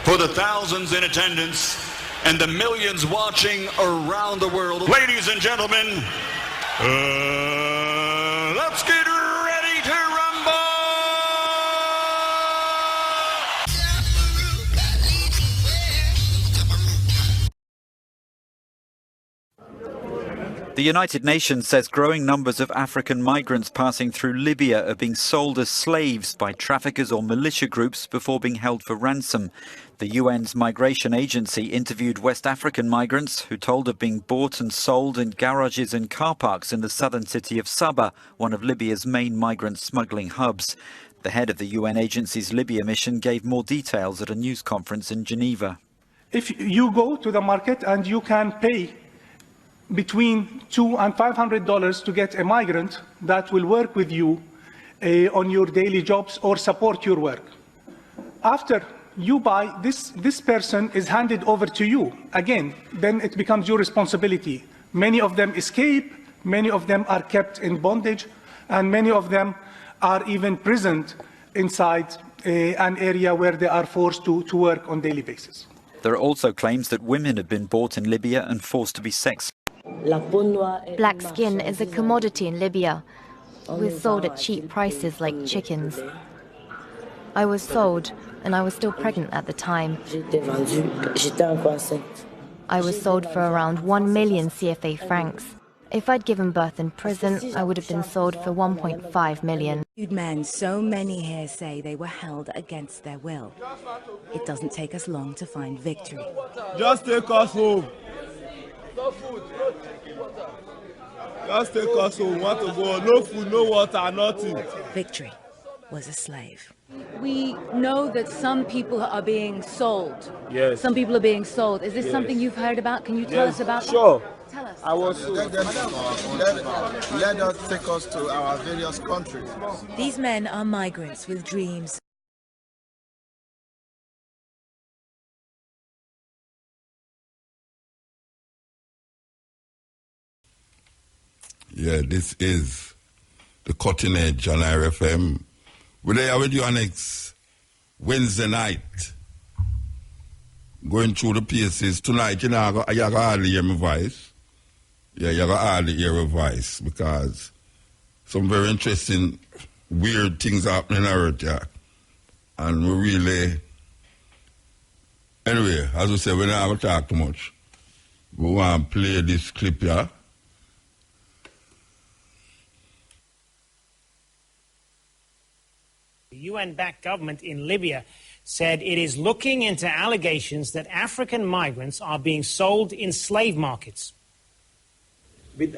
for the thousands in attendance and the millions watching around the world. Ladies and gentlemen, let's get ready to rumble! The United Nations says growing numbers of African migrants passing through Libya are being sold as slaves by traffickers or militia groups before being held for ransom. The UN's migration agency interviewed West African migrants who told of being bought and sold in garages and car parks in the southern city of Sabah, one of Libya's main migrant smuggling hubs. The head of the UN agency's Libya mission gave more details at a news conference in Geneva. If you go to the market and you can pay between $200 and $500 to get a migrant that will work with you on your daily jobs or support your work. After you buy, this person is handed over to you. Again, then it becomes your responsibility. Many of them escape, many of them are kept in bondage, and many of them are even imprisoned inside an area where they are forced to work on a daily basis. There are also claims that women have been bought in Libya and forced to be sex. Black skin is a commodity in Libya. We're sold at cheap prices like chickens. I was sold, and I was still pregnant at the time. I was sold for around 1 million CFA francs. If I'd given birth in prison, I would have been sold for 1.5 million. Men, so many here say they were held against their will. It doesn't take us long to find victory. Just take us home. Just take us home. Want to go? No food, no water, nothing. Victory was a slave. We know that some people are being sold. Yes. Some people are being sold. Is this something you've heard about? Can you tell us about that? Sure. Tell us. I was sold. Let us take us to our various countries. These men are migrants with dreams. Yeah, this is the Cutting Edge on RFM. We're there with you on next Wednesday night. Going through the pieces. Tonight, you know, you can hardly hear my voice. Yeah, you can hardly hear my voice because some very interesting, weird things happening on Earth, yeah. And we really... Anyway, as we say, we're not going to talk too much. We want to play this clip, yeah. The UN-backed government in Libya said it is looking into allegations that African migrants are being sold in slave markets. We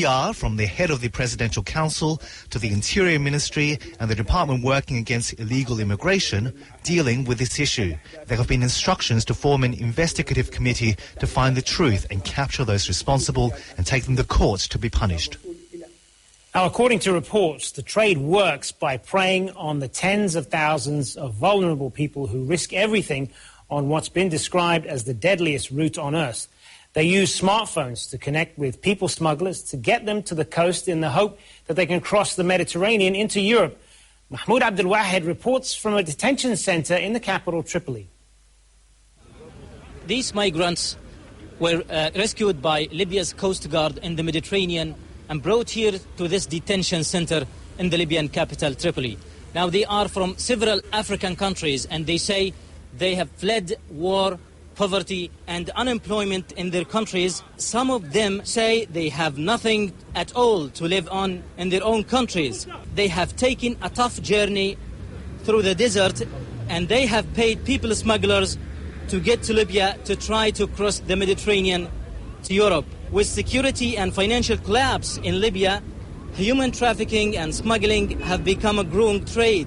are, from the head of the Presidential Council to the Interior Ministry and the department working against illegal immigration, dealing with this issue. There have been instructions to form an investigative committee to find the truth and capture those responsible and take them to court to be punished. Now, according to reports, the trade works by preying on the tens of thousands of vulnerable people who risk everything on what's been described as the deadliest route on earth. They use smartphones to connect with people smugglers to get them to the coast in the hope that they can cross the Mediterranean into Europe. Mahmoud Abdul Wahed reports from a detention center in the capital, Tripoli. These migrants were rescued by Libya's Coast Guard in the Mediterranean and brought here to this detention center in the Libyan capital, Tripoli. Now, they are from several African countries, and they say they have fled war, poverty, and unemployment in their countries. Some of them say they have nothing at all to live on in their own countries. They have taken a tough journey through the desert, and they have paid people smugglers to get to Libya to try to cross the Mediterranean to Europe. With security and financial collapse in Libya, human trafficking and smuggling have become a growing trade.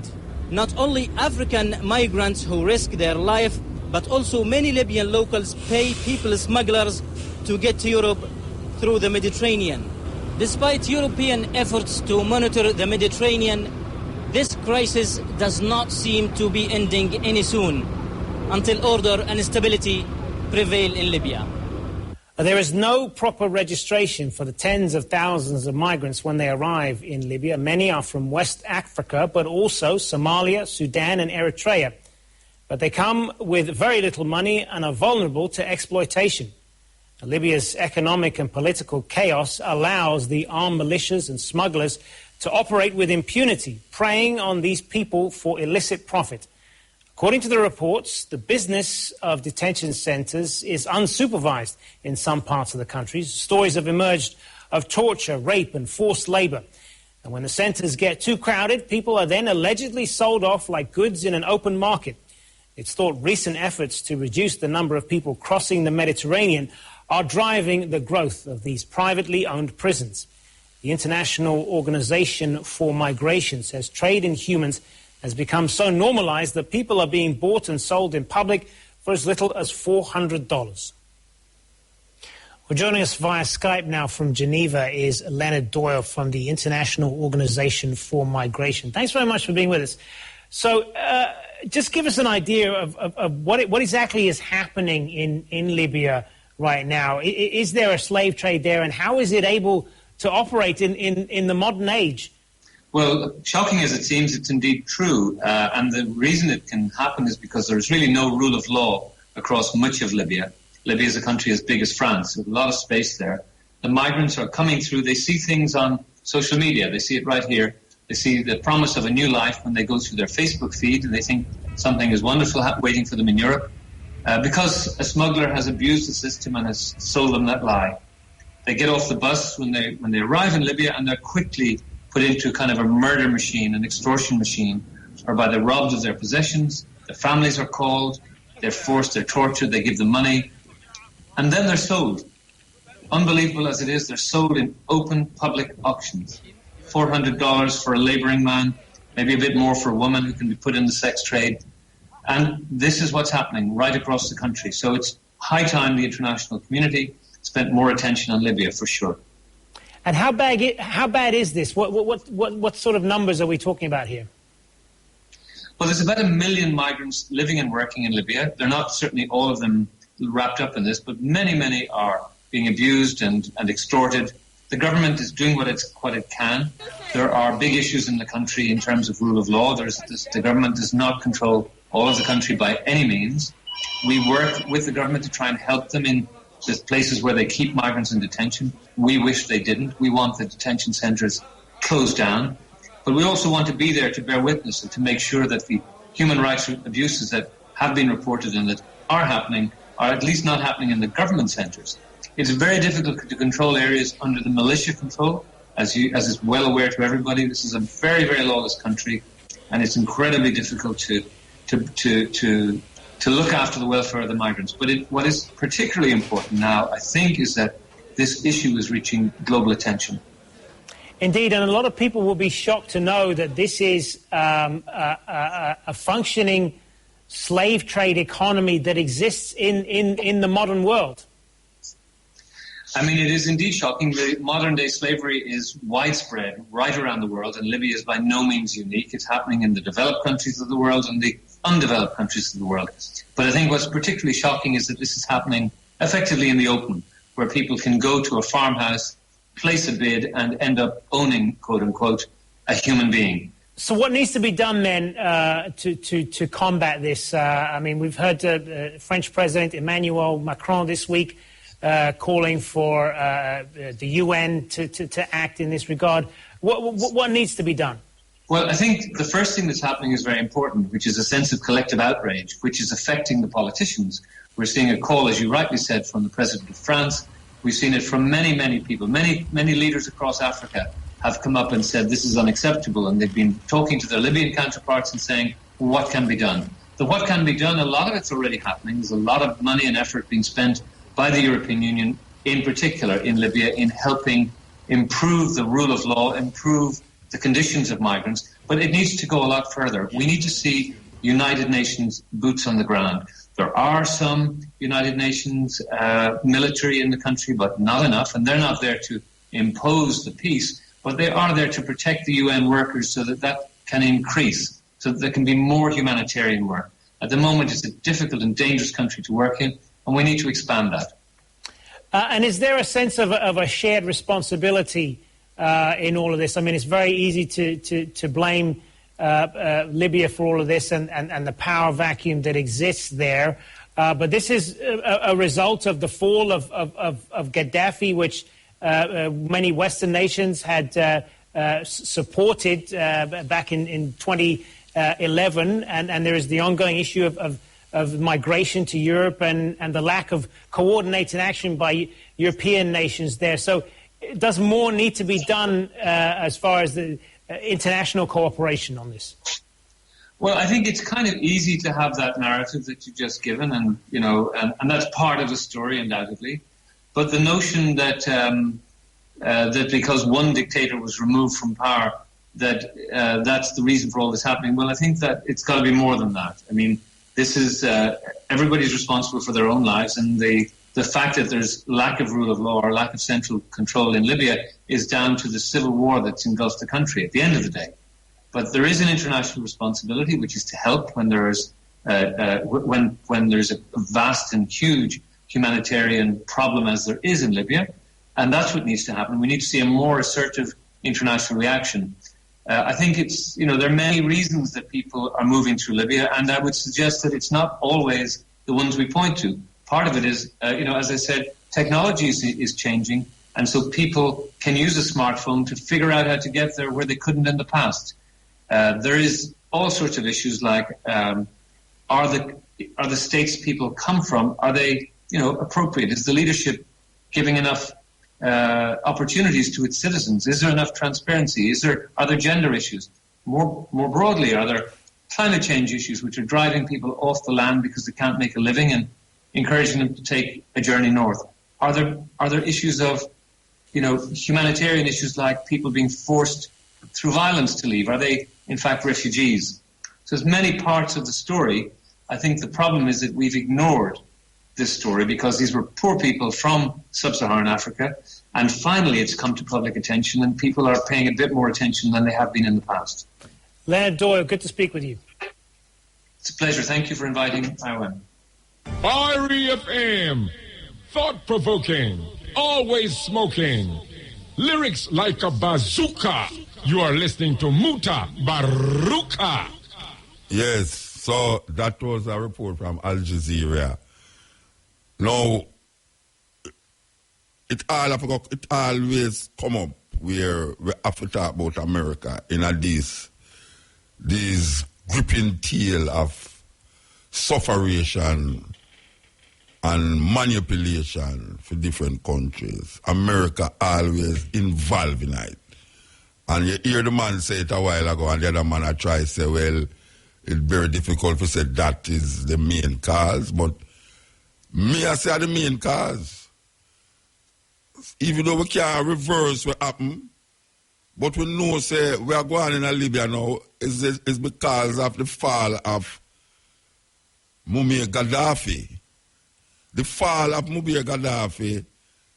Not only African migrants who risk their life, but also many Libyan locals pay people smugglers to get to Europe through the Mediterranean. Despite European efforts to monitor the Mediterranean, this crisis does not seem to be ending any soon until order and stability prevail in Libya. There is no proper registration for the tens of thousands of migrants when they arrive in Libya. Many are from West Africa, but also Somalia, Sudan and Eritrea. but they come with very little money and are vulnerable to exploitation. Libya's economic and political chaos allows the armed militias and smugglers to operate with impunity, preying on these people for illicit profit. According to the reports, the business of detention centres is unsupervised in some parts of the country. Stories have emerged of torture, rape and forced labour. And when the centres get too crowded, people are then allegedly sold off like goods in an open market. It's thought recent efforts to reduce the number of people crossing the Mediterranean are driving the growth of these privately owned prisons. The International Organization for Migration says trade in humans has become so normalized that people are being bought and sold in public for as little as $400. Well, joining us via Skype now from Geneva is Leonard Doyle from the International Organization for Migration. Thanks very much for being with us. So just give us an idea of what exactly is happening in Libya right now. Is there a slave trade there, and how is it able to operate in the modern age? Well, shocking as it seems, it's indeed true. And the reason it can happen is because there's really no rule of law across much of Libya. Libya is a country as big as France, with a lot of space there. The migrants are coming through. They see things on social media. They see it right here. They see the promise of a new life when they go through their Facebook feed, and they think something is wonderful waiting for them in Europe. Because a smuggler has abused the system and has sold them that lie. They get off the bus when they arrive in Libya, and they're quickly put into kind of a murder machine, an extortion machine, whereby they're robbed of their possessions, their families are called, they're forced, they're tortured, they give them money, and then they're sold. Unbelievable as it is, they're sold in open public auctions. $400 for a labouring man, maybe a bit more for a woman who can be put in the sex trade. And this is what's happening right across the country. So it's high time the international community spent more attention on Libya, for sure. And how bad is this? What sort of numbers are we talking about here? Well, there's about 1 million migrants living and working in Libya. They're not certainly all of them wrapped up in this, but many are being abused and extorted. The government is doing what it can. There are big issues in the country in terms of rule of law. The government does not control all of the country by any means. We work with the government to try and help them in the places where they keep migrants in detention. We wish they didn't. We want the detention centres closed down. But we also want to be there to bear witness and to make sure that the human rights abuses that have been reported and that are happening are at least not happening in the government centres. It's very difficult to control areas under the militia control. As is well aware to everybody, this is a very, very lawless country, and it's incredibly difficult to look after the welfare of the migrants. But what is particularly important now, I think, is that this issue is reaching global attention. Indeed, and a lot of people will be shocked to know that this is a functioning slave trade economy that exists in the modern world. I mean, it is indeed shocking. The modern-day slavery is widespread right around the world, and Libya is by no means unique. It's happening in the developed countries of the world and the undeveloped countries of the world. But I think what's particularly shocking is that this is happening effectively in the open, where people can go to a farmhouse, place a bid, and end up owning, quote-unquote, a human being. So what needs to be done then to combat this? I mean, we've heard French President Emmanuel Macron this week calling for the UN to act in this regard. What needs to be done? Well, I think the first thing that's happening is very important, which is a sense of collective outrage, which is affecting the politicians. We're seeing a call, as you rightly said, from the President of France. We've seen it from many people. Many leaders across Africa have come up and said this is unacceptable, and they've been talking to their Libyan counterparts and saying, what can be done? The what can be done, a lot of it's already happening. There's a lot of money and effort being spent by the European Union, in particular in Libya, in helping improve the rule of law, improve the conditions of migrants. But it needs to go a lot further. We need to see United Nations boots on the ground. There are some United Nations military in the country, but not enough, and they're not there to impose the peace, but they are there to protect the UN workers so that can increase, so that there can be more humanitarian work. At the moment, it's a difficult and dangerous country to work in, and we need to expand that. And is there a sense of a shared responsibility in all of this? I mean, it's very easy to blame Libya for all of this and the power vacuum that exists there. But this is a result of the fall of Gaddafi, which many Western nations had supported back in 2011, and there is the ongoing issue of migration to Europe and the lack of coordinated action by European nations there. So does more need to be done as far as the international cooperation on this? Well, I think it's kind of easy to have that narrative that you've just given, and and that's part of the story, undoubtedly. But the notion that that because one dictator was removed from power, that that's the reason for all this happening. Well, I think that it's got to be more than that. I mean, this is everybody's responsible for their own lives, and the fact that there's lack of rule of law or lack of central control in Libya is down to the civil war that's engulfed the country at the end of the day. But there is an international responsibility, which is to help when there's when there's a vast and huge humanitarian problem as there is in Libya, and that's what needs to happen. We need to see a more assertive international reaction. I think it's there are many reasons that people are moving through Libya, and I would suggest that it's not always the ones we point to. Part of it is, as I said, technology is changing, and so people can use a smartphone to figure out how to get there where they couldn't in the past. There is all sorts of issues like are the states people come from, are they appropriate? Is the leadership giving enough opportunities to its citizens? Is there enough transparency? Are there gender issues? More broadly, are there climate change issues which are driving people off the land because they can't make a living and encouraging them to take a journey north? Are there issues of humanitarian issues like people being forced through violence to leave? Are they in fact refugees? So there's many parts of the story. I think the problem is that we've ignored this story because these were poor people from sub-Saharan Africa, and finally it's come to public attention and people are paying a bit more attention than they have been in the past. Leonard Doyle, good to speak with you. It's a pleasure. Thank you for inviting IOM. Fiery FM, thought-provoking, always smoking, lyrics like a bazooka. You are listening to Mutabaruka. Yes, so that was a report from Al Jazeera. Now, it always come up where we have to talk about America in this gripping tale of sufferation and manipulation for different countries. America always involved in it. And you hear the man say it a while ago, and the other man I try to say, well, it's very difficult to say that is the main cause, but me I say the main cause. Even though we can't reverse what happened, but we know say we are going in Libya now is because of the fall of Muammar Gaddafi. The fall of Muammar Gaddafi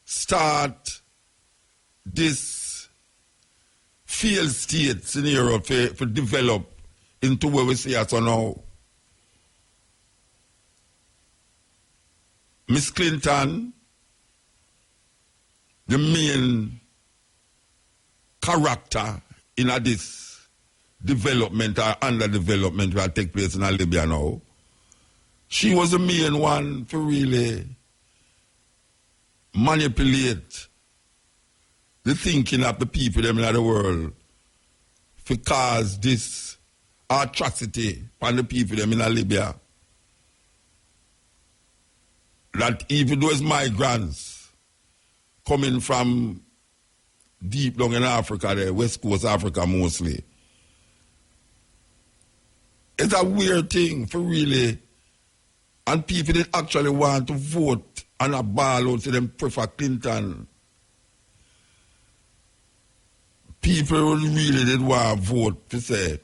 start this failed state scenario for develop into where we see us now. Miss Clinton, the main character in this development or underdevelopment that take place in Libya now, she was the main one to really manipulate the thinking of the people in the world to cause this atrocity on the people in Libya. That even those migrants coming from deep down in Africa, the West Coast Africa mostly, it's a weird thing for really, and people that actually want to vote and a ball out to them prefer Clinton. People really did want to vote to say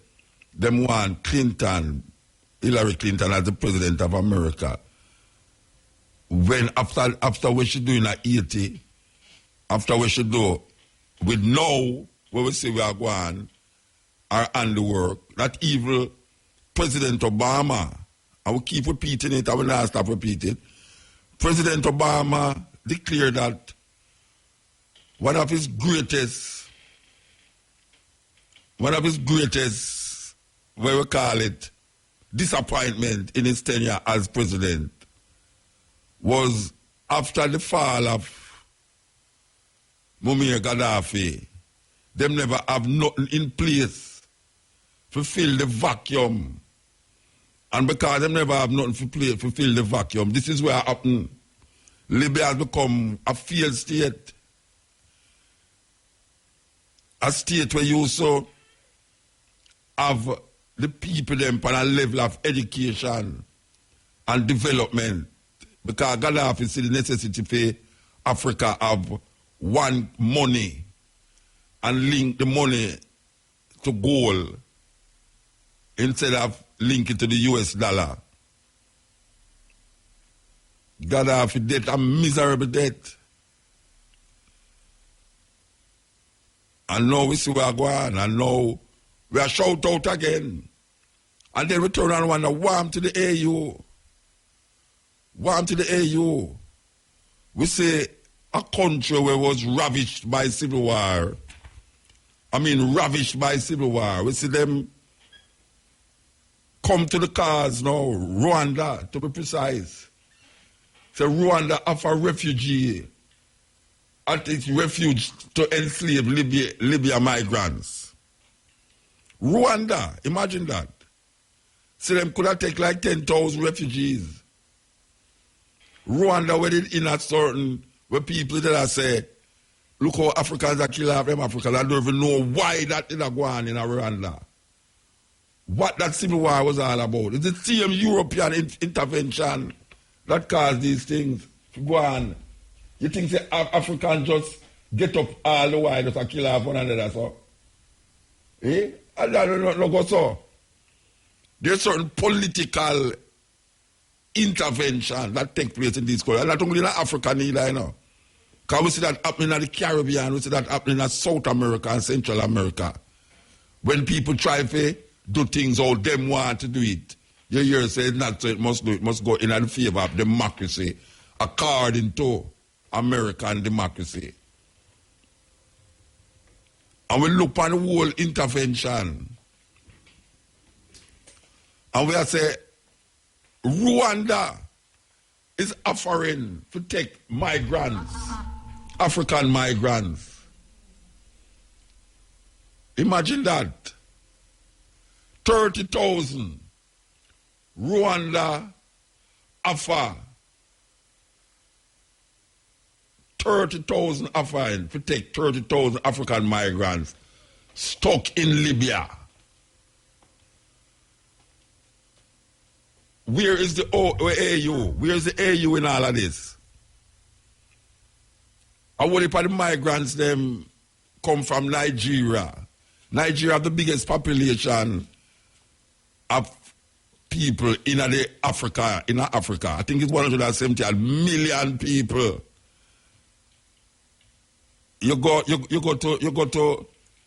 them want Clinton, Hillary Clinton as the president of America. When after what she do in 80, after what she do, we know where we say we are going, our handiwork, that evil President Obama, I will keep repeating it, I will not stop repeating. President Obama declared that one of his greatest what we call it, disappointment in his tenure as president was after the fall of Muammar Gaddafi. Them never have nothing in place to fill the vacuum. And because them never have nothing to fill the vacuum, this is where it happened. Libya has become a failed state. A state where you also have the people them on a level of education and development. Because Gaddafi see the necessity for Africa have one money and link the money to gold instead of linking to the US dollar. Gaddafi debt, a miserable debt. And now we see where we are going, and now we are shout out again. And then we turn around and wonder, warm to the AU. Warm to the AU. We say a country where was ravished by civil war. I mean, ravished by civil war. We see them come to the cause now, Rwanda, to be precise. So Rwanda offer refugee at its refuge to enslave Libya migrants. Rwanda, imagine that. So them could have taken like 10,000 refugees. Rwanda went in a certain, where people that are say, look how Africans are killing off them Africans. I don't even know why that is going on in Rwanda. What that civil war was all about. It's the same European intervention that caused these things to go on. You think say Africans just get up all the while just to kill off one another, so? Eh? I don't go so. There's certain political intervention that take place in these countries. And not only in Africa neither, you know. Because we see that happening in the Caribbean, we see that happening in South America and Central America. When people try to do things how them want to do it, you hear say not so it must do, it must go in the favor of democracy according to American democracy. And we look on the whole intervention. And we say Rwanda is offering to take migrants, African migrants. Imagine that. 30,000. Rwanda offer 30,000 offering to take 30,000 African migrants stuck in Libya. Where is the AU? Where is the AU in all of this? I wonder if the migrants them come from Nigeria. Nigeria have the biggest population of people in Africa. I think it's 170 million people. You go to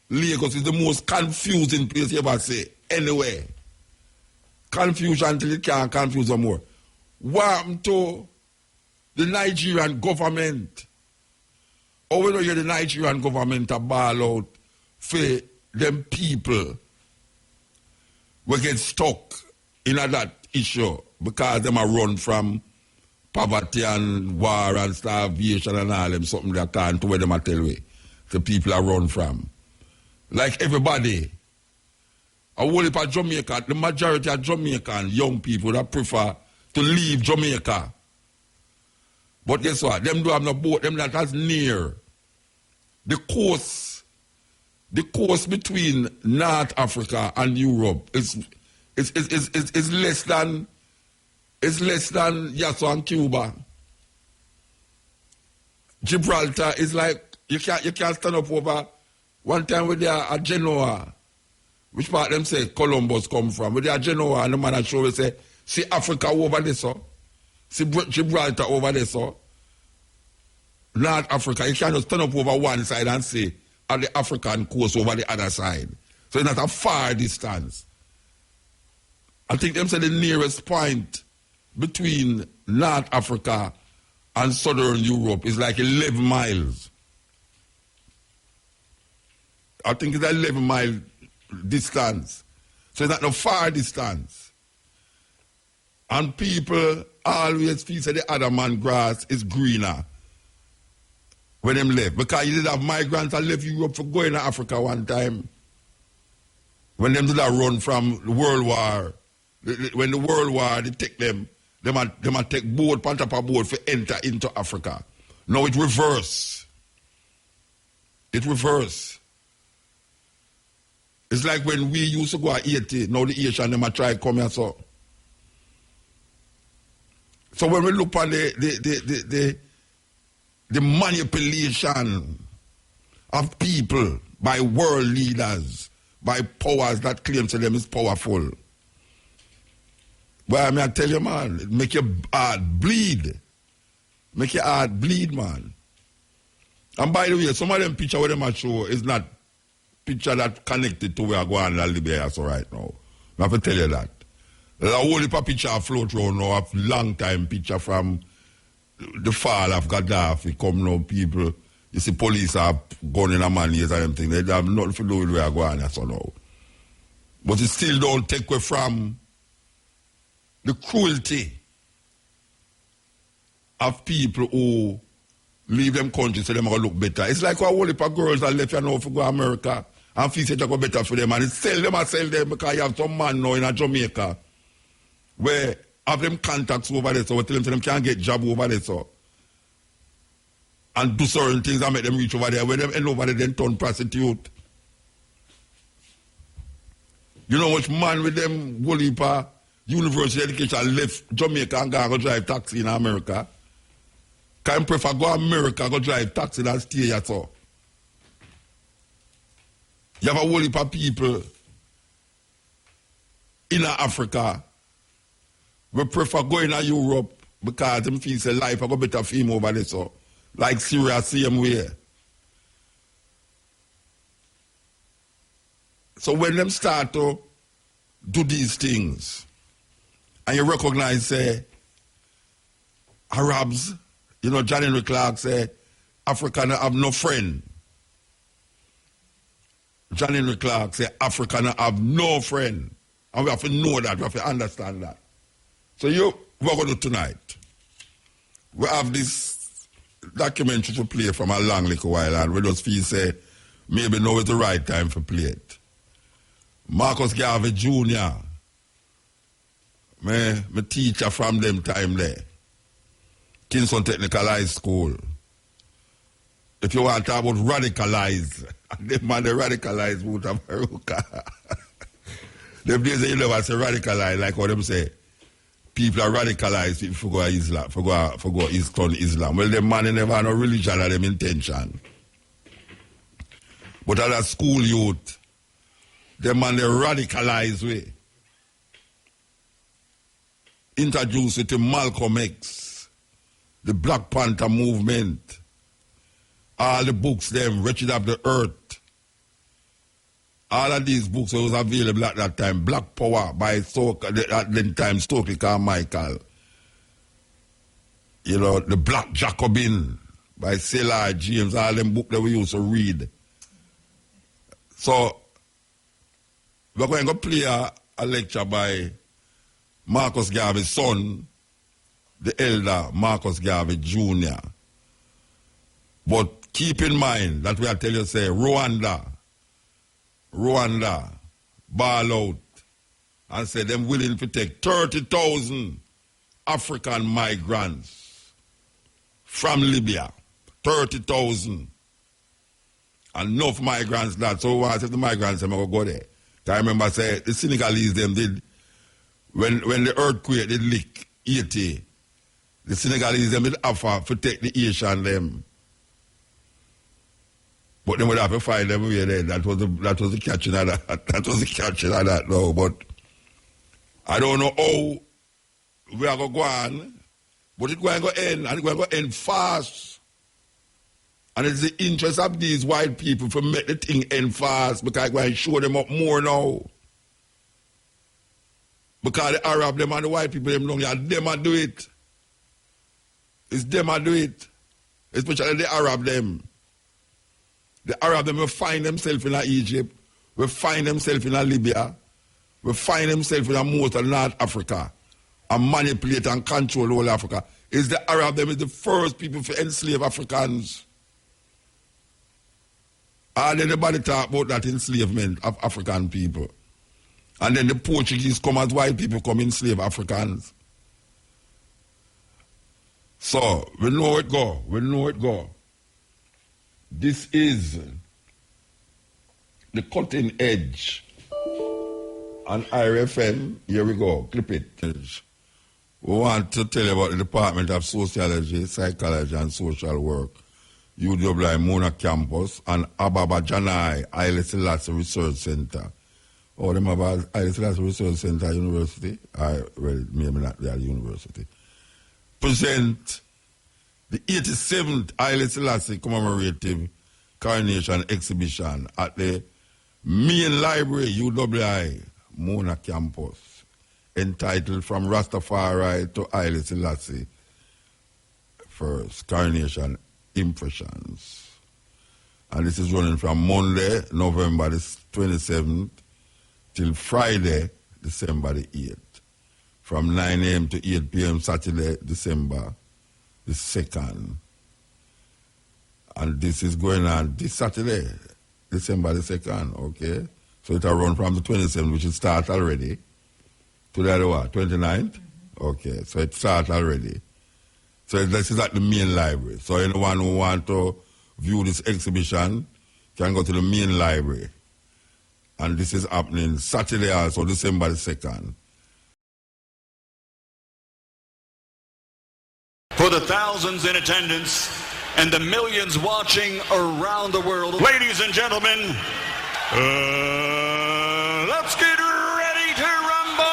Lagos, it's the most confusing place you ever see anywhere. Confusion until it can't confuse no more. What happened to the Nigerian government? Or when you hear the Nigerian government a ball out for them people we get stuck in that issue because them are run from poverty and war and starvation and all them something they can't to where them are tell way the people are run from. Like everybody. A whole heap of Jamaica, the majority of Jamaican young people that prefer to leave Jamaica. But guess what? Them don't have no boat, them not as near. The coast between North Africa and Europe is less than Yasso and Cuba. Gibraltar is like you can't stand up over one time with there at Genoa. Which part them say Columbus come from? With there Genoa and the man that show we say, see Africa over there so. See Gibraltar over there so. North Africa, you can't just stand up over one side and say at the African coast over the other side. So it's not a far distance. I think them say the nearest point between North Africa and Southern Europe is like 11 miles. I think it's 11 mile distance. So it's not no far distance. And people always feel that the other man grass is greener when them left. Because you did have migrants that left Europe for going to Africa one time. When them did that run from the World War. When the World War, they take them might take boat, on top of boat for enter into Africa. Now it reverse. It reverse. It's like when we used to go at 80, now the Asian them try to come here so. So when we look at the manipulation of people by world leaders, by powers that claim to them is powerful. Well, I mean, I tell you, man, it make your heart bleed. Make your heart bleed, man. And by the way, some of them picture where them show is not picture that connected to where I go on in Libya so right now. I have to tell you that. There's a whole heap of picture float around now, a long time picture from the fall of Gaddafi. Come now, people, you see police are going in a man ears and everything. They have nothing to do with where I go on so now. But it still don't take away from the cruelty of people who leave them country so them going to look better. It's like a whole heap of girls that left you now for go to America and feel it go better for them. And sell them because you have some man now in Jamaica where have them contacts over there so we tell them can't get job over there so. And do certain things and make them reach over there. When them end over there then turn prostitute. You know which man with them whole heap of university education left Jamaica and go drive taxi in America. Can prefer go America, go drive taxi and stay here so. You have a whole heap of people in Africa we prefer going to Europe because them feel say life I go better for him over there so. Like Syria, same way. So when them start to do these things, and you recognize, Arabs, you know, John Henry Clark say, African have no friend. John Henry Clark say, African have no friend. And we have to know that, we have to understand that. So what going to do tonight? We have this documentary to play from a long little while, and we just feel say, maybe now is the right time to play it. Marcus Garvey Jr., my teacher from them time there. Kingston Technical High School. If you want to talk about radicalize, them man they radicalize Mutabaruka. Them days you never say radicalize, like what them say. People are radicalized if you go to Islam, for go Eastern Islam. Well, them man they never have no religion or them intention. But as a school youth, them man they radicalize way. Introduce it to Malcolm X, the Black Panther movement, all the books them, Wretched of the Earth. All of these books was available at that time. Black Power by at the time Stokely Carmichael. You know, the Black Jacobin by Sailor James, all them books that we used to read. So we're going to play a lecture by Marcus Garvey's son, the elder Marcus Garvey Jr. But keep in mind that we are telling you, say, Rwanda, ball out, and say them willing to take 30,000 African migrants from Libya. 30,000. Enough migrants that. So what if the migrants are going to go there? I remember say the Senegalese them did when the earthquake did lick 80, the Senegalese them did offer to take the Asian them. But they would have to find them way there. That was the catching of that. That was the catching of that now. But I don't know how we are going to go on. But it's going to end, and it's going to end fast. And it's the interest of these white people to make the thing end fast because we're going to show them up more now. Because the Arab, them and the white people, them a do it. It's them a do it. Especially the Arab, them. The Arab, them will find themselves in Egypt, will find themselves in Libya, will find himself in a most of North Africa and manipulate and control all Africa. Is the Arab, them is the first people to enslave Africans. And anybody talk about that enslavement of African people. And then the Portuguese come as white people come enslave Africans. So, we know it go. We know it go. This is the cutting edge on IRFM. Here we go. Clip it. We want to tell you about the Department of Sociology, Psychology and Social Work, UWI Mona Campus, and Ababa Janai Haile Selassie Research Center. Oh, them about Haile Selassie Research Center University? Well, maybe not their university. Present the 87th Haile Selassie commemorative coronation exhibition at the main library, UWI Mona Campus, entitled From Rastafari to Haile Selassie First Coronation Impressions. And this is running from Monday, November the 27th, till Friday, December the 8th. From 9 a.m. to 8 p.m. Saturday, December the 2nd. And this is going on this Saturday, December the 2nd, okay? So it'll run from the 27th, which will start already, to the what, 29th? Okay, so it starts already. So this is at the main library. So anyone who want to view this exhibition can go to the main library. And this is happening Saturday also, December the 2nd. For the thousands in attendance and the millions watching around the world, ladies and gentlemen, let's get ready to rumble!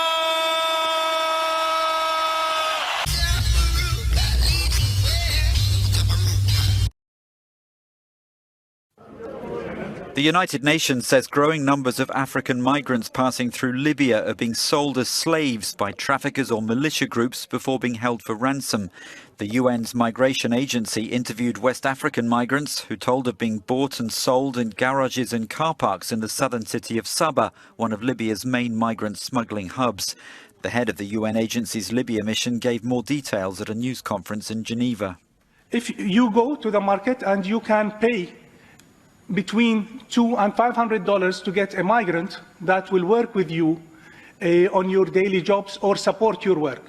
The United Nations says growing numbers of African migrants passing through Libya are being sold as slaves by traffickers or militia groups before being held for ransom. The UN's migration agency interviewed West African migrants who told of being bought and sold in garages and car parks in the southern city of Sabah, one of Libya's main migrant smuggling hubs. The head of the UN agency's Libya mission gave more details at a news conference in Geneva. If you go to the market and you can pay between $200 and $500 to get a migrant that will work with you on your daily jobs or support your work.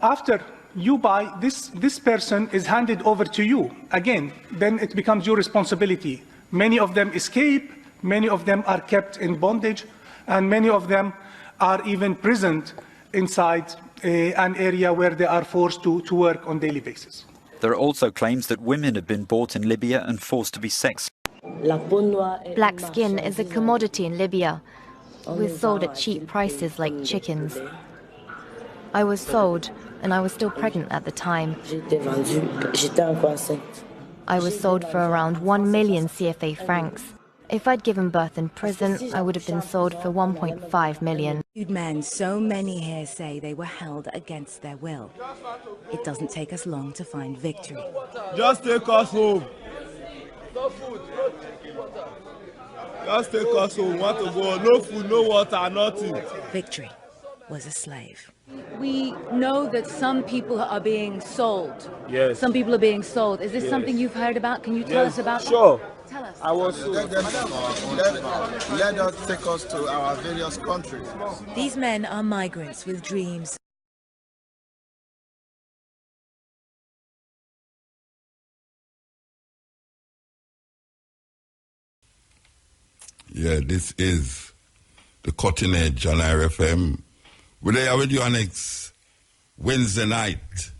After you buy, this person is handed over to you. Again, then it becomes your responsibility. Many of them escape, many of them are kept in bondage, and many of them are even prisoned inside an area where they are forced to work on a daily basis. There are also claims that women have been bought in Libya and forced to be sex. Black skin is a commodity in Libya. We're sold at cheap prices like chickens. I was sold, and I was still pregnant at the time. I was sold for around 1 million CFA francs. If I'd given birth in prison, I would have been sold for 1.5 million. Men, so many here say they were held against their will. It doesn't take us long to find victory. Just take us home. No food, no water. Just take us home. Want to go? No food, no water, nothing. Victory was a slave. We know that some people are being sold. Yes. Some people are being sold. Is this something you've heard about? Can you tell us about Sure. that? Tell us. I was sold. Let us take us to our various countries. These men are migrants with dreams. Yeah, this is the cutting edge on IRFM. We're there with you next Wednesday night.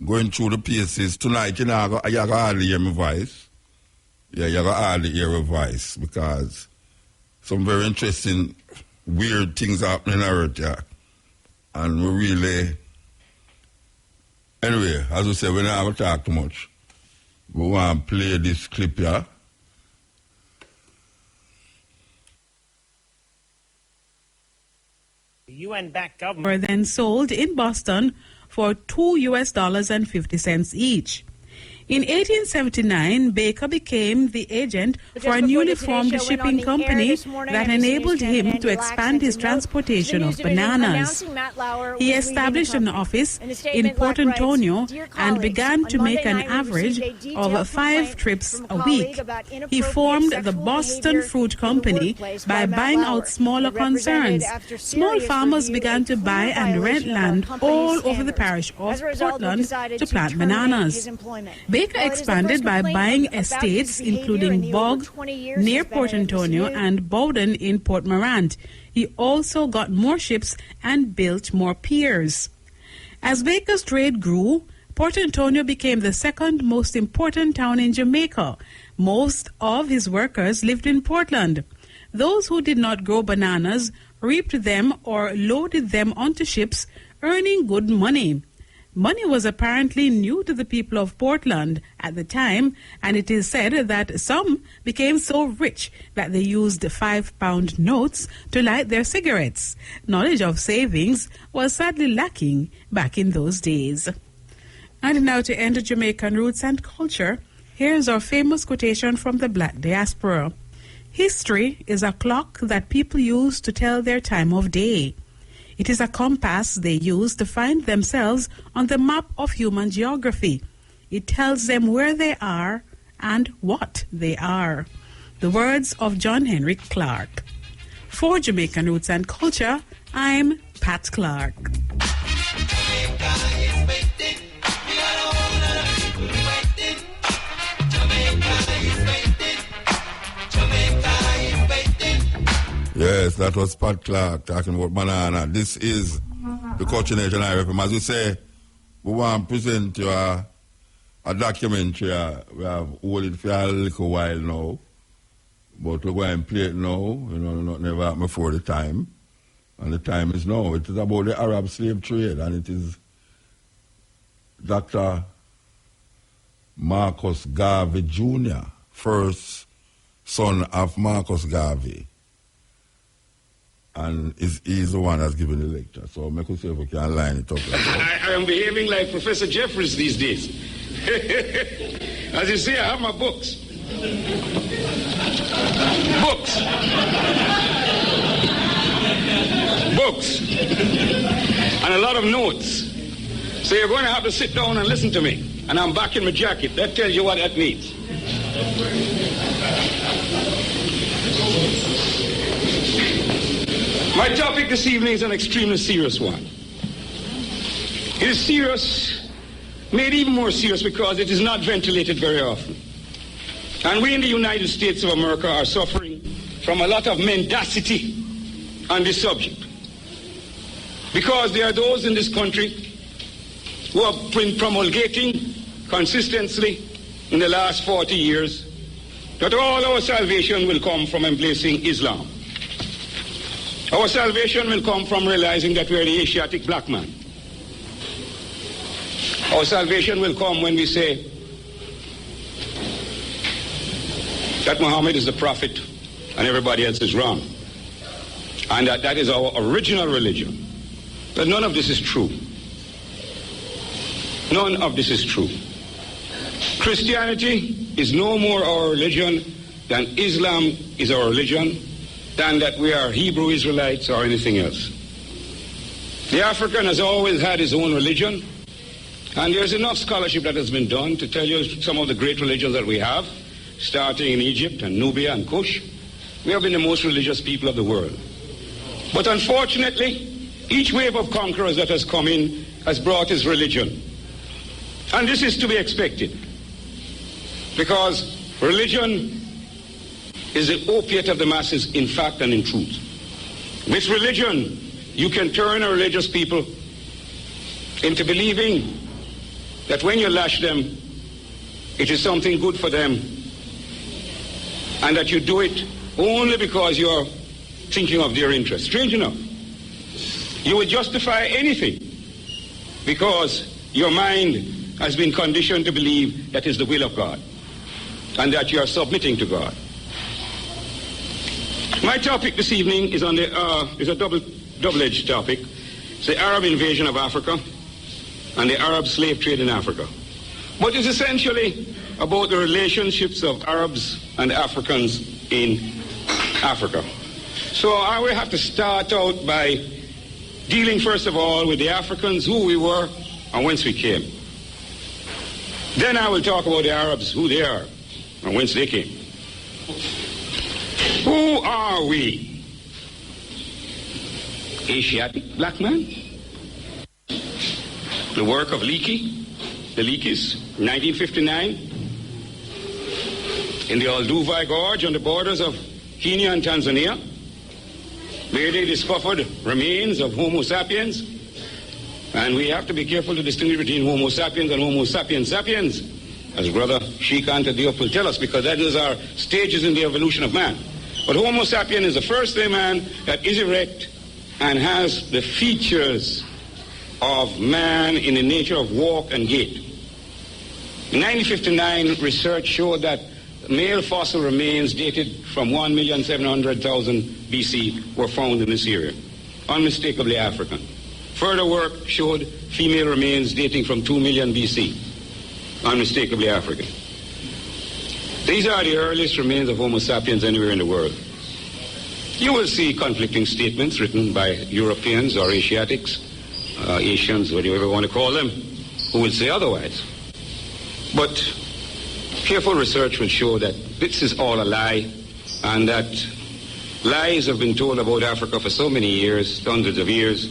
Going through the pieces. Tonight, you know, you can hardly hear my voice. Yeah, you can hardly hear my voice because some very interesting, weird things happening on earth, yeah. And we really... Anyway, as we say, we're not going to talk too much. We want to play this clip here. UN-backed government were then sold in Boston for $2.50 each. In 1879, Baker became the agent for a newly formed shipping company that enabled him to expand his transportation of bananas. He established an office in Port Antonio and began to make an average of 5 trips a week. He formed the Boston Fruit Company by buying out smaller concerns. Small farmers began to buy and rent land all over the parish of Portland to plant bananas. Baker expanded by buying estates including Bog near Port Antonio and Bowden in Port Morant. He also got more ships and built more piers. As Baker's trade grew, Port Antonio became the second most important town in Jamaica. Most of his workers lived in Portland. Those who did not grow bananas reaped them or loaded them onto ships, earning good money. Money was apparently new to the people of Portland at the time, and it is said that some became so rich that they used 5-pound notes to light their cigarettes. Knowledge of savings was sadly lacking back in those days. And now, to end Jamaican roots and culture, here's our famous quotation from the Black diaspora. History is a clock that people use to tell their time of day. It is a compass they use to find themselves on the map of human geography. It tells them where they are and what they are. The words of John Henry Clark. For Jamaican Roots and Culture, I'm Pat Clark. Yes, that was Pat Clark talking about banana. This is the Culture Nation IFM. As we say, we want to present you a documentary. We have hold it for a little while now, but we're going to play it now. You know, not never happened before the time. And the time is now. It is about the Arab slave trade, and it is Dr. Marcus Garvey Jr., first son of Marcus Garvey. And he's the one that's giving the lecture. So make us see if we can line it up. I am behaving like Professor Jeffries these days. As you see, I have my books. Books. And a lot of notes. So you're going to have to sit down and listen to me. And I'm back in my jacket. That tells you what that means. My topic this evening is an extremely serious one. It is serious, made even more serious because it is not ventilated very often. And we in the United States of America are suffering from a lot of mendacity on this subject. Because there are those in this country who have been promulgating consistently in the last 40 years that all our salvation will come from embracing Islam. Our salvation will come from realizing that we are the Asiatic black man. Our salvation will come when we say that Muhammad is the prophet and everybody else is wrong. And that is our original religion. But none of this is true. None of this is true. Christianity is no more our religion than Islam is our religion, than that we are Hebrew Israelites or anything else. The African has always had his own religion, and there's enough scholarship that has been done to tell you some of the great religions that we have, starting in Egypt and Nubia and Kush. We have been the most religious people of the world. But unfortunately, each wave of conquerors that has come in has brought his religion. And this is to be expected, because religion is the opiate of the masses in fact and in truth. With religion, you can turn a religious people into believing that when you lash them, it is something good for them, and that you do it only because you are thinking of their interest. Strange enough, you will justify anything because your mind has been conditioned to believe that is the will of God and that you are submitting to God. My topic this evening is a double-edged topic. It's the Arab invasion of Africa and the Arab slave trade in Africa. but it's essentially about the relationships of Arabs and Africans in Africa. So I will have to start out by dealing first of all with the Africans, who we were and whence we came. Then I will talk about the Arabs, who they are and whence they came. Who are we? Asiatic black man? The work of Leakey, the Leakeys, 1959, in the Olduvai Gorge on the borders of Kenya and Tanzania, where they discovered remains of Homo sapiens. And we have to be careful to distinguish between Homo sapiens and Homo sapiens sapiens, as Brother Shrikanta Diop will tell us, because that is our stages in the evolution of man. But Homo sapien is the first day man that is erect and has the features of man in the nature of walk and gait. In 1959, research showed that male fossil remains dated from 1,700,000 BC were found in this area, unmistakably African. Further work showed female remains dating from 2 million BC, unmistakably African. These are the earliest remains of Homo sapiens anywhere in the world. You will see conflicting statements written by Europeans or Asiatics, Asians, whatever you want to call them, who will say otherwise. But careful research will show that this is all a lie, and that lies have been told about Africa for so many years, hundreds of years,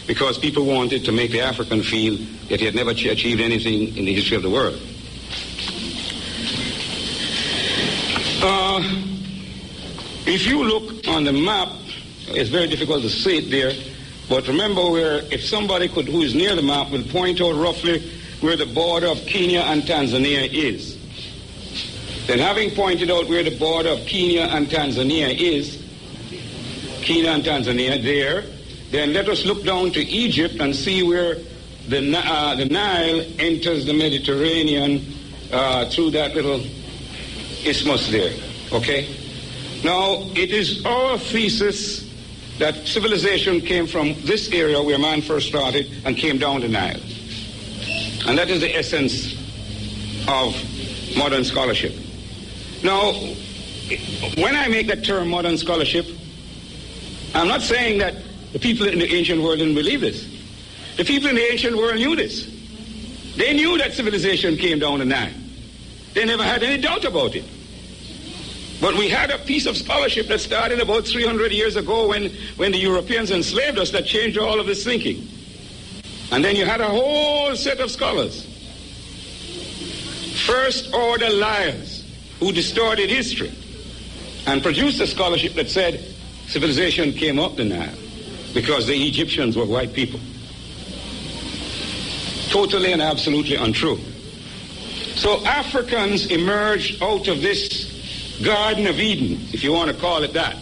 because people wanted to make the African feel that he had never achieved anything in the history of the world. If you look on the map, it's very difficult to see it there, but remember if somebody who is near the map will point out roughly where the border of Kenya and Tanzania is. Then having pointed out where the border of Kenya and Tanzania is, there, then let us look down to Egypt and see where the Nile enters the Mediterranean through that little isthmus there, okay? Now, it is our thesis that civilization came from this area where man first started and came down the Nile. And that is the essence of modern scholarship. Now, when I make that term modern scholarship, I'm not saying that the people in the ancient world didn't believe this. The people in the ancient world knew this. They knew that civilization came down the Nile. They never had any doubt about it. But we had a piece of scholarship that started about 300 years ago when the Europeans enslaved us that changed all of this thinking. And then you had a whole set of scholars, first-order liars who distorted history and produced a scholarship that said civilization came up the Nile because the Egyptians were white people. Totally and absolutely untrue. So Africans emerged out of this Garden of Eden, if you want to call it that.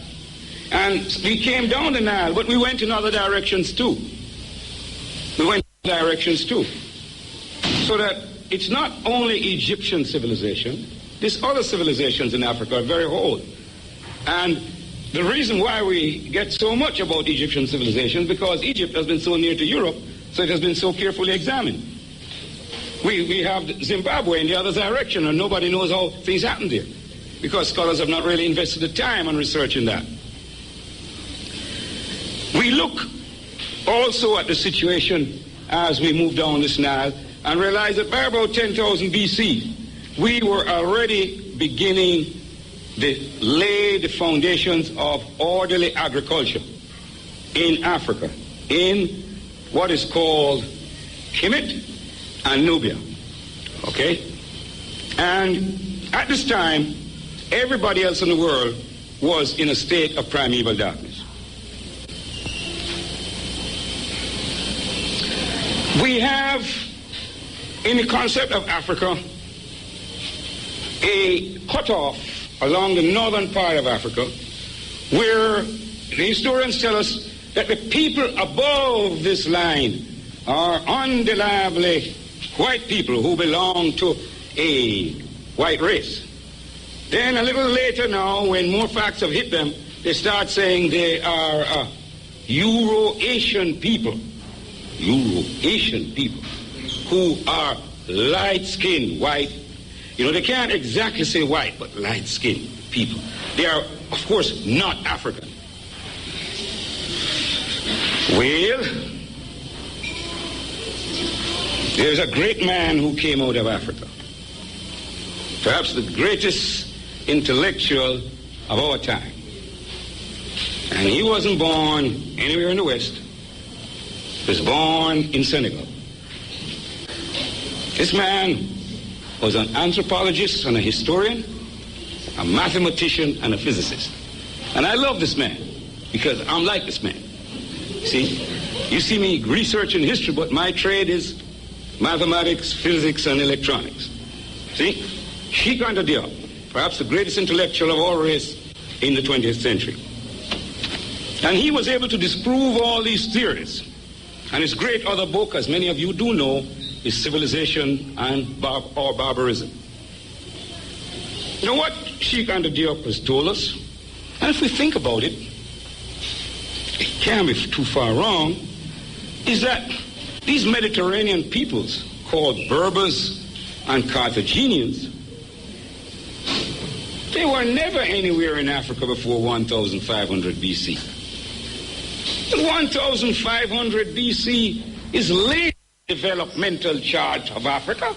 And we came down the Nile, but we went in other directions too. So that it's not only Egyptian civilization, these other civilizations in Africa are very old. And the reason why we get so much about Egyptian civilization is because Egypt has been so near to Europe, so it has been so carefully examined. We have Zimbabwe in the other direction, and nobody knows how things happened there, because scholars have not really invested the time on researching that. We look also at the situation as we move down this Nile and realize that by about 10,000 BC, we were already beginning to lay the foundations of orderly agriculture in Africa, in what is called Kemet and Nubia, okay? And at this time, everybody else in the world was in a state of primeval darkness. We have, in the concept of Africa, a cutoff along the northern part of Africa where the historians tell us that the people above this line are undeniably white people who belong to a white race. Then a little later now, when more facts have hit them, they start saying they are Euro-Asian people. Euro-Asian people who are light-skinned, white. You know, they can't exactly say white, but light-skinned people. They are, of course, not African. Well, there's a great man who came out of Africa. Perhaps the greatest intellectual of our time. And he wasn't born anywhere in the West. He was born in Senegal. This man was an anthropologist and a historian, a mathematician and a physicist. And I love this man because I'm like this man. See, you see me researching history, but my trade is mathematics, physics, and electronics. See, Cheikh Anta Diop, perhaps the greatest intellectual of our race in the 20th century. And he was able to disprove all these theories. And his great other book, as many of you do know, is Civilization and Barbarism. You know what Cheikh Anta Diop has told us? And if we think about it, it can't be too far wrong, is that these Mediterranean peoples called Berbers and Carthaginians, they were never anywhere in Africa before 1500 BC. 1500 BC is late developmental charge of Africa.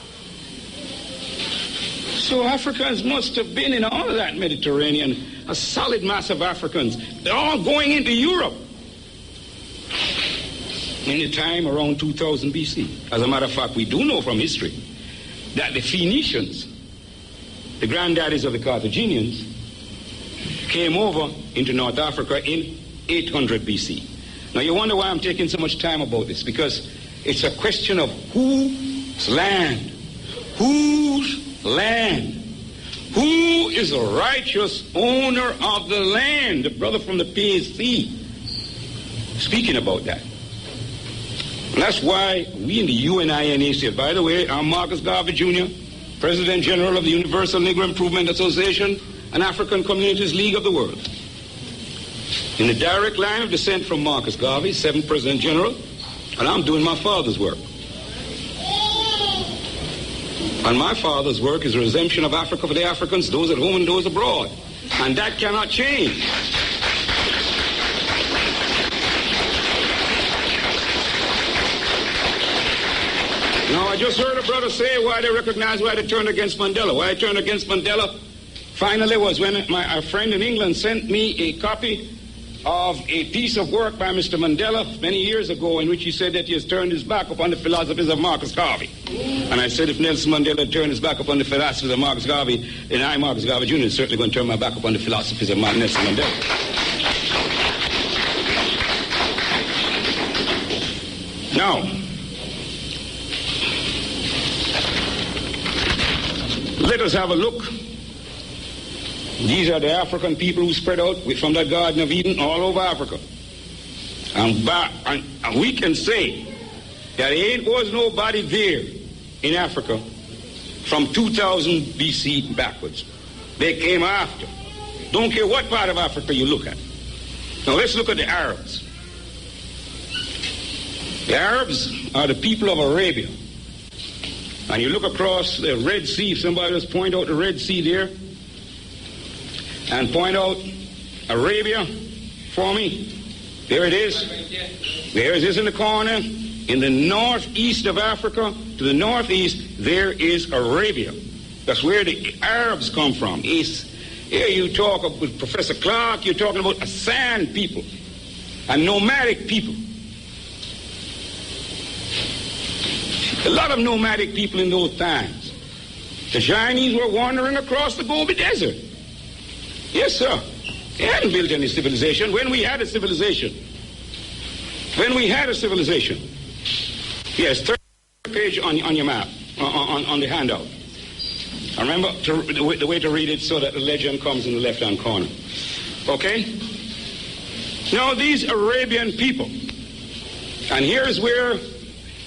So Africans must have been in all of that Mediterranean, a solid mass of Africans. They're all going into Europe in the time around 2000 BC. As a matter of fact, we do know from history that the Phoenicians, the granddaddies of the Carthaginians, came over into North Africa in 800 BC. Now you wonder why I'm taking so much time about this, because it's a question of whose land? Whose land? Who is the righteous owner of the land? The brother from the PSC speaking about that. And that's why we in the UNINA said, by the way, I'm Marcus Garvey Jr., President General of the Universal Negro Improvement Association and African Communities League of the World. In the direct line of descent from Marcus Garvey, 7th President General, and I'm doing my father's work. And my father's work is a redemption of Africa for the Africans, those at home and those abroad. And that cannot change. Now, I just heard a brother say why they recognize why they turned against Mandela. Why I turned against Mandela finally was when a friend in England sent me a copy of a piece of work by Mr. Mandela many years ago in which he said that he has turned his back upon the philosophies of Marcus Garvey. And I said if Nelson Mandela had turned his back upon the philosophies of Marcus Garvey, then I, Marcus Garvey Jr., is certainly going to turn my back upon the philosophies of Nelson Mandela. Now, let us have a look. These are the African people who spread out from the Garden of Eden all over Africa. And we can say that there was nobody there in Africa from 2000 BC backwards. They came after. Don't care what part of Africa you look at. Now let's look at the Arabs. The Arabs are the people of Arabia. And you look across the Red Sea, if somebody just point out the Red Sea there, and point out Arabia for me. There it is. There it is in the corner. In the northeast of Africa, to the northeast, there is Arabia. That's where the Arabs come from. Here you talk with Professor Clark, you're talking about a sand people, a nomadic people. A lot of nomadic people in those times. The Chinese were wandering across the Gobi Desert. Yes, sir. They hadn't built any civilization. When we had a civilization. Yes, third page on your map, on the handout. I remember the way to read it so that the legend comes in the left-hand corner. Okay? Now, these Arabian people, and here's where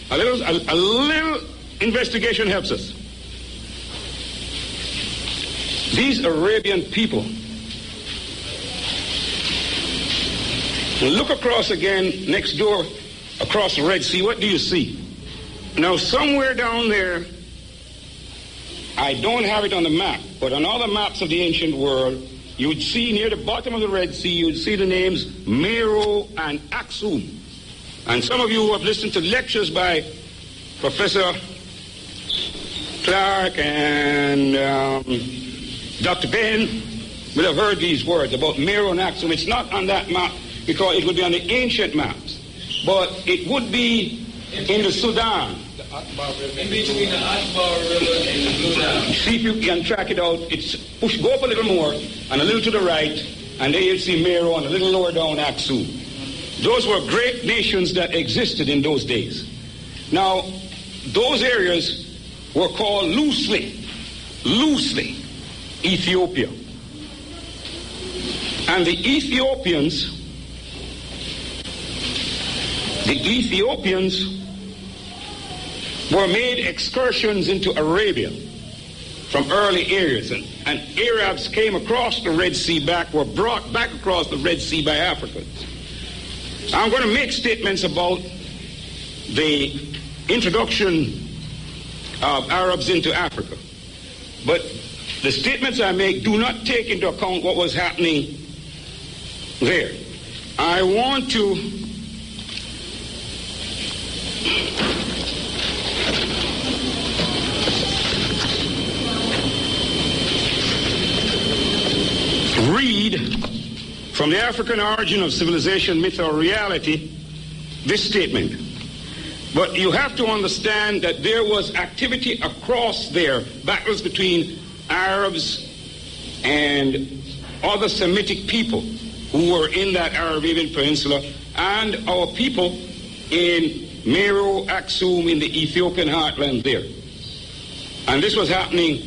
a little investigation helps us. These Arabian people, look across again, next door, across the Red Sea. What do you see? Now, somewhere down there I don't have it on the map, but on all the maps of the ancient world, you would see near the bottom of the Red Sea, you would see the names Meroe and Aksum. And some of you who have listened to lectures by Professor Clark and Dr. Ben will have heard these words about Meroe and Aksum. It's not on that map because it would be on the ancient maps, but it would be in the Sudan. In between the Akbar River and the Blue Nile. See if you can track it out. Go up a little more and a little to the right, and there you'll see Meroe, and a little lower down Aksum. Those were great nations that existed in those days. Now, those areas were called loosely Ethiopia. And the Ethiopians were made excursions into Arabia from early areas, and Arabs came across the Red Sea were brought back across the Red Sea by Africans. I'm going to make statements about the introduction of Arabs into Africa, but the statements I make do not take into account what was happening there. I want to read from the African Origin of Civilization, Myth or Reality this statement. But you have to understand that there was activity across there, battles between Arabs and other Semitic people who were in that Arabian Peninsula, and our people in Meroe, Aksum, in the Ethiopian heartland there. And this was happening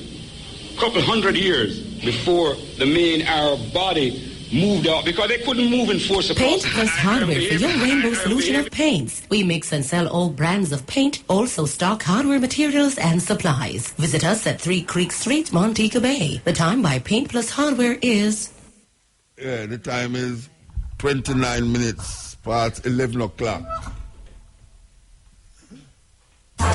a couple hundred years before the main Arab body moved out, because they couldn't move in force across. Paint plus hardware for your rainbow solution of paints. We mix and sell all brands of paint, also stock hardware materials and supplies. Visit us at 3 Creek Street, Montego Bay. The time by Paint plus Hardware is... Yeah, the time is 29 minutes past 11 o'clock.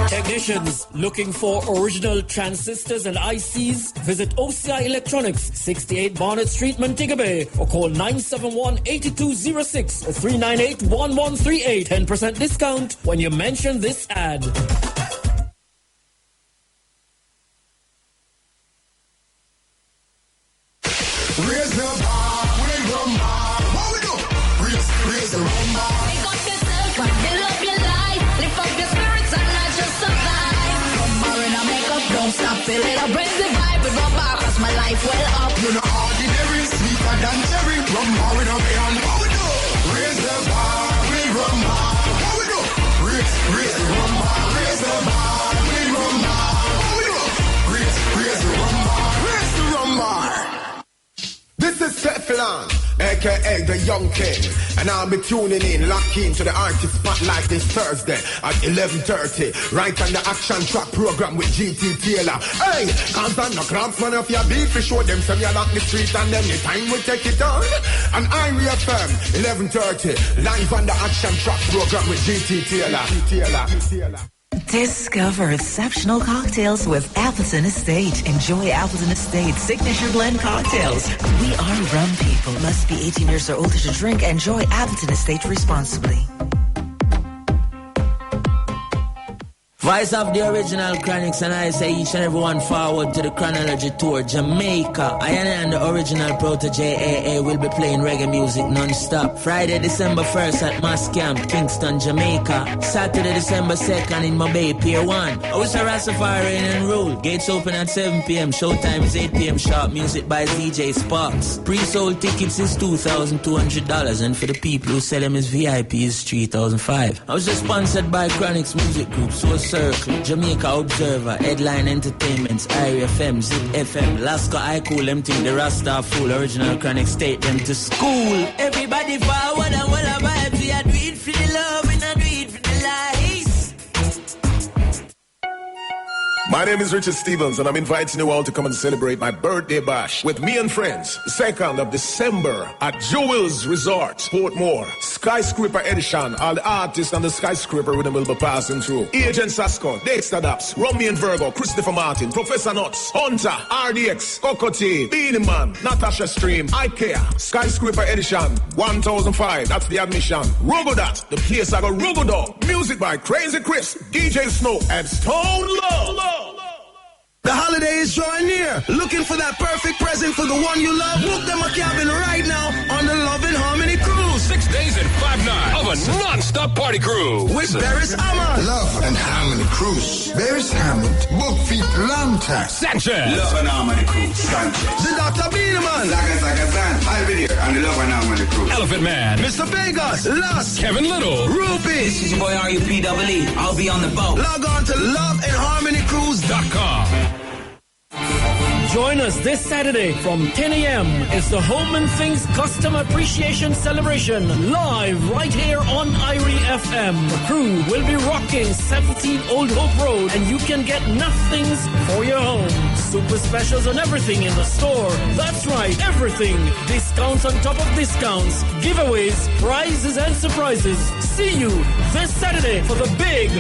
Technicians looking for original transistors and ICs? Visit OCI Electronics, 68 Barnett Street, Montego Bay, or call 971-8206 or 398-1138. 10% discount when you mention this ad. Raise the bar, we rum bar. What we do? Raise the rum bar. Pick up yourself and build up your life. Lift up your spirits and not just survive. Rum bar in a makeup, don't stop. Feel it up, raise the vibe with rum bar, cause my life well up. You're not ordinary, sweeter than cherry. Rum bar in a band. What we do? Raise the bar, we rum bar. What we do? Raise the rum bar. Raise the bar, we rum bar. What we do? Raise the rum bar. Raise the rum bar. This is Teflon, a.k.a. the Young King, and I'll be tuning in, locked in to the artist spotlight this Thursday at 11:30, right on the Action Track program with GT Taylor. Hey, cause I'm the craftsman of your beat, we show them some you lock the street and then the time we take it on. And Irie FM, 11:30, live on the Action Track program with GT Taylor. Discover exceptional cocktails with Appleton Estate. Enjoy Appleton Estate signature blend cocktails. We are rum people. Must be 18 years or older to drink. Enjoy Appleton Estate responsibly. Voice of the original Chronics, and I say each and every one forward to the Chronology Tour, Jamaica. I and the original Protege AA will be playing reggae music non-stop. Friday, December 1st at Mass Camp, Kingston, Jamaica. Saturday, December 2nd in Mobay, Pier 1. Oyster Rastafari and Rule. Gates open at 7 p.m. Showtime is 8 p.m. sharp. Music by DJ Sparks. Pre-sold tickets is $2,200, and for the people who sell them as VIP is $3,500. I was just sponsored by Chronics Music Group, so Circle, Jamaica Observer, Headline Entertainments, Irie FM, Zip FM, Lasco, I Cool, them think the Rasta fool, original Chronics, take them to school. Everybody forward and what a vibes, we are do it for the love, we not do it for the lies. My name is Richard Stevens, and I'm inviting you all to come and celebrate my birthday bash with me and friends, 2nd of December at Jewels Resort, Portmore. Skyscraper edition. All the artists on the Skyscraper rhythm will be passing through. Agent Sasco, Dexter Daps, Romy and Virgo, Christopher Martin, Professor Nuts, Hunter, RDX, Cocotte, Beanie Man, Natasha Stream, IKEA. Skyscraper edition, 1005. That's the admission. Rogodot, the place I go Rogodot. Music by Crazy Chris, DJ Snow, and Stone Low. The holiday is drawing near. Looking for that perfect present for the one you love? Book them a cabin right now on the Love and Harmony Cruise. 6 days and 5 nights of a non-stop party cruise. With Barris Hammond. Love and Harmony Cruise. Barris Hammond. Book feet Lantax. Sanchez. Love and Harmony Cruise. Sanchez. The Dr. Beaneman. Zagazan. I'll be there on the Love and Harmony Cruise. Elephant Man. Mr. Vegas. Lust. Kevin Little. Ruby. This is your boy RUPEE. I'll be on the boat. Log on to loveandharmonycruise.com. Join us this Saturday from 10 a.m. It's the Home and Things Custom Appreciation Celebration live right here on IRI FM. The crew will be rocking 17 Old Hope Road, and you can get nothings for your home. Super specials on everything in the store. That's right, everything. Discounts on top of discounts, giveaways, prizes and surprises. See you this Saturday for the big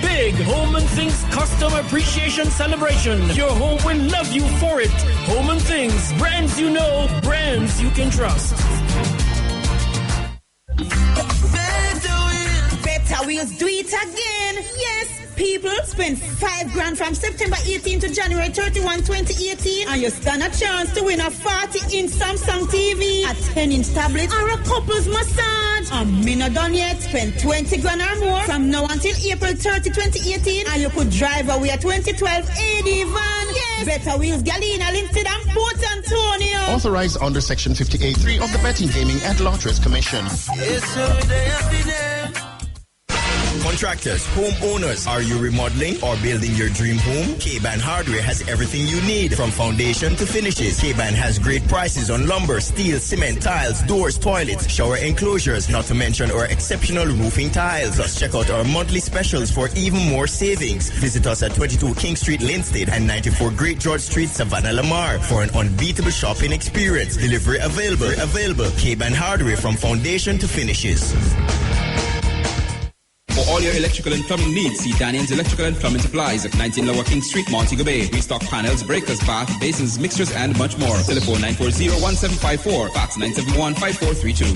Home and Things Custom Appreciation Celebration. Your home will love you for it. Home and Things, brands you know, brands you can trust. Better Wheels, do it again. Yes, people spend $5,000 from September 18 to January 31, 2018, and you stand a chance to win a 40-inch Samsung TV, a 10-inch tablet, or a couple's massage. And me not done yet. Spend $20,000 or more from now until April 30, 2018, and you could drive away a 2012 AD van. Yes, Better Wheels, Galena, Linstead, and Port Antonio. Authorized under Section 58.3 of the Betting, Gaming and Lotteries Commission. Contractors, homeowners, are you remodeling or building your dream home? K-Ban Hardware has everything you need from foundation to finishes. K-Ban has great prices on lumber, steel, cement, tiles, doors, toilets, shower enclosures, not to mention our exceptional roofing tiles. Plus, check out our monthly specials for even more savings. Visit us at 22 King Street, Linstead, and 94 Great George Street, Savannah, Lamar for an unbeatable shopping experience. Delivery available. K-Ban Hardware from foundation to finishes. For all your electrical and plumbing needs, see Daniel's Electrical and Plumbing Supplies at 19 Lower King Street, Montego Bay. We stock panels, breakers, bath, basins, mixers, and much more. Telephone 940-1754, fax 971-5432.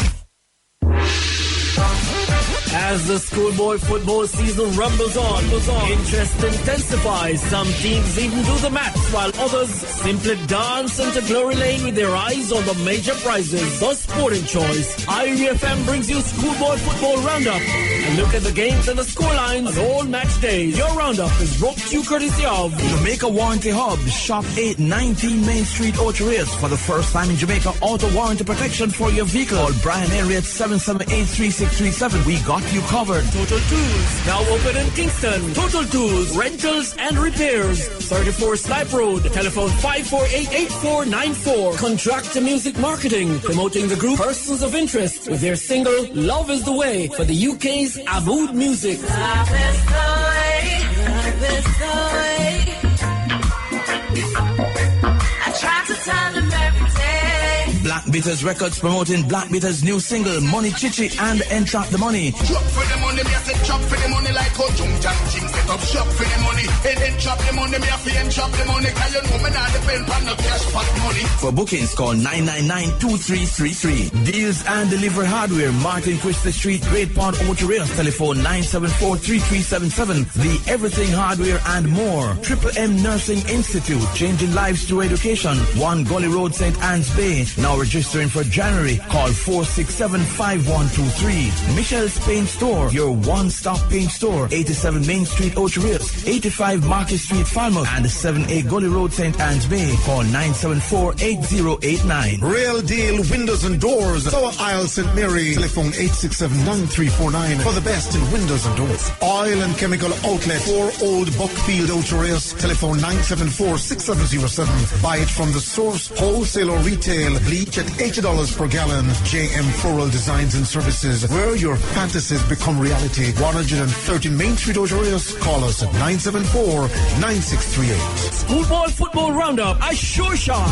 As the schoolboy football season rumbles on, interest intensifies. Some teams even do the maths, while others simply dance into glory lane with their eyes on the major prizes. The Sporting Choice. IRI FM brings you schoolboy football roundup. And look at the games and the scorelines on all match days. Your roundup is brought to you courtesy of Jamaica Warranty Hub, Shop 819 Main Street, Ocho-Rios. For the first time in Jamaica, auto warranty protection for your vehicle. Call Brian Henry at 778-3637. We got you covered. Total Tools, now open in Kingston. Total Tools, rentals and repairs. 34 Snipe Road. Telephone 548-8494. Contract Music Marketing, promoting the group Persons of Interest with their single Love is the Way for the UK's Abood Music. Love is the way, love is the way. I try to tell them every day. Black Beaters Records promoting Black Beaters' new single, Money Chichi and Entrap the Money. Chop for the money, me a say chop for the money like how Jung Jang Jing set up shop for the money. And chop the money, me a fi chop the money. Cause you know me not depend on no cash pot money. For bookings, call 999-2333. Deals and Delivery Hardware, Martin Christie Street, Great Pond, Ocho-Rios. Telephone 974-3377. The Everything Hardware and more. Triple M Nursing Institute, changing lives through education. 1 Gully Road, St. Anne's Bay. Now registering for January. Call 467-5123. Michelle's Paint Store, your one-stop paint store. 87 Main Street, Ocho-Rios. 85 Market Street, Falmouth. And 78 Gully Road, St. Anne's Bay. Call 974-8089. Real Deal Windows and Doors. Tower Isle, St. Mary. Telephone 867-9349 for the best in windows and doors. Oil and Chemical Outlet. 4 Old Buckfield, Ocho-Rios. Telephone 974-6707. Buy it from the source, wholesale or retail. Bleach, $80 per gallon. JM Floral Designs and Services, where your fantasies become reality. 130 Main Street, Ocho Rios. Call us at 974-9638. School ball football roundup, a sure shot.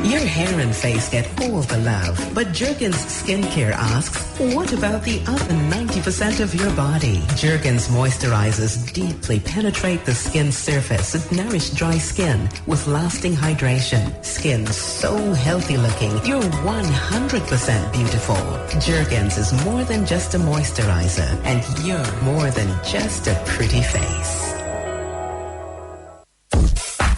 Your hair and face get all the love, but Jergens Skincare asks, what about the other 90% of your body? Jergens moisturizers deeply penetrate the skin's surface and nourish dry skin with lasting hydration. Skin so healthy looking, you're 100% beautiful. Jergens is more than just a moisturizer, and you're more than just a pretty face.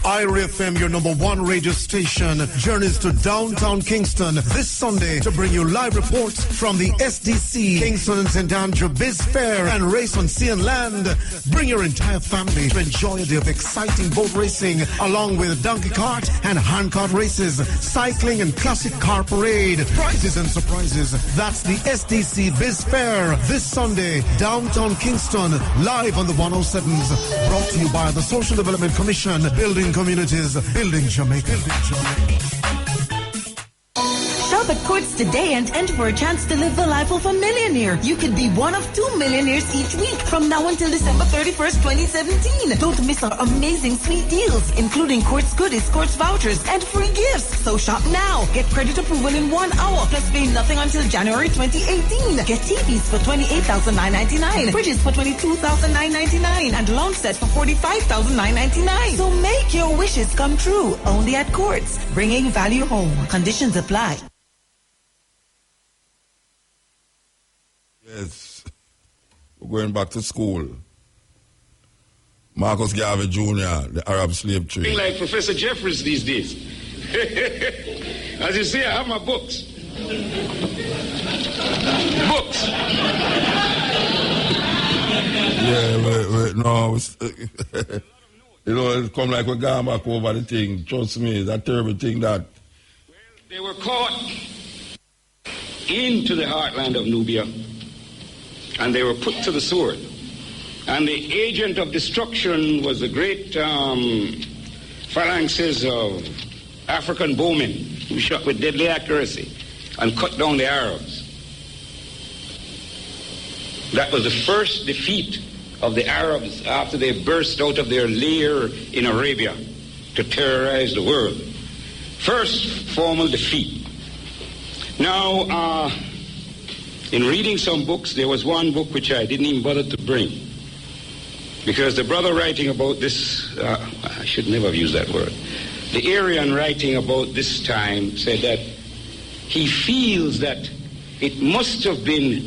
IRA FM, your number one radio station, journeys to downtown Kingston this Sunday to bring you live reports from the SDC Kingston and St. Andrew Biz Fair and Race on Sea and Land. Bring your entire family to enjoy a day of exciting boat racing along with donkey cart and handcart races, cycling and classic car parade, prizes and surprises. That's the SDC Biz Fair this Sunday, downtown Kingston, live on the 107s. Brought to you by the Social Development Commission, Building Communities, Building Jamaica. Shop at Courts today and enter for a chance to live the life of a millionaire. You could be one of 2 millionaires each week from now until December 31st, 2017. Don't miss our amazing sweet deals, including Courts goodies, Courts vouchers, and free gifts. So shop now. Get credit approval in 1 hour, plus pay nothing until January 2018. Get TVs for $28,999, fridges for $22,999, and lounge sets for $45,999. So make your wishes come true. Only at Courts, bringing value home. Conditions apply. Yes, we're going back to school. Marcus Garvey Jr., the Arab slave trade. Like Professor Jeffries these days. As you see, I have my books. Books. Yeah, no. You know, it come like we're going back over the thing. Trust me, that terrible thing that. They were caught into the heartland of Nubia, and they were put to the sword. And the agent of destruction was the great phalanxes of African bowmen who shot with deadly accuracy and cut down the Arabs. That was the first defeat of the Arabs after they burst out of their lair in Arabia to terrorize the world. First formal defeat. Now, in reading some books, there was one book which I didn't even bother to bring, because the brother writing about this, I should never have used that word, the Aryan writing about this time said that he feels that it must have been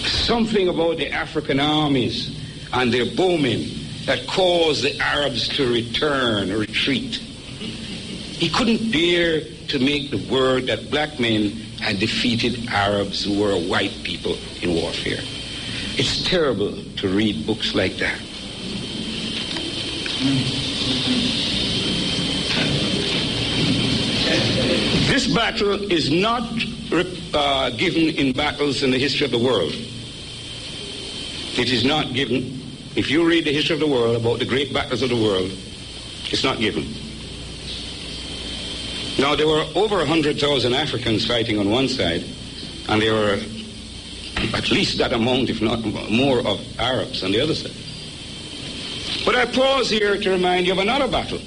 something about the African armies and their bowmen that caused the Arabs to retreat. He couldn't bear to make the word that black men had defeated Arabs who were white people in warfare. It's terrible to read books like that. This battle is not given in battles in the history of the world. It is not given. If you read the history of the world about the great battles of the world, it's not given. Now, there were over 100,000 Africans fighting on one side, and there were at least that amount, if not more, of Arabs on the other side. But I pause here to remind you of another battle,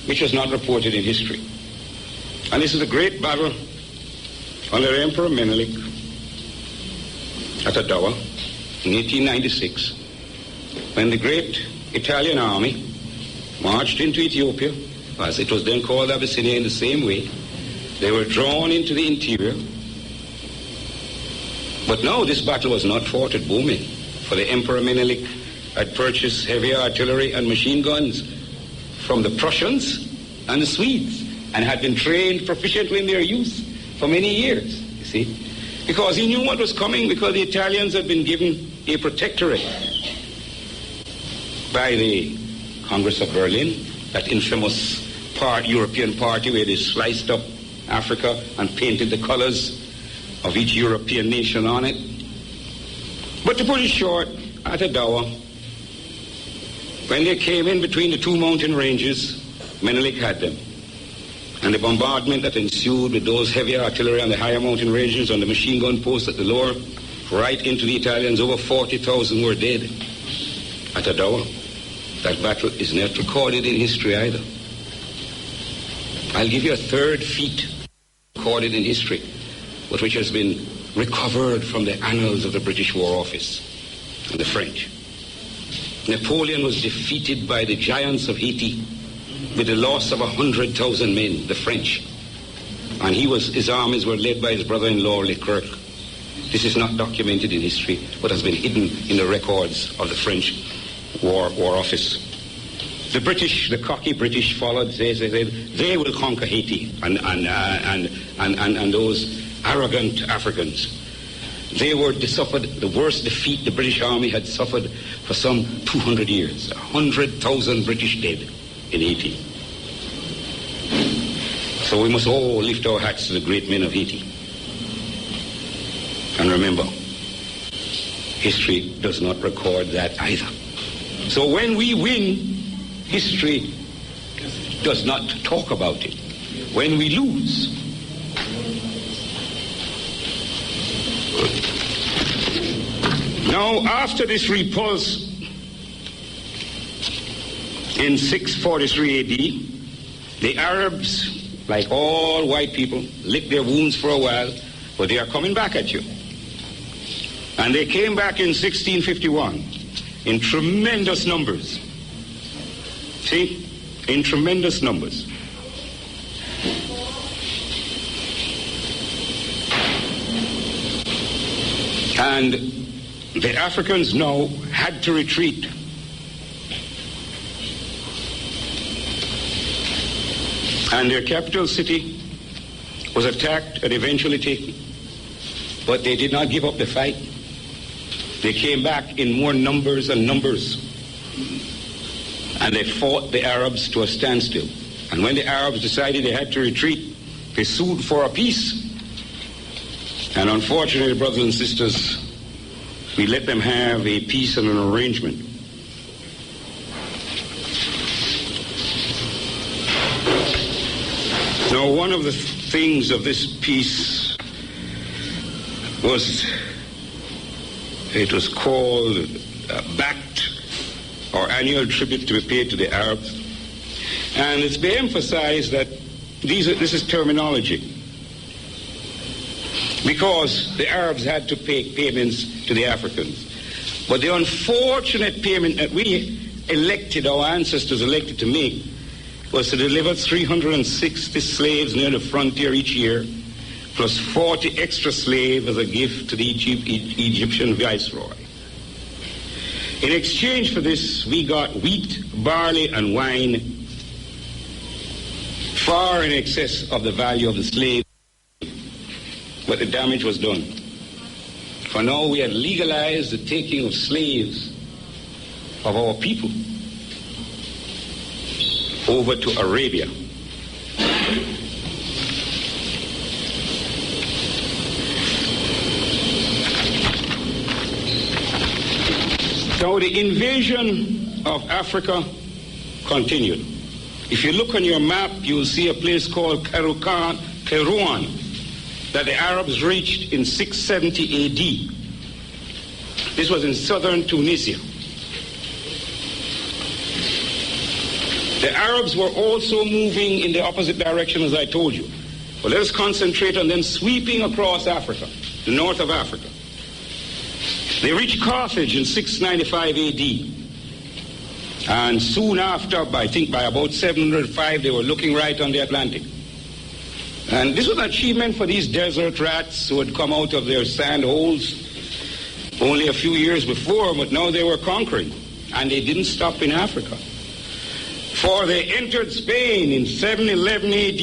which was not reported in history. And this is a great battle under Emperor Menelik at Adawa in 1896, when the great Italian army marched into Ethiopia, as it was then called Abyssinia in the same way. They were drawn into the interior. But no, this battle was not fought at Bowmen, for the Emperor Menelik had purchased heavy artillery and machine guns from the Prussians and the Swedes, and had been trained proficiently in their use for many years, you see. Because he knew what was coming, because the Italians had been given a protectorate by the Congress of Berlin, that infamous European party where they sliced up Africa and painted the colors of each European nation on it. But to put it short, at Adawa, when they came in between the two mountain ranges Menelik had them. And the bombardment that ensued with those heavy artillery on the higher mountain ranges, on the machine gun posts at the lower, right into the Italians, over 40,000 were dead at Adowa. That battle is not recorded in history either. I'll give you a third feat recorded in history, but which has been recovered from the annals of the British War Office and the French. Napoleon was defeated by the giants of Haiti with the loss of 100,000 men, the French. And his armies were led by his brother-in-law, Leclerc. This is not documented in history, but has been hidden in the records of the French War Office. The British, the cocky British followed. They said they will conquer Haiti, and those arrogant Africans. They suffered the worst defeat the British Army had suffered for some 200 years. 100,000 British dead in Haiti. So we must all lift our hats to the great men of Haiti. And remember, history does not record that either. So when we win, history does not talk about it. When we lose, now after this repulse in 643 AD, the Arabs, like all white people, licked their wounds for a while, but they are coming back at you. And they came back in 1651 in tremendous numbers. See? In tremendous numbers. And the Africans now had to retreat. And their capital city was attacked and eventually taken. But they did not give up the fight. They came back in more numbers and numbers. And they fought the Arabs to a standstill. And when the Arabs decided they had to retreat, they sued for a peace. And unfortunately, brothers and sisters, we let them have a peace and an arrangement. Now, one of the things of this peace was, it was called Bact, or annual tribute to be paid to the Arabs. And it's been emphasized that this is terminology, because the Arabs had to pay payments to the Africans. But the unfortunate payment that we elected, our ancestors elected to make, was to deliver 360 slaves near the frontier each year, plus 40 extra slaves as a gift to the Egyptian viceroy. In exchange for this, we got wheat, barley, and wine far in excess of the value of the slave. But the damage was done. For now we had legalized the taking of slaves of our people over to Arabia. So the invasion of Africa continued. If you look on your map, you'll see a place called Kairouan that the Arabs reached in 670 AD. This was in southern Tunisia. The Arabs were also moving in the opposite direction, as I told you. But let us concentrate on them sweeping across Africa, the north of Africa. They reached Carthage in 695 AD. And soon after, I think by about 705, they were looking right on the Atlantic. And this was an achievement for these desert rats who had come out of their sand holes only a few years before, but now they were conquering. And they didn't stop in Africa. For they entered Spain in 711 AD.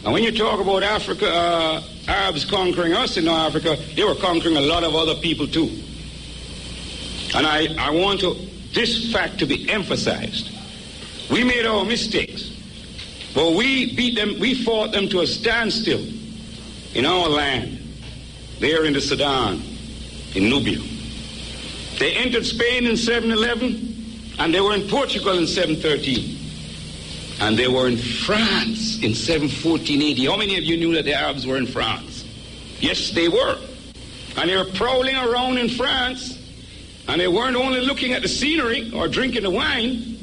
And when you talk about Africa, Arabs conquering us in North Africa, they were conquering a lot of other people too. And I want this fact to be emphasized. We made our mistakes, but we beat them, we fought them to a standstill in our land, there in the Sudan, in Nubia. They entered Spain in 711, and they were in Portugal in 713. And they were in France in 714 AD. How many of you knew that the Arabs were in France? Yes, they were. And they were prowling around in France. And they weren't only looking at the scenery or drinking the wine.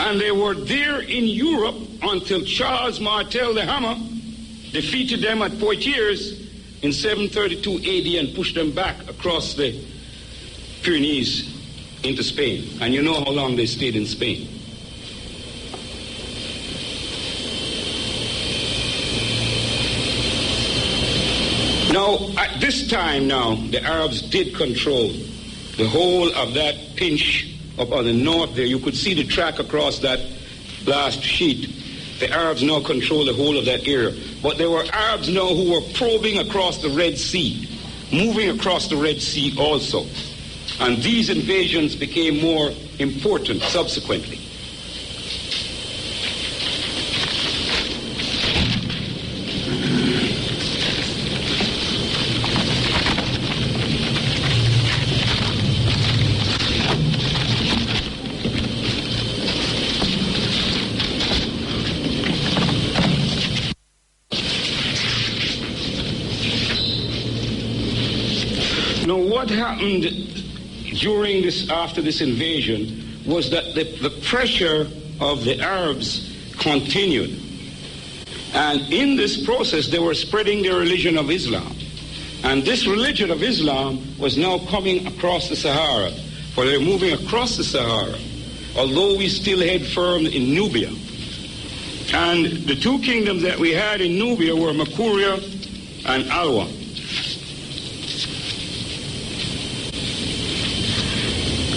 And they were there in Europe until Charles Martel the Hammer defeated them at Poitiers in 732 AD and pushed them back across the Pyrenees into Spain. And you know how long they stayed in Spain. Now, at this time now, the Arabs did control the whole of that pinch up on the north there. You could see the track across that last sheet. The Arabs now control the whole of that area. But there were Arabs now who were probing across the Red Sea, moving across the Red Sea also. And these invasions became more important subsequently. Now, what happened during this, after this invasion, was that the pressure of the Arabs continued. And in this process, they were spreading their religion of Islam. And this religion of Islam was now coming across the Sahara, for they're moving across the Sahara, although we still had firm in Nubia. And the two kingdoms that we had in Nubia were Makuria and Alwa.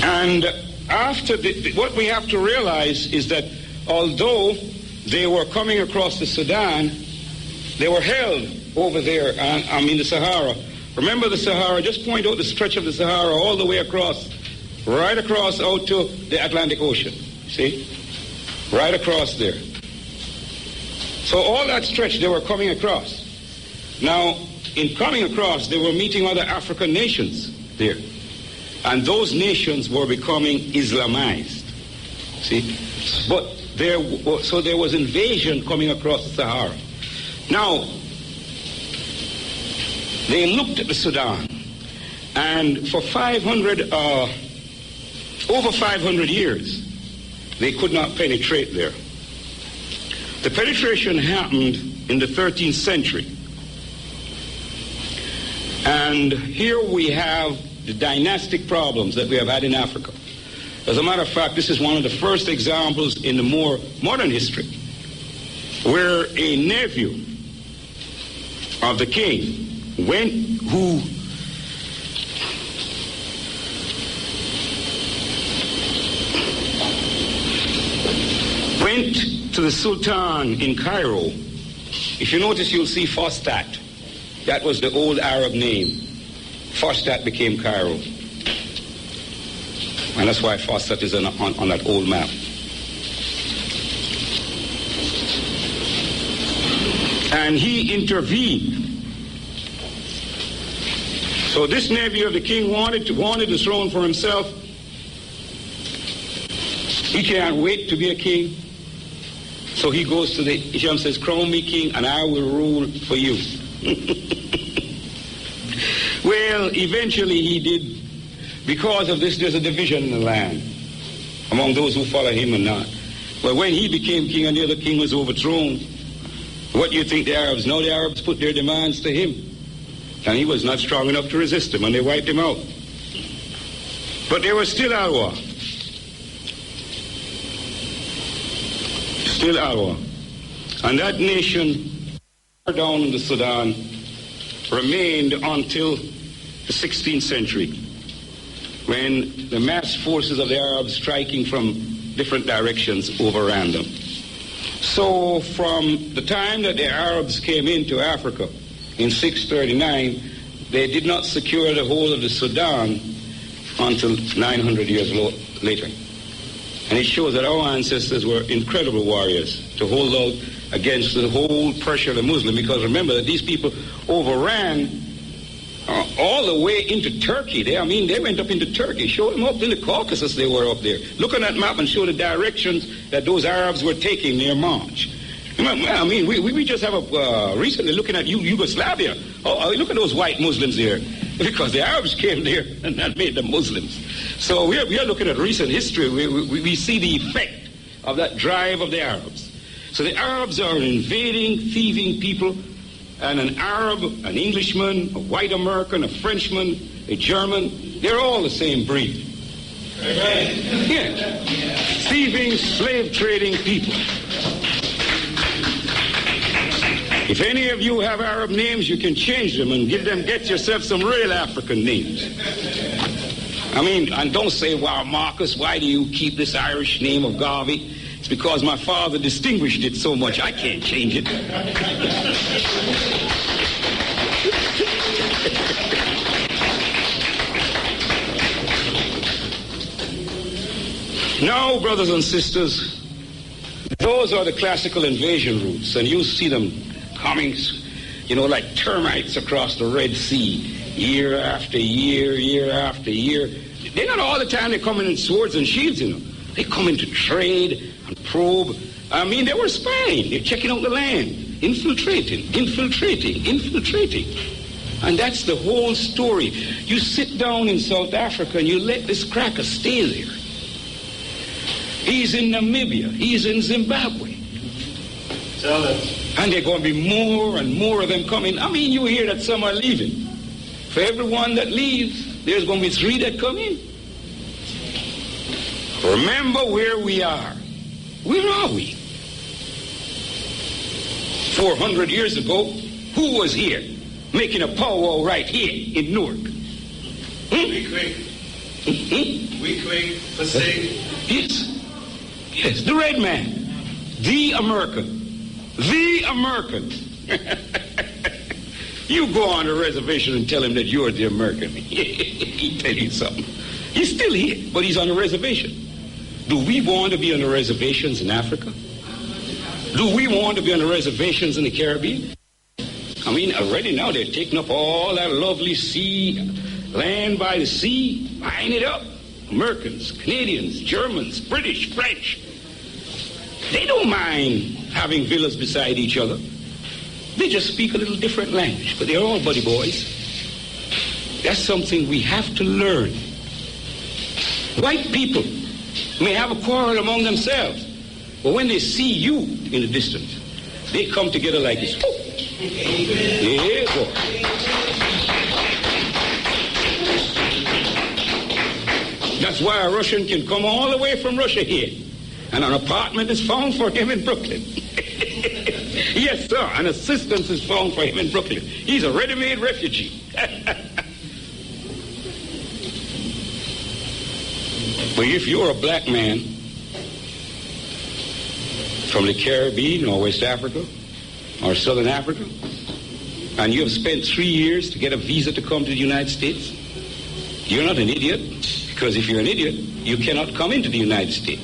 And after what we have to realize is that although they were coming across the Sudan, they were held over there, the Sahara. Remember the Sahara, just point out the stretch of the Sahara all the way across, right across out to the Atlantic Ocean, see? Right across there. So all that stretch they were coming across. Now, in coming across, they were meeting other African nations there. And those nations were becoming Islamized. See? But there was invasion coming across the Sahara. Now, they looked at the Sudan, and for over 500 years, they could not penetrate there. The penetration happened in the 13th century. And here we have the dynastic problems that we have had in Africa. As a matter of fact, this is one of the first examples in the more modern history where a nephew of the king went to the Sultan in Cairo. If you notice, you'll see Fostat. That was the old Arab name. Fostat became Cairo. And that's why Fostat is on that old map. And he intervened. So this nephew of the king wanted the throne for himself. He can't wait to be a king. So he goes to the Isham and says, crown me king and I will rule for you. Well, eventually he did. Because of this, there's a division in the land among those who follow him and not. But when he became king and the other king was overthrown, what do you think the Arabs? Now the Arabs put their demands to him. And he was not strong enough to resist them, and they wiped him out. But there was still Alwa. Still Alwa. And that nation down in the Sudan remained until the 16th century, when the mass forces of the Arabs striking from different directions overran them. So from the time that the Arabs came into Africa in 639, they did not secure the whole of the Sudan until 900 years later. And it shows that our ancestors were incredible warriors to hold out against the whole pressure of the Muslim, because remember that these people overran all the way into Turkey. They went up into Turkey. Show them up in the Caucasus. They were up there. Look on that map and show the directions that those Arabs were taking their march. I mean, we just have recently looking at Yugoslavia. Oh, look at those white Muslims there. Because the Arabs came there and that made them Muslims. So we are looking at recent history. We see the effect of that drive of the Arabs. So the Arabs are an invading, thieving people. And an Arab, an Englishman, a white American, a Frenchman, a German, they're all the same breed. Yeah. Thieving, slave trading people. If any of you have Arab names, you can change them and get yourself some real African names. I mean, and don't say, wow, Marcus, why do you keep this Irish name of Garvey? It's because my father distinguished it so much, I can't change it. Now, brothers and sisters, those are the classical invasion routes, and you see them coming, like termites across the Red Sea, year after year, year after year. They're not all the time they come in swords and shields, They come in to trade and probe. I mean, they were spying. They're checking out the land, infiltrating. And that's the whole story. You sit down in South Africa and you let this cracker stay there. He's in Namibia. He's in Zimbabwe. Tell them. And there are going to be more and more of them coming. I mean, you hear that some are leaving. For every one that leaves, there's going to be 3 that come in. Remember where we are. Where are we? 400 years ago, who was here making a powwow right here in Newark? We quick, Yes. Yes, the red man. The American. The American. You go on the reservation and tell him that you're the American. He'll tell you something. He's still here, but he's on a reservation. Do we want to be on the reservations in Africa? Do we want to be on the reservations in the Caribbean? I mean, already now they're taking up all that lovely sea, land by the sea, buying it up. Americans, Canadians, Germans, British, French. They don't mind having villas beside each other. They just speak a little different language, but they're all buddy boys. That's something we have to learn. White people may have a quarrel among themselves, but when they see you in the distance, they come together like this. Yeah, boy. That's why a Russian can come all the way from Russia here, and an apartment is found for him in Brooklyn. Yes, sir, an assistance is found for him in Brooklyn. He's a ready-made refugee. But if you're a black man from the Caribbean or West Africa or Southern Africa, and you have spent 3 years to get a visa to come to the United States, you're not an idiot, because if you're an idiot, you cannot come into the United States.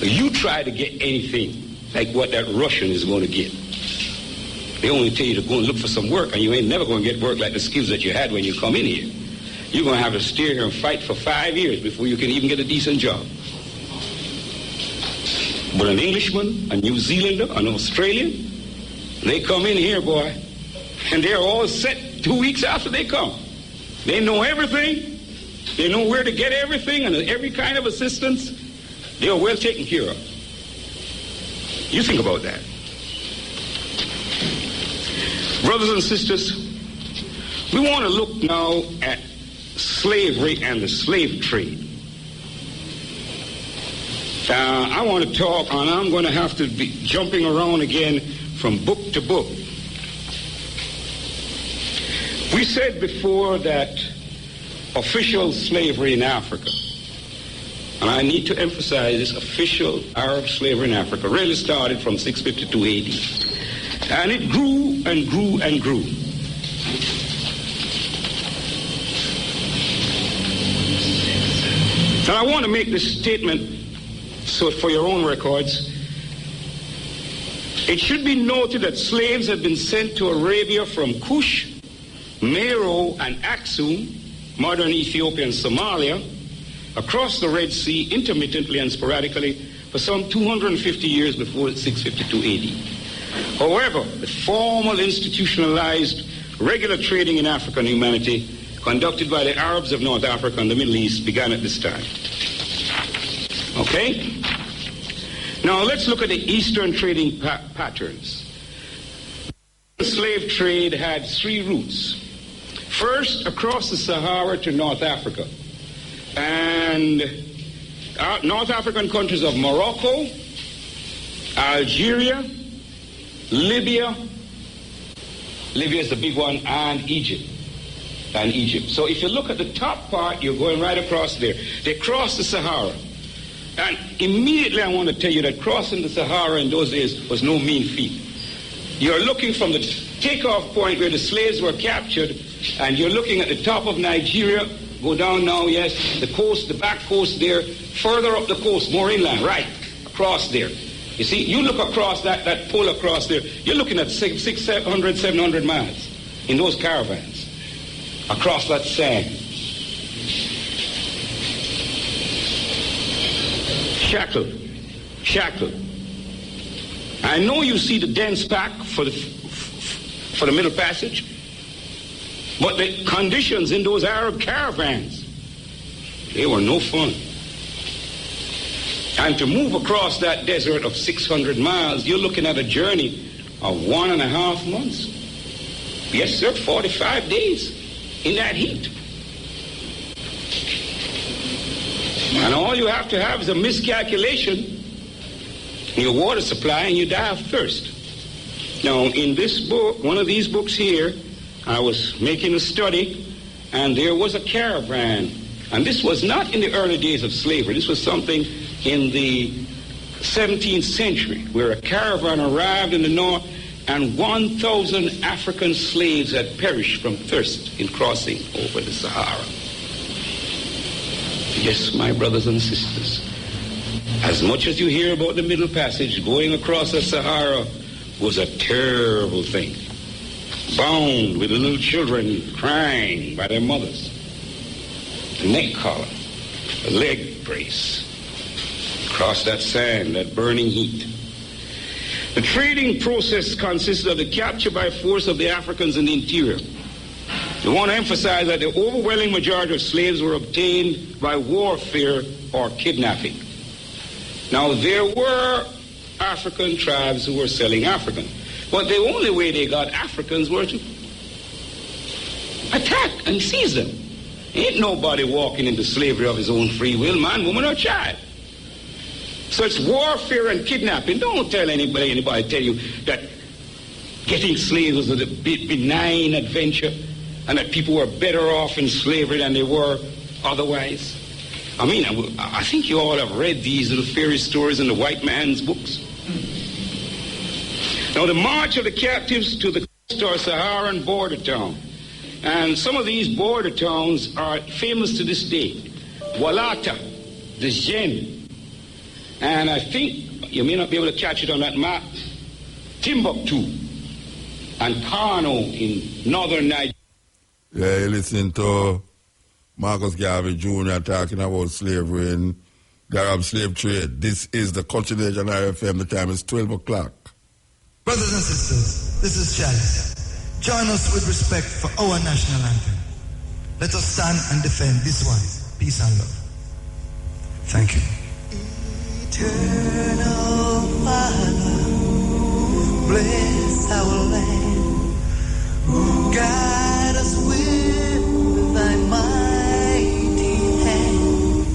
You try to get anything like what that Russian is going to get. They only tell you to go and look for some work, and you ain't never going to get work like the skills that you had when you come in here. You're going to have to stay here and fight for 5 years before you can even get a decent job. But an Englishman, a New Zealander, an Australian, they come in here, boy, and they're all set 2 weeks after they come. They know everything. They know where to get everything and every kind of assistance. They are well taken care of. You think about that. Brothers and sisters, we want to look now at slavery and the slave trade. I want to talk, and I'm going to have to be jumping around again from book to book. We said before that official slavery in Africa, and I need to emphasize this, official Arab slavery in Africa really started from 652 AD. And it grew and grew and grew. And I want to make this statement so for your own records. It should be noted that slaves had been sent to Arabia from Kush Meroe and Aksum, modern Ethiopia and Somalia, across the Red Sea intermittently and sporadically for some 250 years before 652 AD. However, the formal institutionalized regular trading in African humanity conducted by the Arabs of North Africa and the Middle East began at this time. Okay? Now let's look at the Eastern trading patterns. The slave trade had three routes. First, across the Sahara to North Africa. And North African countries of Morocco, Algeria, Libya is the big one, and Egypt. So if you look at the top part, you're going right across there. They crossed the Sahara. And immediately I want to tell you that crossing the Sahara in those days was no mean feat. You're looking from the takeoff point where the slaves were captured, and you're looking at the top of Nigeria, go down now, yes, the coast, the back coast there, further up the coast, more inland, right, across there. You see, you look across that pull across there, you're looking at 600, 700 miles in those caravans, across that sand. Shackled. I know you see the dense pack for the Middle Passage, but the conditions in those Arab caravans, they were no fun. And to move across that desert of 600 miles, you're looking at a journey of 1.5 months. Yes, sir, 45 days in that heat. And all you have to have is a miscalculation in your water supply and you die of thirst. Now, in this book, one of these books here, I was making a study, and there was a caravan. And this was not in the early days of slavery. This was something in the 17th century, where a caravan arrived in the north, and 1,000 African slaves had perished from thirst in crossing over the Sahara. Yes, my brothers and sisters, as much as you hear about the Middle Passage, going across the Sahara was a terrible thing. Bound with the little children crying by their mothers. A neck collar, a leg brace. Across that sand, that burning heat. The trading process consisted of the capture by force of the Africans in the interior. We want to emphasize that the overwhelming majority of slaves were obtained by warfare or kidnapping. Now, there were African tribes who were selling Africans, but the only way they got Africans were to attack and seize them. Ain't nobody walking into slavery of his own free will, man, woman, or child. So it's warfare and kidnapping. Don't tell anybody tell you that getting slaves was a benign adventure and that people were better off in slavery than they were otherwise. I mean, I think you all have read these little fairy stories in the white man's books. Now, the march of the captives to the coast or Saharan border town. And some of these border towns are famous to this day. Walata, Djen, and I think you may not be able to catch it on that map, Timbuktu and Kano in northern Nigeria. Yeah, you listen to Marcus Garvey Jr. talking about slavery and the Arab slave trade. This is the Culture Nation RFM. The time is 12 o'clock. Brothers and sisters, this is Chalice. Join us with respect for our national anthem. Let us stand and defend this one. Peace and love. Thank you. Eternal Father, bless our land. Guide us with thy mighty hand.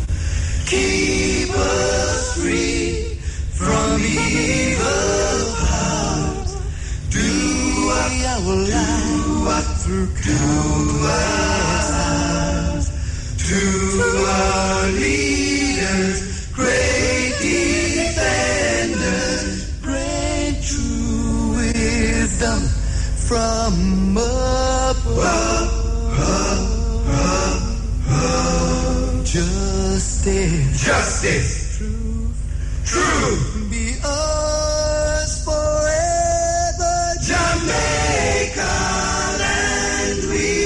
Keep us free from evil powers. Do our life through countless hours. To our leaders, great defenders, bring true wisdom from above. Justice, truth, be ours forever. Jamaica land we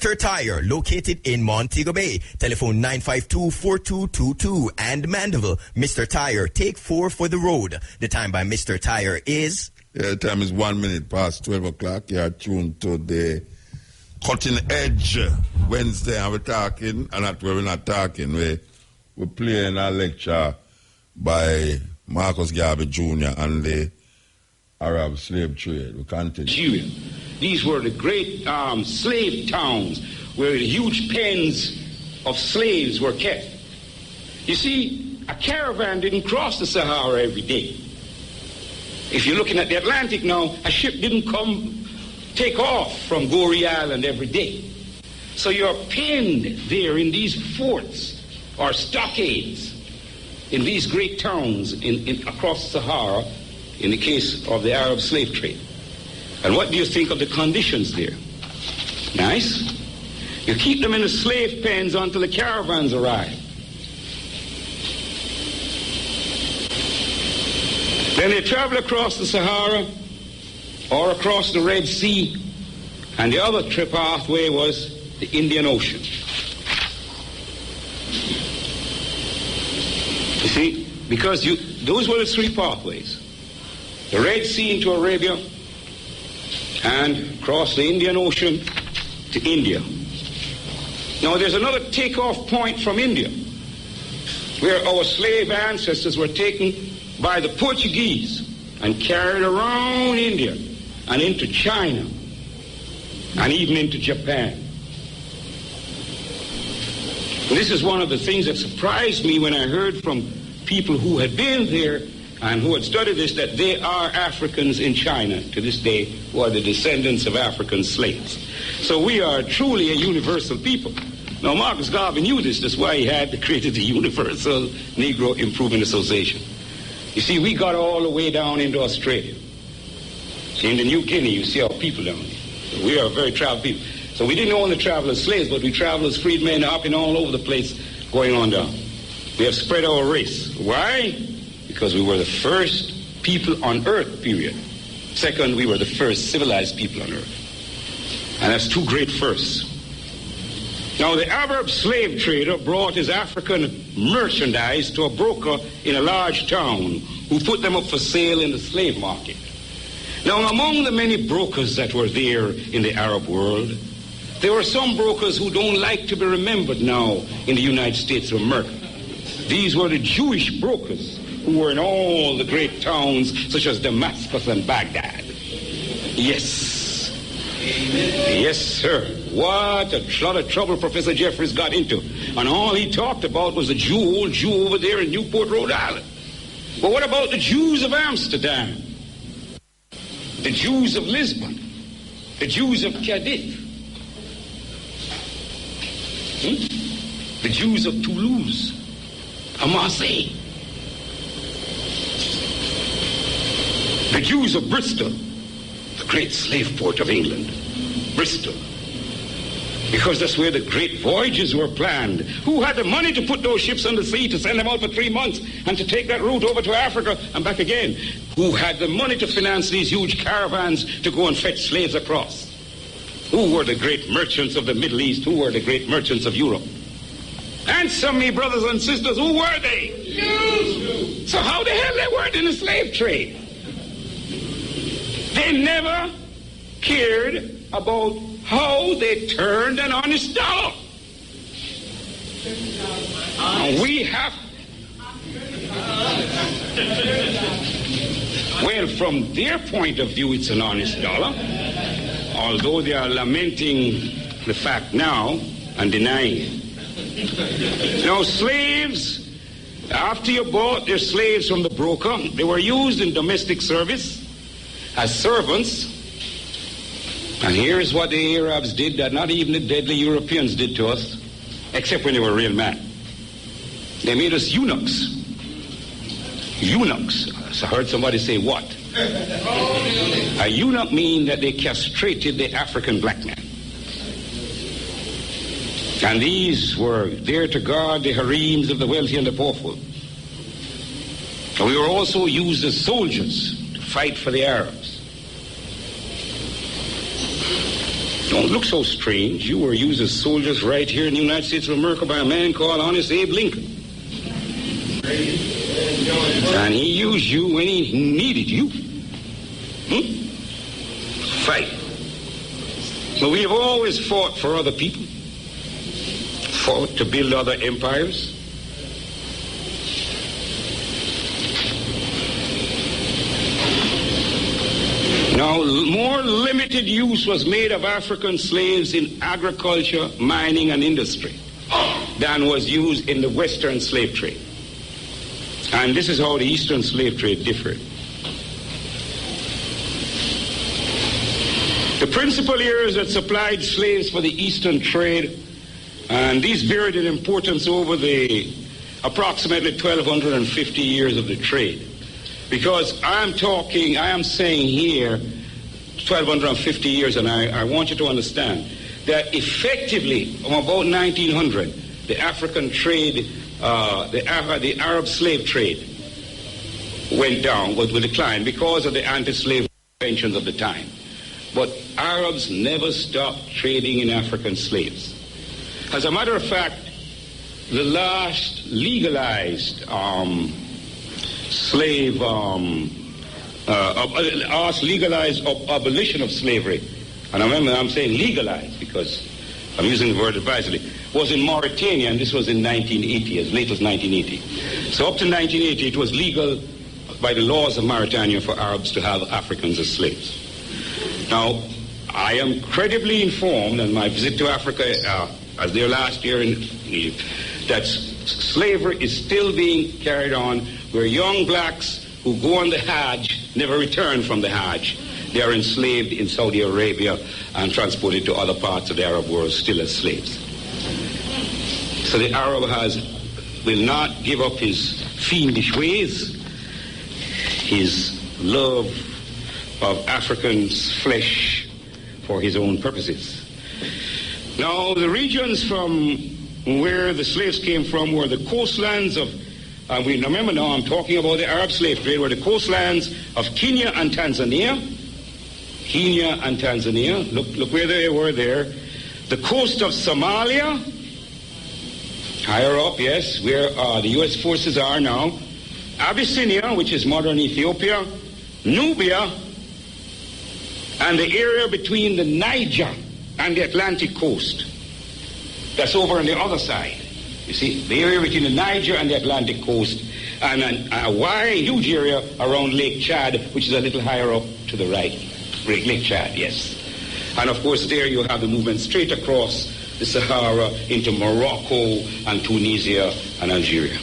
Mr. Tire, located in Montego Bay. Telephone 952-4222. And Mandeville, Mr. Tire, take 4 for the road. The time by Mr. Tire is... The time is 1 minute past 12 o'clock. You are tuned to the Cutting Edge Wednesday, and we're talking, and that's where we're not talking. We're playing a lecture by Marcus Garvey Jr. on the Arab slave trade. We continue. These were the great slave towns where huge pens of slaves were kept. You see, a caravan didn't cross the Sahara every day. If you're looking at the Atlantic now, a ship didn't take off from Goree Island every day. So you're penned there in these forts or stockades in these great towns across the Sahara in the case of the Arab slave trade. And what do you think of the conditions there? Nice? You keep them in the slave pens until the caravans arrive. Then they travel across the Sahara or across the Red Sea, and the other trip pathway was the Indian Ocean. You see, because those were the 3 pathways. The Red Sea into Arabia, and across the Indian Ocean to India. Now there's another takeoff point from India, where our slave ancestors were taken by the Portuguese and carried around India and into China and even into Japan. And this is one of the things that surprised me when I heard from people who had been there and who had studied this, that they are Africans in China to this day who are the descendants of African slaves. So we are truly a universal people. Now Marcus Garvey knew this. That's why he had created the Universal Negro Improvement Association. You see, we got all the way down into Australia. In the New Guinea, you see our people down there. We are very traveled people. So we didn't only travel as slaves, but we traveled as freedmen up and all over the place going on down. We have spread our race. Why? Because we were the first people on earth, period. Second, we were the first civilized people on earth. And that's 2 great firsts. Now, the Arab slave trader brought his African merchandise to a broker in a large town who put them up for sale in the slave market. Now, among the many brokers that were there in the Arab world, there were some brokers who don't like to be remembered now in the United States of America. These were the Jewish brokers who were in all the great towns such as Damascus and Baghdad. Yes. Yes, sir. What a lot of trouble Professor Jeffries got into. And all he talked about was the old Jew over there in Newport, Rhode Island. But what about the Jews of Amsterdam? The Jews of Lisbon? The Jews of Cadiz? The Jews of Toulouse? And Marseille? The Jews of Bristol? The great slave port of England, Bristol. Because that's where the great voyages were planned. Who had the money to put those ships on the sea to send them out for 3 months and to take that route over to Africa and back again? Who had the money to finance these huge caravans to go and fetch slaves across? Who were the great merchants of the Middle East? Who were the great merchants of Europe? Answer me, brothers and sisters, who were they? Jews! So how the hell they weren't in the slave trade? They never cared about how they turned an honest dollar. And we have... Well, from their point of view, it's an honest dollar, although they are lamenting the fact now and denying it. Now, slaves, after you bought your slaves from the broker, they were used in domestic service as servants. And here's what the Arabs did that not even the deadly Europeans did to us, except when they were real men. They made us eunuchs. Eunuchs. So I heard somebody say, what? A eunuch means that they castrated the African black man. And these were there to guard the harems of the wealthy and the powerful. And we were also used as soldiers to fight for the Arabs. Don't look so strange. You were used as soldiers right here in the United States of America by a man called Honest Abe Lincoln. And he used you when he needed you. Fight. But we have always fought for other people. Fought to build other empires. Now, more limited use was made of African slaves in agriculture, mining, and industry than was used in the Western slave trade. And this is how the Eastern slave trade differed. The principal areas that supplied slaves for the Eastern trade, and these varied in importance over the approximately 1,250 years of the trade. Because I am saying here 1,250 years, and I want you to understand that effectively, from about 1900, the African trade, the Arab slave trade went down, would decline because of the anti-slave conventions of the time. But Arabs never stopped trading in African slaves. As a matter of fact, the last legalized legalized abolition of slavery, and I remember I'm saying legalized because I'm using the word advisedly, was in Mauritania, and this was in 1980, as late as 1980. So up to 1980, it was legal by the laws of Mauritania for Arabs to have Africans as slaves. Now, I am credibly informed, and my visit to Africa as there last year in Egypt, that slavery is still being carried on, where young blacks who go on the Hajj never return from the Hajj. They are enslaved in Saudi Arabia and transported to other parts of the Arab world still as slaves. So the Arab will not give up his fiendish ways, his love of Africans' flesh for his own purposes. Now, the regions from where the slaves came from were the coastlands of, we remember now I'm talking about the Arab slave trade, were the coastlands of Kenya and Tanzania. Kenya and Tanzania, look where they were there. The coast of Somalia, higher up, yes, where the U.S. forces are now. Abyssinia, which is modern Ethiopia. Nubia, and the area between the Niger and the Atlantic coast. That's over on the other side. You see, the area between the Niger and the Atlantic coast, and a wide, huge area around Lake Chad, which is a little higher up to the right. Lake Chad, yes. And of course there you have the movement straight across the Sahara into Morocco and Tunisia and Algeria.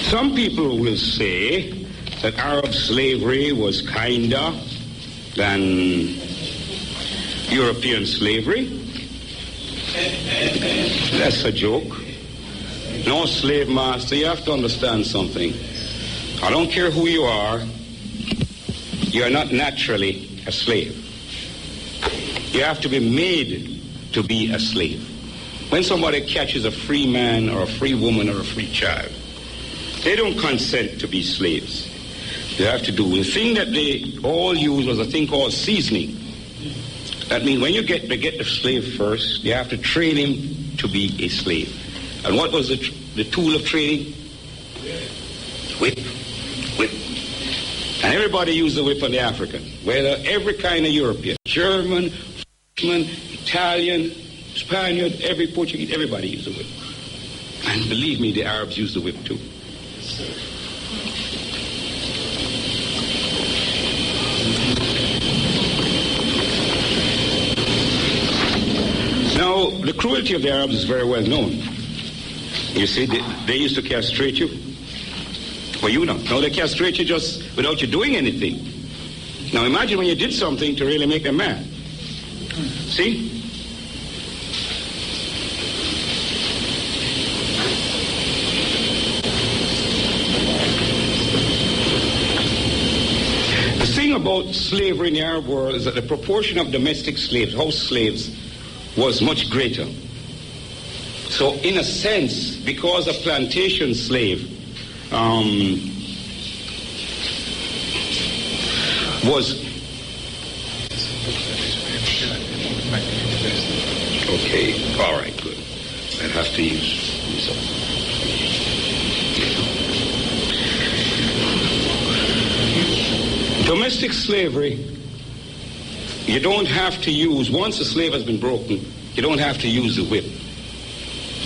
Some people will say that Arab slavery was kinder than European slavery. That's a joke. No slave master, you have to understand something. I don't care who you are not naturally a slave. You have to be made to be a slave. When somebody catches a free man or a free woman or a free child, they don't consent to be slaves. They have to do. The thing that they all use was a thing called seasoning. That means when they get the slave first, they have to train him to be a slave. And what was the tool of training? Whip. And everybody used the whip on the African, whether every kind of European, German, Frenchman, Italian, Spaniard, every Portuguese, everybody used the whip. And believe me, the Arabs used the whip too. Now, the cruelty of the Arabs is very well known. You see, they used to castrate you. Well, you know. Now they castrate you just without you doing anything. Now imagine when you did something to really make them mad. See? The thing about slavery in the Arab world is that the proportion of domestic slaves, house slaves, was much greater So in a sense, because a plantation slave was... Okay, all right, good. I'll have to use up. Domestic slavery, you don't have to use, once a slave has been broken, you don't have to use the whip,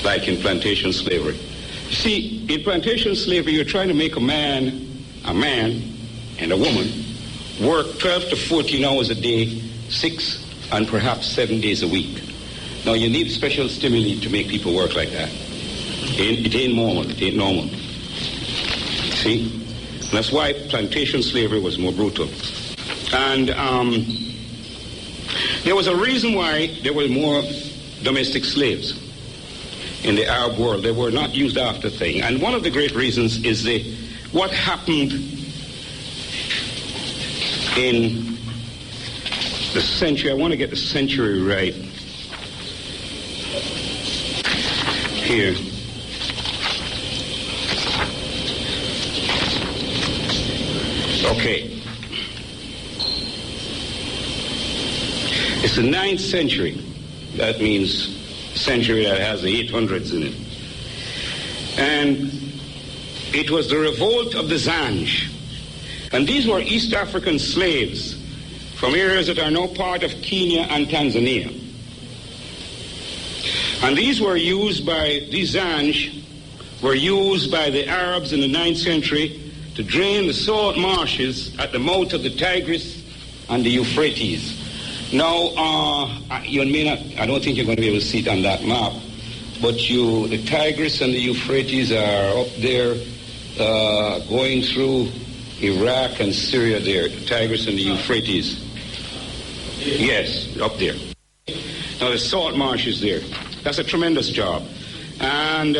like in plantation slavery. You see, in plantation slavery, you're trying to make a man and a woman work 12 to 14 hours a day, 6 and perhaps 7 days a week. Now, you need special stimuli to make people work like that. It ain't normal. It ain't normal. See? And that's why plantation slavery was more brutal. And there was a reason why there were more domestic slaves in the Arab world. They were not used after thing. And one of the great reasons is what happened in the century. I want to get the century right here. Okay. It's the 9th century. That means a century that has the 800s in it. And it was the revolt of the Zanj. And these were East African slaves from areas that are now part of Kenya and Tanzania. And these Zanj were used by the Arabs in the 9th century to drain the salt marshes at the mouth of the Tigris and the Euphrates. Now, you may not, I don't think you're going to be able to see it on that map, but the Tigris and the Euphrates are up there going through Iraq and Syria there, the Tigris and the Euphrates. Yes, up there. Now, the salt marshes there. That's a tremendous job. And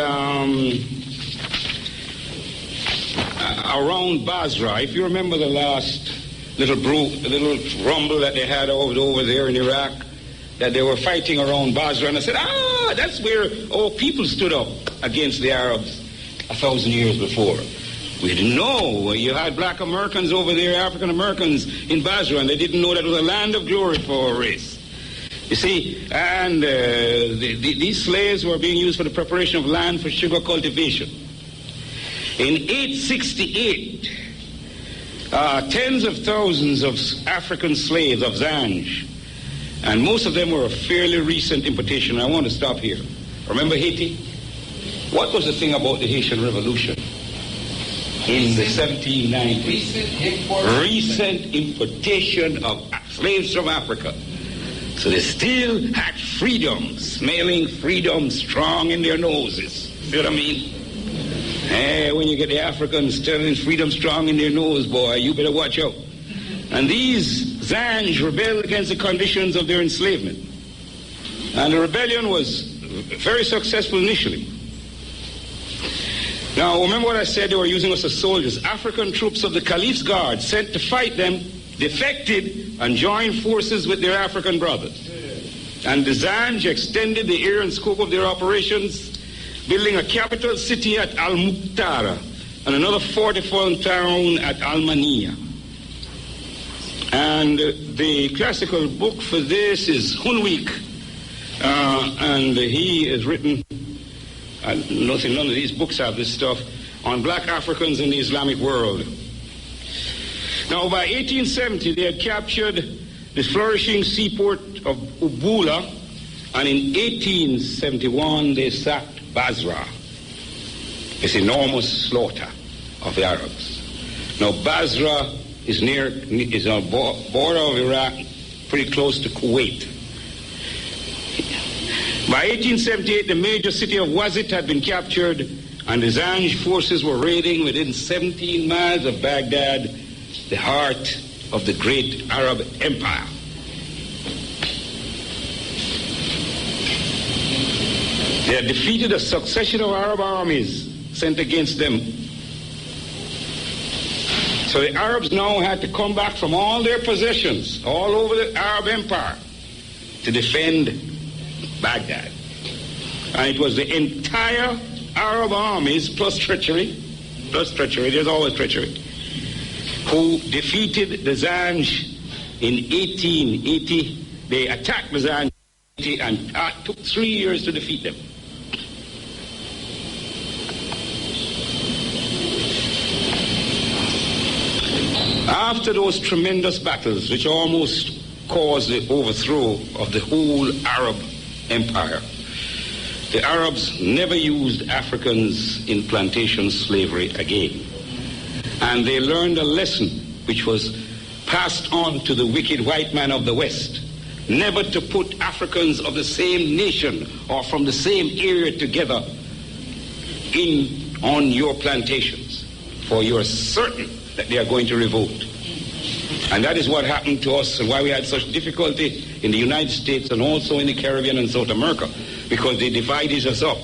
around Basra, if you remember the last little rumble that they had over there in Iraq, that they were fighting around Basra, and I said, that's where people stood up against the Arabs 1,000 years before. We didn't know. You had black Americans over there, African Americans in Basra, and they didn't know that it was a land of glory for a race. You see, and these slaves were being used for the preparation of land for sugar cultivation. In 868, tens of thousands of African slaves of Zanj, and most of them were a fairly recent importation. I want to stop here. Remember Haiti? What was the thing about the Haitian Revolution in the 1790s? Recent importation of slaves from Africa. So they still had freedom, smelling freedom strong in their noses. See what I mean? Hey, when you get the Africans telling freedom strong in their nose, boy, you better watch out. And these Zanj rebelled against the conditions of their enslavement. And the rebellion was very successful initially. Now, remember what I said, they were using us as soldiers. African troops of the Caliph's Guard sent to fight them defected and joined forces with their African brothers. And the Zanj extended the area and scope of their operations, building a capital city at Al-Muqtara and another fortified town at Al-Mania. And the classical book for this is Hunwick, and he has written, none of these books have this stuff, on black Africans in the Islamic world. Now, by 1870, they had captured the flourishing seaport of Ubula, and in 1871, they sacked Basra. This enormous slaughter of the Arabs. Now, Basra is on the border of Iraq, pretty close to Kuwait. By 1878, the major city of Wazit had been captured, and the Zanj forces were raiding within 17 miles of Baghdad, the heart of the great Arab empire. They had defeated a succession of Arab armies sent against them. So the Arabs now had to come back from all their possessions all over the Arab empire to defend Baghdad. And it was the entire Arab armies plus treachery, there's always treachery, who defeated the Zanj in 1880. They attacked the Zanj and took 3 years to defeat them. After those tremendous battles, which almost caused the overthrow of the whole Arab empire, the Arabs never used Africans in plantation slavery again. And they learned a lesson which was passed on to the wicked white man of the West, never to put Africans of the same nation or from the same area together on your plantations, for you are certain that they are going to revolt. And that is what happened to us and why we had such difficulty in the United States and also in the Caribbean and South America, because they divided us up.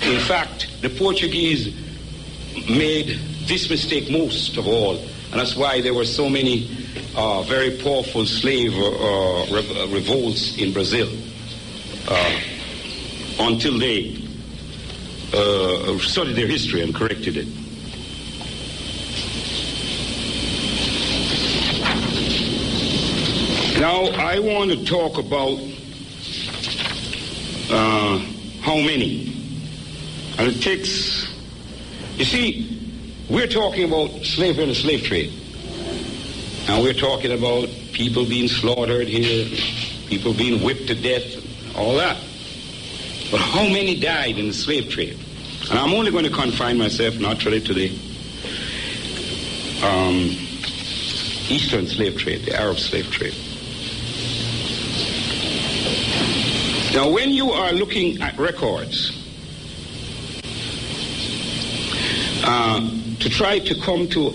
In fact, the Portuguese made this mistake most of all, and that's why there were so many very powerful slave revolts in Brazil until they studied their history and corrected it. Now, I want to talk about how many. And it takes, you see, we're talking about slavery and the slave trade. And we're talking about people being slaughtered here, people being whipped to death, all that. But how many died in the slave trade? And I'm only going to confine myself naturally to the Eastern slave trade, the Arab slave trade. Now, when you are looking at records to try to come to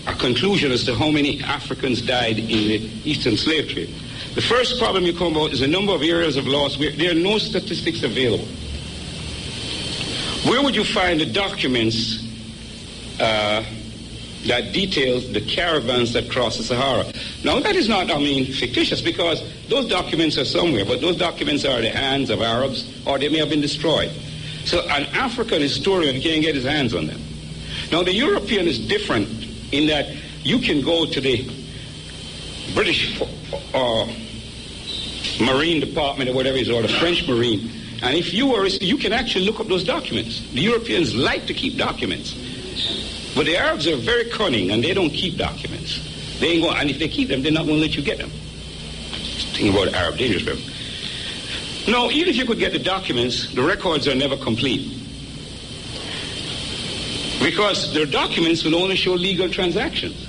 a conclusion as to how many Africans died in the Eastern slave trade, the first problem you come about is the number of areas of loss where there are no statistics available. Where would you find the documents that detail the caravans that cross the Sahara? Now, that is not, fictitious, because those documents are somewhere, but those documents are in the hands of Arabs, or they may have been destroyed. So an African historian can't get his hands on them. Now, the European is different in that you can go to the British Marine Department or whatever it is, or the French Marine, and if you can actually look up those documents. The Europeans like to keep documents. But the Arabs are very cunning, and they don't keep documents. They ain't going, and if they keep them, they're not going to let you get them. Think about Arab dangerous people. No, even if you could get the documents, the records are never complete. Because their documents will only show legal transactions.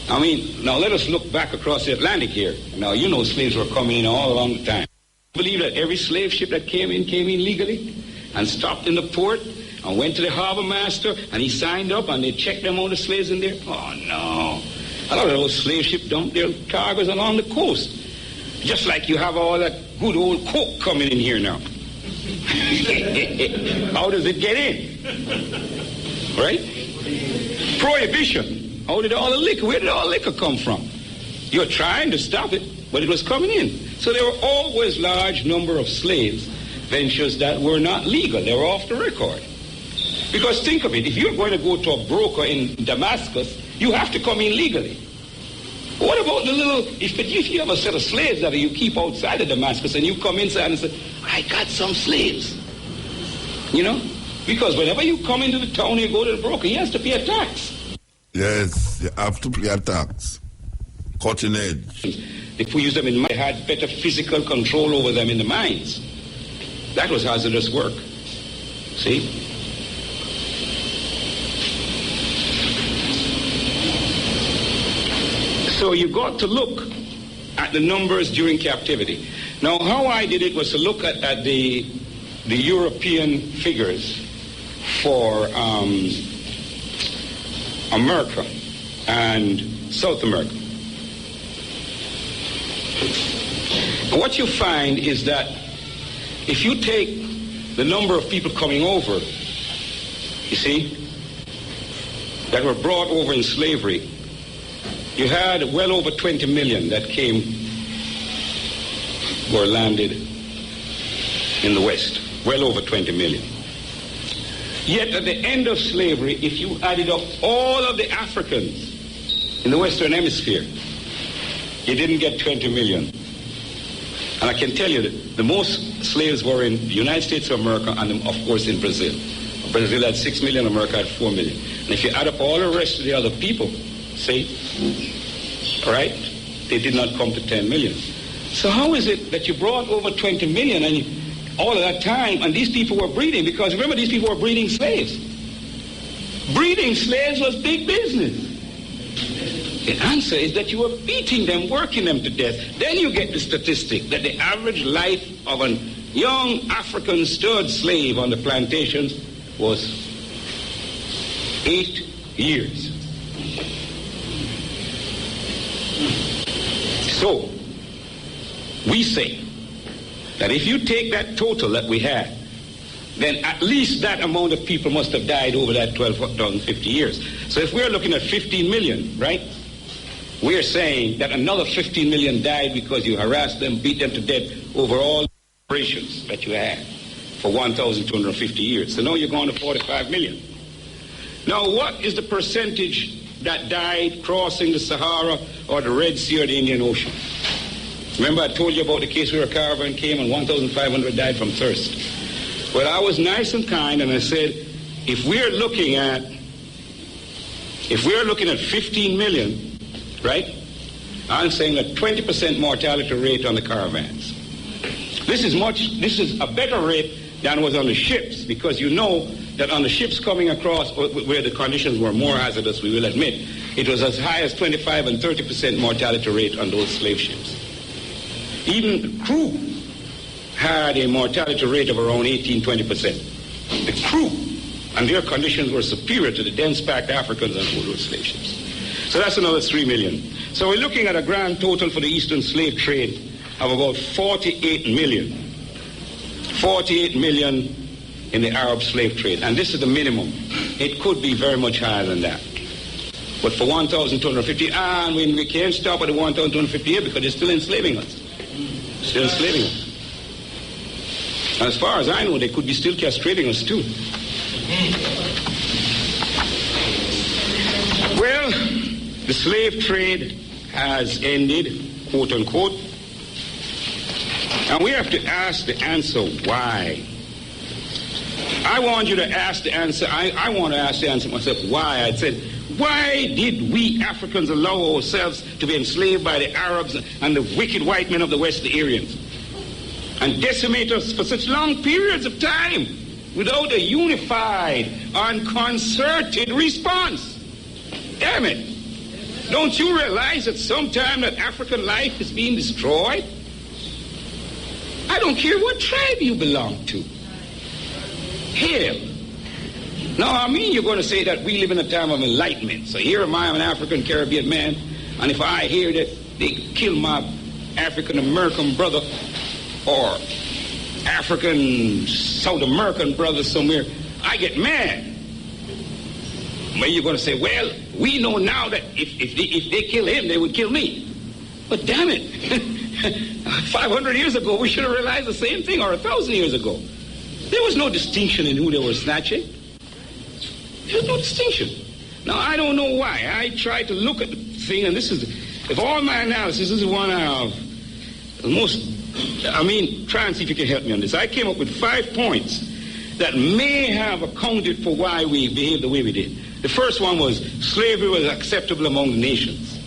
Now let us look back across the Atlantic here. Now, you know slaves were coming in all along the time. I believe that every slave ship that came in legally and stopped in the port and went to the harbor master, and he signed up, and they checked them all the slaves in there. Oh, no. A lot of those slave ships dumped their cargoes along the coast. Just like you have all that good old coke coming in here now. How does it get in? Right? Prohibition. How did all the liquor, where did all the liquor come from? You're trying to stop it, but it was coming in. So there were always large number of slaves ventures that were not legal. They were off the record. Because think of it, if you're going to go to a broker in Damascus, you have to come in legally. What about the little, if you have a set of slaves that you keep outside of Damascus and you come inside and say, I got some slaves. You know? Because whenever you come into the town, you go to the broker, he has to pay a tax. Yes, you have to pay a tax. Cutting edge. If we use them in mines, they had better physical control over them in the mines. That was hazardous work. See? So you got to look at the numbers during captivity. Now, how I did it was to look at the European figures for America and South America. And what you find is that if you take the number of people coming over, you see, that were brought over in slavery, you had well over 20 million that were landed in the West. well over 20 million. Yet at the end of slavery, if you added up all of the Africans in the Western Hemisphere, you didn't get 20 million. And I can tell you that the most slaves were in the United States of America and, of course, in Brazil. Brazil had 6 million, America had 4 million. And if you add up all the rest of the other people, say, right, they did not come to 10 million. So how is it that you brought over 20 million and all of that time, and these people were breeding? Because remember, these people were breeding slaves. Breeding slaves was big business. The answer is that you were beating them, working them to death. Then you get the statistic that the average life of a young African stud slave on the plantations was 8 years. So, we say that if you take that total that we had, then at least that amount of people must have died over that 12,050 years. So if we're looking at 15 million, right, we're saying that another 15 million died because you harassed them, beat them to death over all the operations that you had for 1,250 years. So now you're going to 45 million. Now what is the percentage that died crossing the Sahara or the Red Sea or the Indian Ocean? Remember I told you about the case where a caravan came and 1,500 died from thirst. Well, I was nice and kind and I said, if we're looking at 15 million, right, I'm saying a 20% mortality rate on the caravans. This is a better rate than was on the ships, because you know that on the ships coming across where the conditions were more hazardous, we will admit, it was as high as 25 and 30% mortality rate on those slave ships. Even the crew had a mortality rate of around 18-20%. The crew and their conditions were superior to the dense-packed Africans on board those slave ships. So that's another 3 million. So we're looking at a grand total for the Eastern slave trade of about 48 million. 48 million in the Arab slave trade. And this is the minimum. It could be very much higher than that. But for 1,250, and we can't stop at the 1,250 here because they're still enslaving us. Still enslaving us. And as far as I know, they could be still castrating us too. Well, the slave trade has ended, quote unquote. And we have to ask the answer why. I want you to ask the answer. I want to ask the answer myself why. I said, why did we Africans allow ourselves to be enslaved by the Arabs and the wicked white men of the West, the Aryans, and decimate us for such long periods of time without a unified and concerted response? Damn it. Don't you realize at some time that African life is being destroyed? I don't care what tribe you belong to. Hell. Now, I mean, you're going to say that we live in a time of enlightenment. So here am I, I'm an African Caribbean man, and if I hear that they kill my African American brother or African South American brother somewhere, I get mad. Well, you're going to say, well, we know now that if they kill him, they would kill me. But damn it, 500 years ago, we should have realized the same thing, or 1,000 years ago. There was no distinction in who they were snatching. There was no distinction. Now, I don't know why. I tried to look at the thing, and this is, if all my analysis, this is one of the most, try and see if you can help me on this. I came up with 5 points that may have accounted for why we behaved the way we did. The first one was slavery was acceptable among the nations.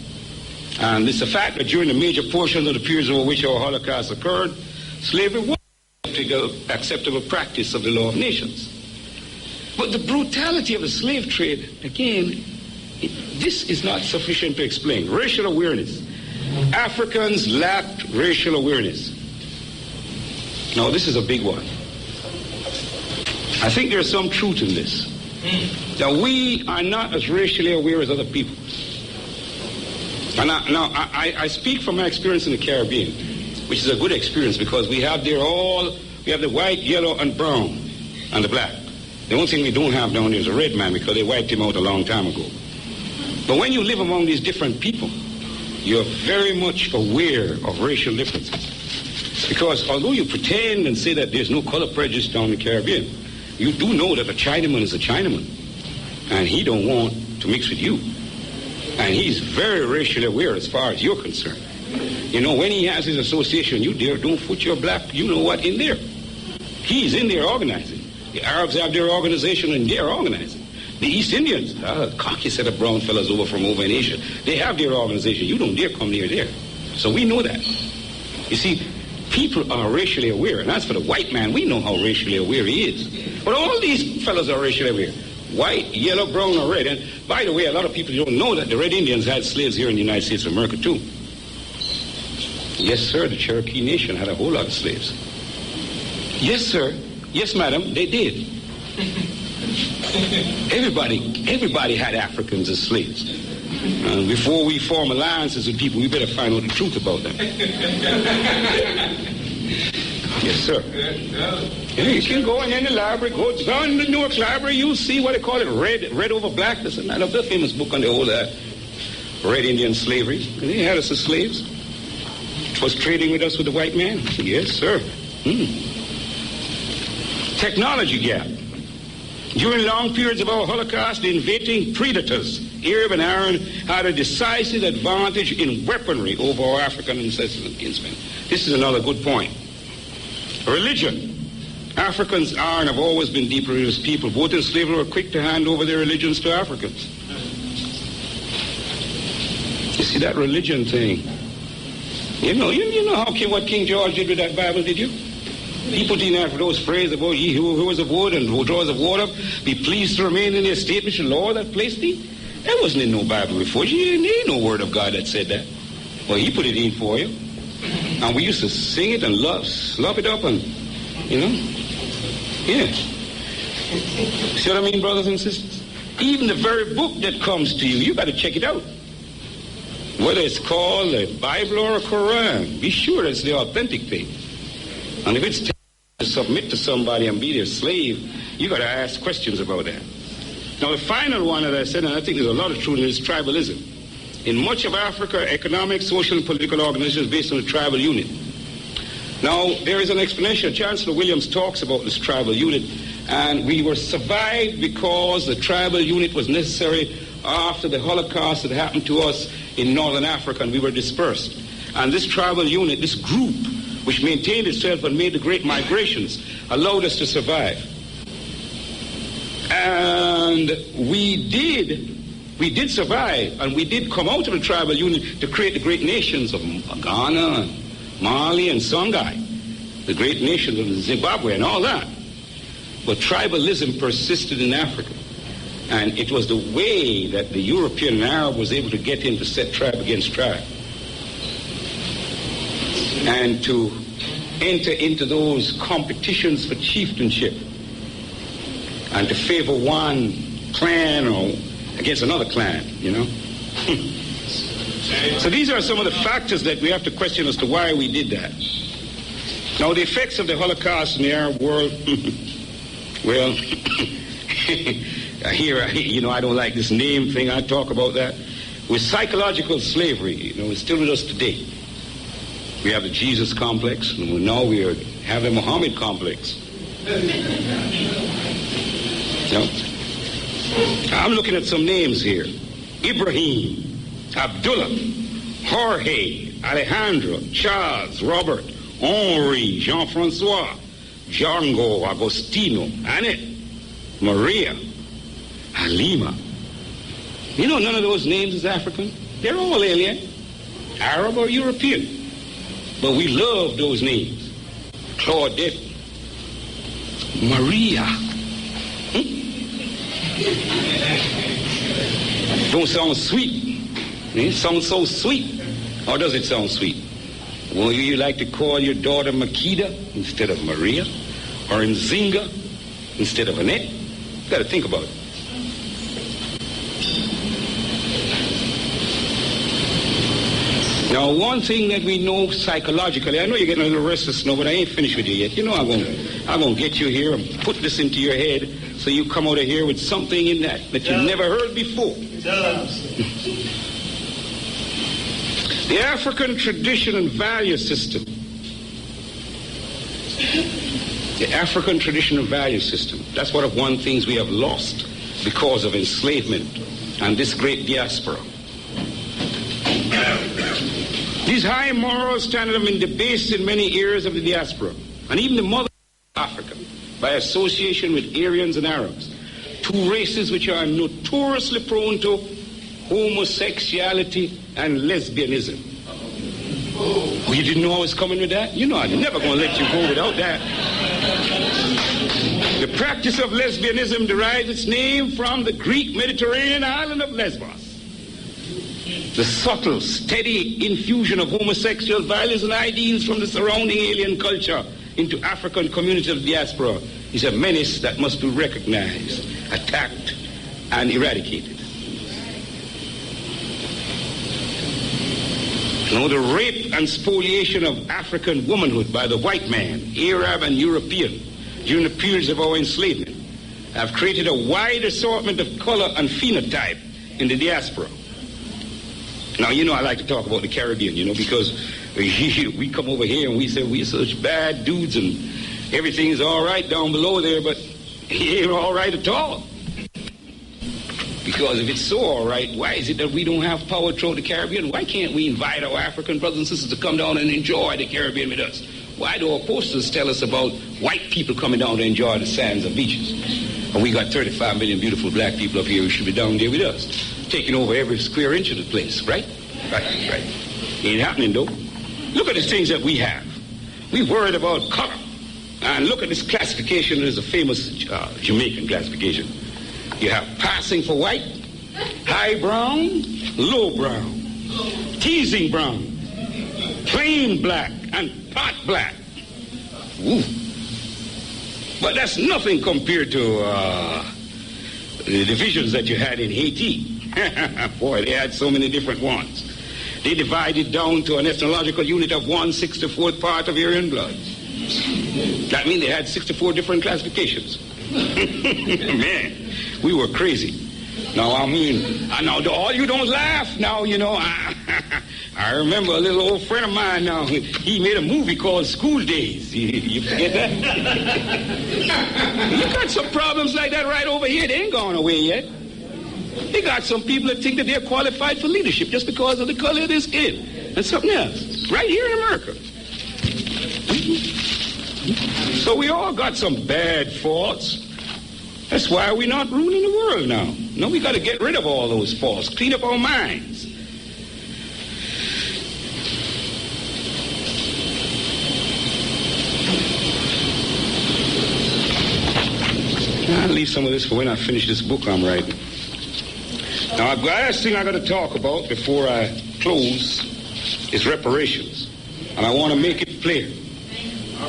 And it's a fact that during the major portions of the periods over which our Holocaust occurred, slavery was an acceptable practice of the law of nations. But the brutality of the slave trade, again, this is not sufficient to explain. Racial awareness. Africans lacked racial awareness. Now, this is a big one. I think there's some truth in this. That we are not as racially aware as other people. And I speak from my experience in the Caribbean, which is a good experience because we have the white, yellow, and brown, and the black. The only thing we don't have down there is a red man because they wiped him out a long time ago. But when you live among these different people, you're very much aware of racial differences. Because although you pretend and say that there's no color prejudice down in the Caribbean, you do know that a Chinaman is a Chinaman. And he don't want to mix with you. And he's very racially aware as far as you're concerned. You know, when he has his association, you dare don't put your black, you know what, in there. He's in there organizing. The Arabs have their organization and they're organizing. The East Indians, a cocky set of brown fellas from over in Asia, they have their organization. You don't dare come near there. So we know that. You see, people are racially aware, and as for the white man, we know how racially aware he is. But all these fellas are racially aware. White, yellow, brown, or red. And by the way, a lot of people don't know that the Red Indians had slaves here in the United States of America, too. Yes, sir, the Cherokee Nation had a whole lot of slaves. Yes, sir. Yes, madam, they did. Everybody had Africans as slaves. Before we form alliances with people, we better find out the truth about them. Yes, sir. Yeah, you can go in any library, go down in the Newark Library, you'll see what they call it, red over black. That's another famous book on the old Red Indian slavery. And they had us as slaves. It was trading with us with the white man. Yes, sir. Technology gap. During long periods of our Holocaust, the invading predators, Arab and Aryan, had a decisive advantage in weaponry over our African ancestors and kinsmen. This is another good point. Religion. Africans are and have always been deeply religious people. Both in slavery were quick to hand over their religions to Africans. You see that religion thing? You know what King George did with that Bible, did you? He put in there for those phrases about ye who is of wood and who draws of water, be pleased to remain in the estate which the Lord hath placed thee. That wasn't in no Bible before. There ain't no word of God that said that. Well, he put it in for you. And we used to sing it and slop it up and, you know. Yeah. See what I mean, brothers and sisters? Even the very book that comes to you, you got to check it out. Whether it's called a Bible or a Quran, be sure it's the authentic thing. And if it's to submit to somebody and be their slave, you got to ask questions about that. Now, the final one that I said, and I think there's a lot of truth in, is tribalism. In much of Africa, economic, social, and political organizations based on a tribal unit. Now, there is an explanation. Chancellor Williams talks about this tribal unit, and we were survived because the tribal unit was necessary after the Holocaust that happened to us in Northern Africa, and we were dispersed. And this tribal unit, this group, which maintained itself and made the great migrations, allowed us to survive. And we did survive, and we did come out of the tribal unit to create the great nations of Ghana, and Mali, and Songhai, the great nations of Zimbabwe and all that. But tribalism persisted in Africa, and it was the way that the European and Arab was able to get in to set tribe against tribe, and to enter into those competitions for chieftainship, and to favor one clan or against another clan, you know. So these are some of the factors that we have to question as to why we did that. Now, the effects of the Holocaust in the Arab world, well, I don't like this name thing. I talk about that. With psychological slavery, it's still with us today. We have the Jesus complex, and now we have the Muhammad complex. I'm looking at some names here. Ibrahim, Abdullah, Jorge, Alejandro, Charles, Robert, Henri, Jean-Francois, Django, Agostino, Annette, Maria, Halima. None of those names is African. They're all alien, Arab or European. But we love those names. Claudette, Maria. Don't sound sweet. It sounds so sweet. Or does it sound sweet? Well, you like to call your daughter Makeda instead of Maria? Or Nzinga instead of Annette? You got to think about it. Now, one thing that we know psychologically, I know you're getting a little restless now, but I ain't finished with you yet. I'm going to get you here and put this into your head so you come out of here with something in that you never heard before. The African tradition and value system The African traditional value system, that's one of the things we have lost because of enslavement and this great diaspora. These high moral standards have been debased in many areas of the diaspora, and even the mother of Africa, by association with Aryans and Arabs, two races which are notoriously prone to homosexuality and lesbianism. Oh, you didn't know I was coming with that? You know I'm never going to let you go without that. The practice of lesbianism derives its name from the Greek Mediterranean island of Lesbos. The subtle, steady infusion of homosexual values and ideals from the surrounding alien culture into African communities of diaspora is a menace that must be recognized, attacked, and eradicated. Now, the rape and spoliation of African womanhood by the white man, Arab and European, during the periods of our enslavement, have created a wide assortment of color and phenotype in the diaspora. Now, you know I like to talk about the Caribbean, you know, because we come over here and we say we're such bad dudes and everything is all right down below there, but it ain't all right at all. Because if it's so all right, why is it that we don't have power throughout the Caribbean? Why can't we invite our African brothers and sisters to come down and enjoy the Caribbean with us? Why do our posters tell us about white people coming down to enjoy the sands and beaches? And we got 35 million beautiful black people up here who should be down there with us, taking over every square inch of the place, right? Right. Ain't happening, though. Look at the things that we have. We worried about color. And look at this classification. There's a famous Jamaican classification. You have passing for white, high brown, low brown, teasing brown, plain black, and pot black. Ooh. But that's nothing compared to the divisions that you had in Haiti. Boy, they had so many different ones. They divided down to an ethnological unit of 1/64th part of Aryan blood. That means they had 64 different classifications. Man, we were crazy. Now, I mean, now, all you don't laugh now, you know. I remember a little old friend of mine now, he made a movie called School Days. You forget that? You got some problems like that right over here. They ain't gone away yet. They got some people that think that they're qualified for leadership just because of the color of their skin and something else. Right here in America. So we all got some bad faults. That's why we're not ruling the world now. No, we got to get rid of all those faults, clean up our minds. I'll leave some of this for when I finish this book I'm writing. Now, the last thing I got to talk about before I close is reparations. And I want to make it clear.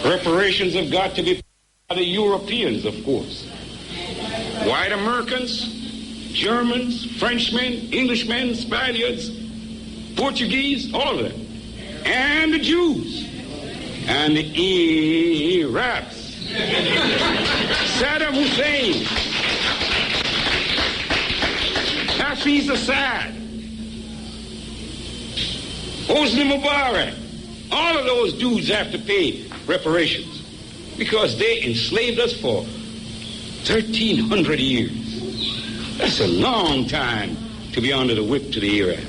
Reparations have got to be by the Europeans, of course. White Americans, Germans, Frenchmen, Englishmen, Spaniards, Portuguese, all of them. And the Jews. And the Arabs. Saddam Hussein. Hafiz Assad. Hosni Mubarak. All of those dudes have to pay reparations because they enslaved us for 1,300 years. That's a long time to be under the whip to the Arab.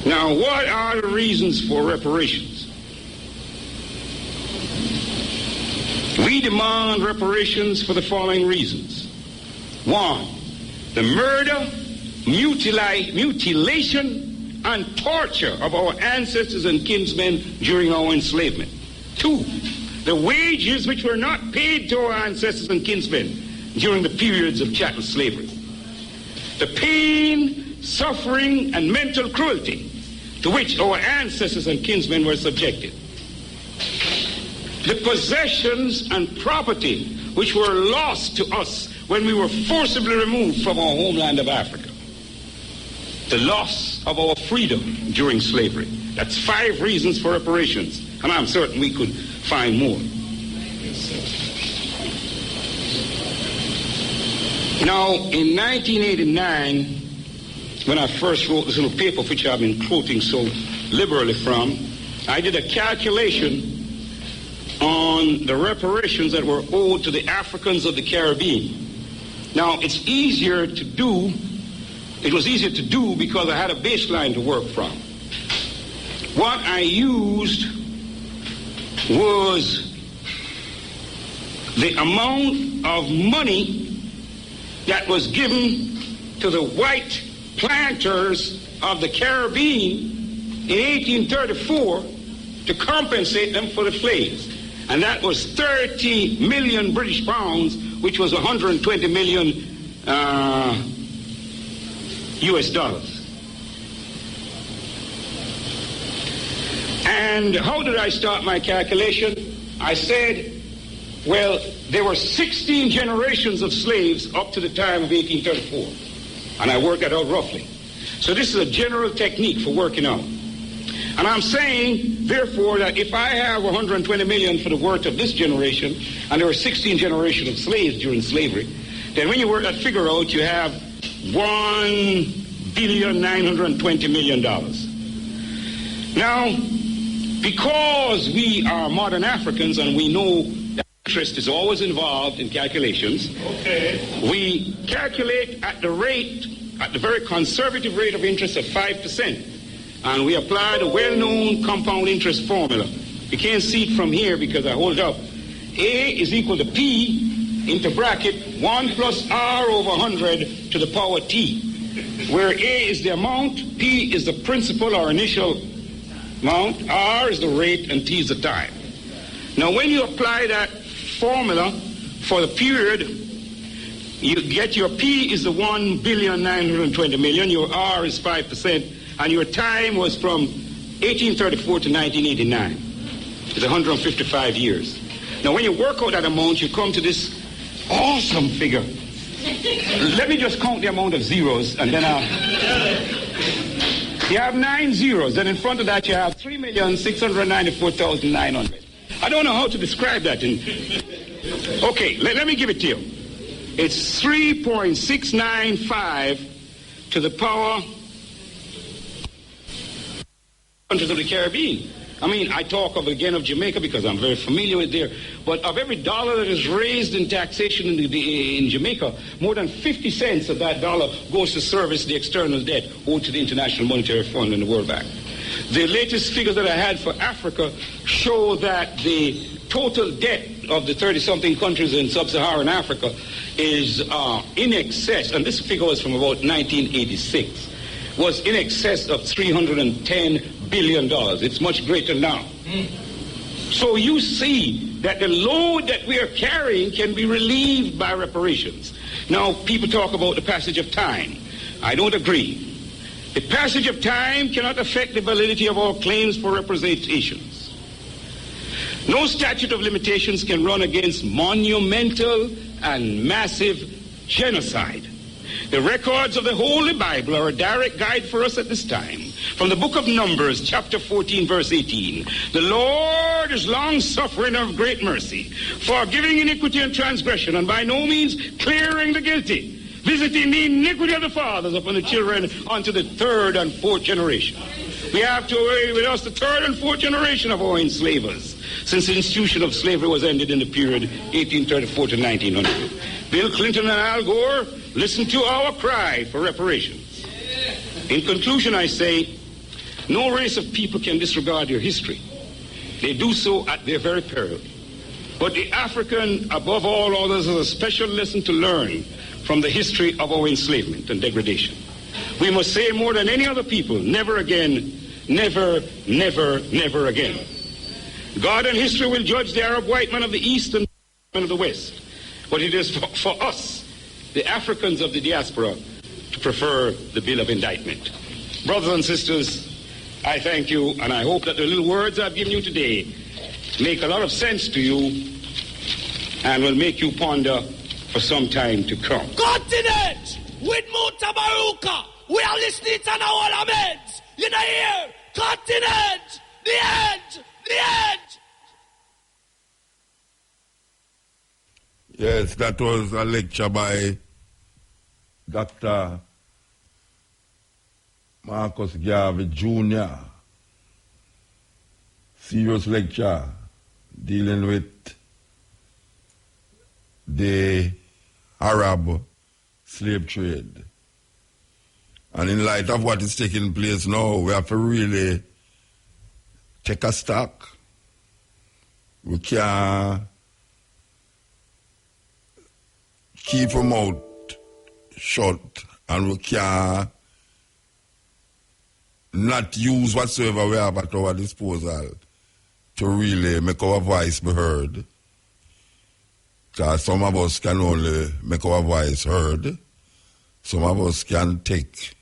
Now, what are the reasons for reparations? We demand reparations for the following reasons. One, the murder, mutilation, and torture of our ancestors and kinsmen during our enslavement. Two, the wages which were not paid to our ancestors and kinsmen during the periods of chattel slavery. The pain, suffering, and mental cruelty to which our ancestors and kinsmen were subjected. The possessions and property which were lost to us when we were forcibly removed from our homeland of Africa. The loss of our freedom during slavery. That's 5 reasons for reparations, and I'm certain we could find more. Now, in 1989, when I first wrote this little paper, which I've been quoting so liberally from, I did a calculation on the reparations that were owed to the Africans of the Caribbean. Now, it was easier to do because I had a baseline to work from. What I used was the amount of money that was given to the white planters of the Caribbean in 1834 to compensate them for the slaves. And that was 30 million British pounds, which was 120 million US dollars. And how did I start my calculation? I said, well, there were 16 generations of slaves up to the time of 1834. And I worked that out roughly. So this is a general technique for working out. And I'm saying, therefore, that if I have 120 million for the worth of this generation, and there were 16 generations of slaves during slavery, then when you work that figure out, you have $1,920,000,000. Now, because we are modern Africans and we know that interest is always involved in calculations, we calculate at the very conservative rate of interest of 5%. And we apply the well-known compound interest formula. You can't see it from here because I hold it up. A is equal to P into bracket 1 plus R over 100 to the power T, where A is the amount, P is the principal or initial amount, R is the rate, and T is the time. Now, when you apply that formula for the period, you get your P is the 1,920,000,000, your R is 5%, and your time was from 1834 to 1989. It's 155 years. Now, when you work out that amount, you come to this awesome figure. Let me just count the amount of zeros, and then you have 9 zeros. Then in front of that, you have 3,694,900. I don't know how to describe that. Okay, let me give it to you. It's 3.695 to the power countries of the Caribbean. I mean, I talk again of Jamaica because I'm very familiar with there. But of every dollar that is raised in taxation in Jamaica, more than 50 cents of that dollar goes to service the external debt owed to the International Monetary Fund and the World Bank. The latest figures that I had for Africa show that the total debt of the 30-something countries in sub-Saharan Africa is in excess, and this figure was from about 1986, was in excess of $310 billion. It's much greater now. So you see that the load that we are carrying can be relieved by reparations. Now, people talk about the passage of time. I don't agree. The passage of time cannot affect the validity of our claims for representations. No statute of limitations can run against monumental and massive genocide. The records of the Holy Bible are a direct guide for us at this time. From the book of Numbers, chapter 14, verse 18. The Lord is long-suffering of great mercy, forgiving iniquity and transgression, and by no means clearing the guilty, visiting the iniquity of the fathers upon the children unto the third and fourth generation. We have to away with us the third and fourth generation of our enslavers, since the institution of slavery was ended in the period 1834 to 1900. Bill Clinton and Al Gore, listen to our cry for reparations. In conclusion, I say, no race of people can disregard their history. They do so at their very peril. But the African, above all others, has a special lesson to learn from the history of our enslavement and degradation. We must say more than any other people, never again, never, never, never again. God and history will judge the Arab white man of the East and the of the West. But it is for us, the Africans of the diaspora, to prefer the bill of indictment. Brothers and sisters, I thank you, and I hope that the little words I've given you today make a lot of sense to you and will make you ponder for some time to come. Continent with Mutabaruka. We are listening to our laments. You know here, continent, the end, the end. Yes, that was a lecture by Dr. Marcus Garvey Jr. Serious lecture. dealing with the Arab slave trade. And in light of what is taking place now, we have to really take a stock. We can't keep our mouth shut, and we can't not use whatsoever we have at our disposal to really make our voice be heard. Because some of us can only make our voice heard. Some of us can take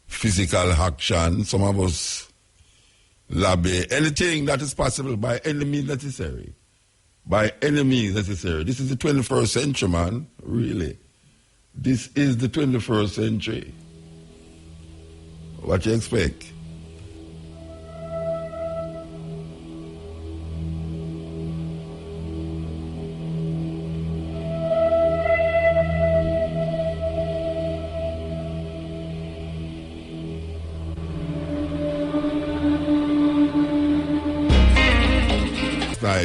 physical action. Some of us lobby anything that is possible by any means necessary. By any means necessary. This is the 21st century, man. Really. This is the 21st century. What you expect?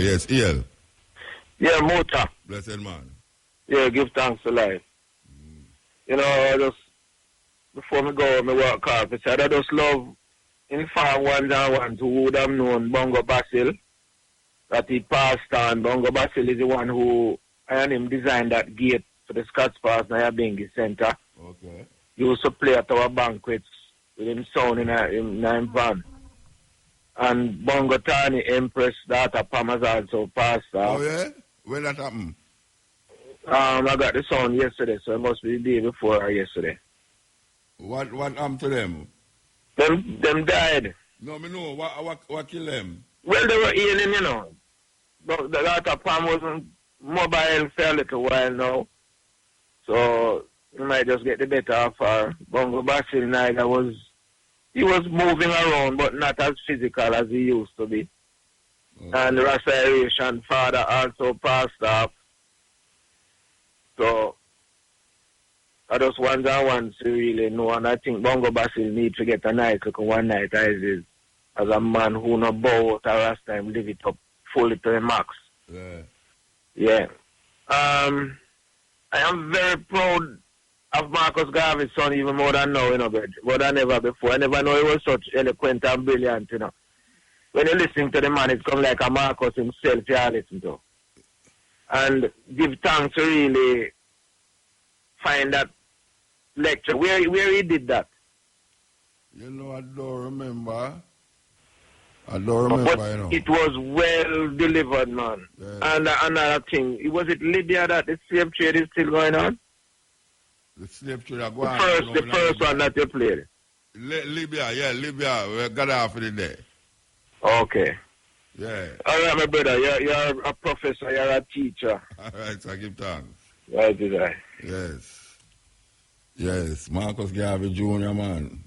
Yes, Ian. Yeah, Muta. Blessed man. Yeah, give thanks to life. You know, I just, before me go, me work hard. I said I just love inform ones and ones who would have known Bongo Basil, that he passed on. Bongo Basil is the one who, and him designed that gate for the Scots Pass Nyabingi Center. Okay. He used to play at our banquets with him son in a van. And Bongo Tani Empress daughter Pam has also passed off. Oh yeah? When that happened? I got the sound yesterday, so it must be the day before or yesterday. What happened to them? Them died. No, me know. What killed them? Well, they were healing, you know. But the daughter Pam wasn't mobile for a little while now. So you might just get the better of her. Bongo Basil neither he was moving around, but not as physical as he used to be. Okay. And the Restoration father also passed off. So, I just want to really know, and I think Bongo Basil needs to get a nice look one night as a man who no bow out a Rasta and live it up fully to the max. Yeah. I am very proud of Marcus Garvey's son even more than now, you know, but more than ever before. I never know he was such eloquent and brilliant, you know. When you listen to the man, it's come like a Marcus himself you are listening to. And give thanks to really find that lecture. Where he did that? You know, I don't remember. But you know. It was well delivered, man. Yeah. And another thing, was it Libya that the slave trade is still going on? The slave trade are going on. The first one that you played. Libya. We got off of the day. Okay. Yeah. All right, my brother. You're a professor. You're a teacher. All right, so I give thanks. Right, did I? Yes. Marcus Garvey Jr., man.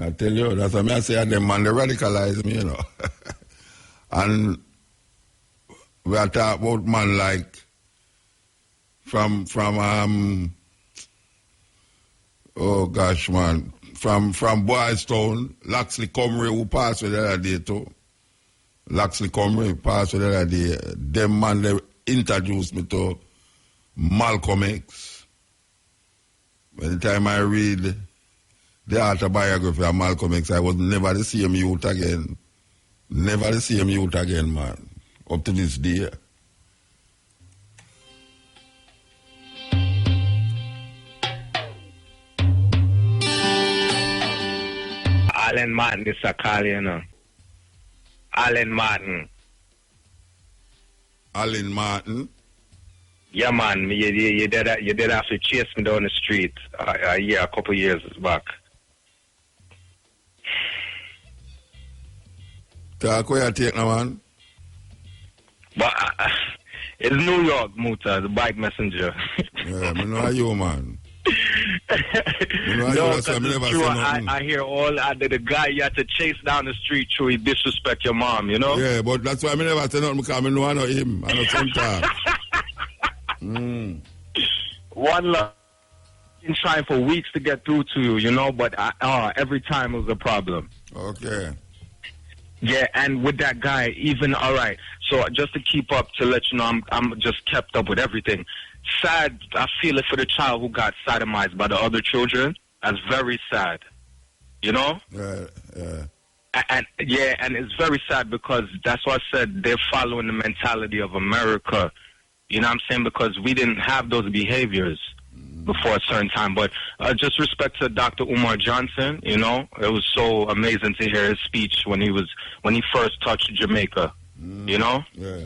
I tell you, that's what I say, them man, they radicalize me, you know. And we are talking about man like from oh gosh, man, from Boys Town, Loxley Comrie, who passed with the other day too. Loxley Comrie passed with the other day. Them man, they introduced me to Malcolm X. By the time I read the autobiography of Malcolm X, I was never the same youth again. Never the same youth again, man. Up to this day. Alan Martin, this is call, you know. Alan Martin. Alan Martin? Yeah, man. You did have to chase me down the street a couple years back. Talk where you take now, man? But it's New York, Muta, the bike messenger. Yeah, I know you, man. I hear all the guy you had to chase down the street through he disrespect your mom, you know? Yeah, but that's why I never say nothing because I know I know him. I know sometimes. One love. Been trying for weeks to get through to you, you know, but every time was a problem. Okay. Yeah, and with that guy, even, all right, so just to keep up, to let you know, I'm just kept up with everything. Sad, I feel it for the child who got sodomized by the other children. That's very sad, you know? And it's very sad because that's why I said they're following the mentality of America. You know what I'm saying? Because we didn't have those behaviors before a certain time. But just respect to Dr. Umar Johnson, you know, it was so amazing to hear his speech when he first touched Jamaica, you know? Yeah.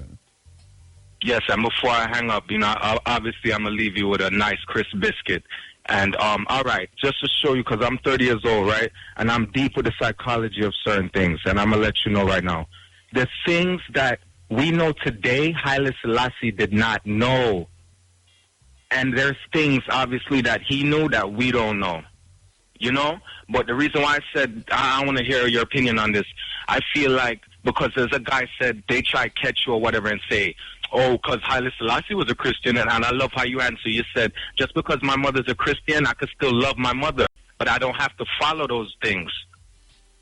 Yes, and before I hang up, you know, obviously I'm going to leave you with a nice crisp biscuit. And, all right, just to show you, because I'm 30 years old, right? And I'm deep with the psychology of certain things. And I'm going to let you know right now. The things that we know today, Haile Selassie did not know. And there's things, obviously, that he knew that we don't know, you know? But the reason why I said I want to hear your opinion on this, I feel like because there's a guy said they try to catch you or whatever and say, oh, because Haile Selassie was a Christian, and I love how you answer. You said, just because my mother's a Christian, I could still love my mother, but I don't have to follow those things.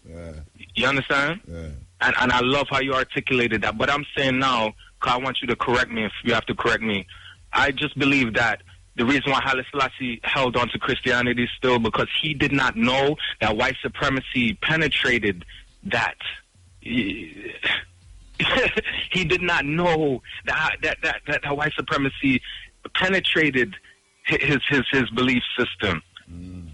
Yeah. You understand? Yeah. And I love how you articulated that. But I'm saying now, because I want you to correct me if you have to correct me, I just believe that the reason why Haile Selassie held on to Christianity still because he did not know that white supremacy penetrated that. He did not know that white supremacy penetrated his belief system.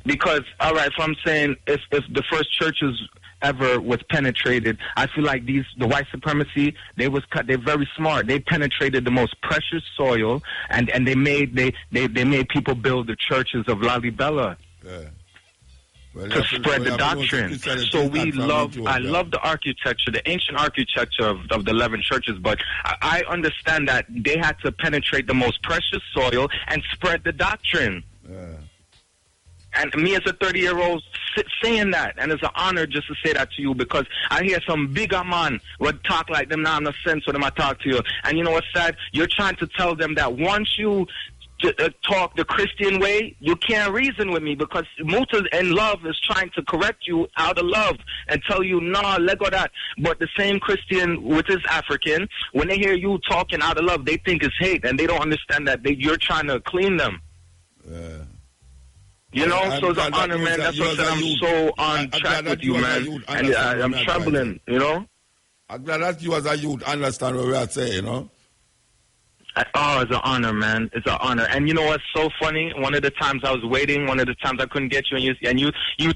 Because, all right, so I'm saying if the first churches ever was penetrated, I feel like the white supremacy, they're very smart. They penetrated the most precious soil, and they made people build the churches of Lalibela. Yeah. To spread the doctrine. So I love the architecture, the ancient architecture of the 11 churches, but I understand that they had to penetrate the most precious soil and spread the doctrine. Yeah. And me as a 30-year-old saying that, and it's an honor just to say that to you because I hear some bigger man would talk like them now, I'm not sense for them I talk to you. And you know what's sad? You're trying to tell them that once you talk the Christian way, you can't reason with me because Muta in love is trying to correct you out of love and tell you, nah, let go that. But the same Christian, which is African, when they hear you talking out of love, they think it's hate and they don't understand that you're trying to clean them. Yeah. You know, so it's an honor, man. That's what I said. I'm so on track with you, man. And I'm trembling, you know? I'm glad that you as a youth understand what we are saying, you know? Oh, it's an honor, man. It's an honor. And you know what's so funny? One of the times I was waiting, one of the times I couldn't get you, and you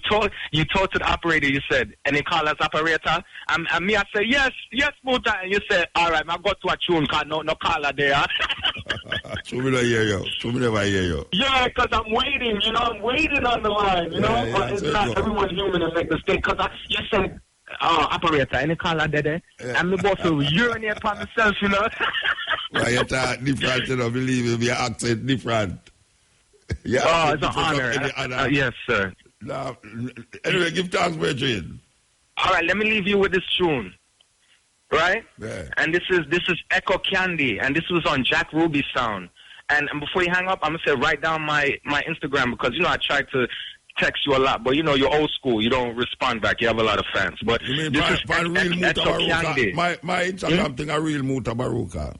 told to the operator, you said, and they call us operator, and me, I said, yes, Muta, and you said, all right, I got to a tune, because no caller there. Show me never hear you. Yeah, because I'm waiting, you know, I'm waiting on the line, you know, but it's not everyone's human and make mistake, because you said, operator, any caller there, and me both will urinate upon myself, you know. Why you talk different, you know, believe me, your accent different. Yeah, oh, it's an honor. Yes, sir. Now, anyway, give thanks, Bridget. All right, let me leave you with this tune. Right? Yeah. And this is Echo Candy, and this was on Jack Ruby's sound. And before you hang up, I'm going to say write down my Instagram because, you know, I tried to text you a lot, but, you know, you're old school. You don't respond back. You have a lot of fans. But you mean this is real Mutabaruka. My Instagram thing, a real Mutabaruka.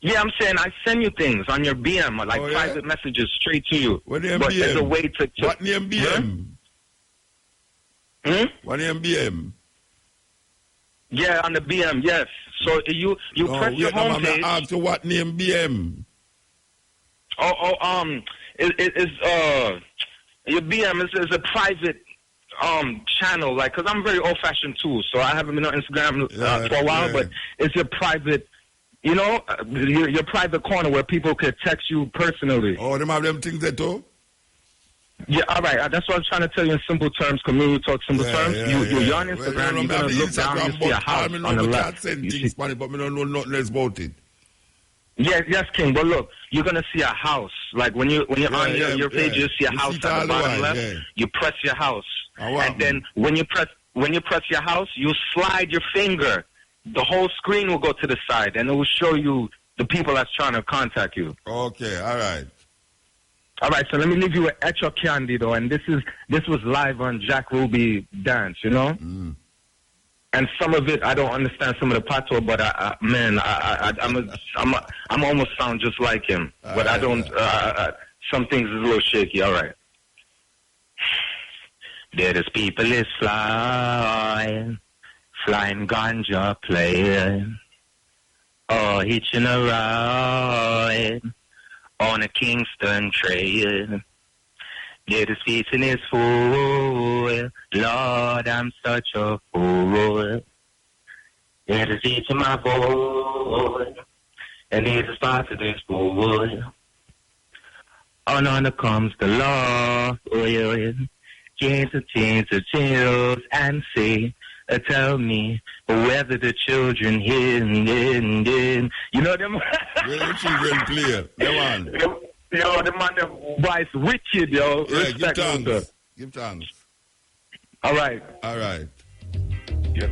Yeah, I'm saying I send you things on your BM, like private messages straight to you. What name but BM? There's a way to what name BM? What name BM? Yeah, on the BM, yes. So you press your homepage. I ask you what name BM? Your BM is a private channel, like, because I'm very old-fashioned too, so I haven't been on Instagram for a while, but it's your private, you know, your private corner where people could text you personally. Oh, them have them things there too? Yeah, all right. That's what I was trying to tell you in simple terms. Community talk simple terms. You're on Instagram. You're going to look down and see a house on the left. But we don't know nothing else about it. Yes, King. But look, you're going to see a house. Like when you're on your page, you see a house at the bottom left. Yeah. You press your house, and then when you press your house, you slide your finger. The whole screen will go to the side, and it will show you the people that's trying to contact you. Okay, all right. All right, so let me leave you with Echo Candy, though, and this was live on Jack Ruby Dance, you know? And some of it I don't understand some of the patois, but I'm almost sound just like him. But I don't. Some things is a little shaky. All right. There is people is flying ganja playing, hitching a ride on a Kingston train. There is feasting his fool, Lord, I'm such a fool. There is eating my boy, and it is part of this boy. On comes the law, change the chills and say, tell me whether the children hear. You know them? Where the children play? Come on. Yo, the man the voice wicked, yo. Yeah, respect, give thanks. Sir. Give thanks. All right. All right. Yep.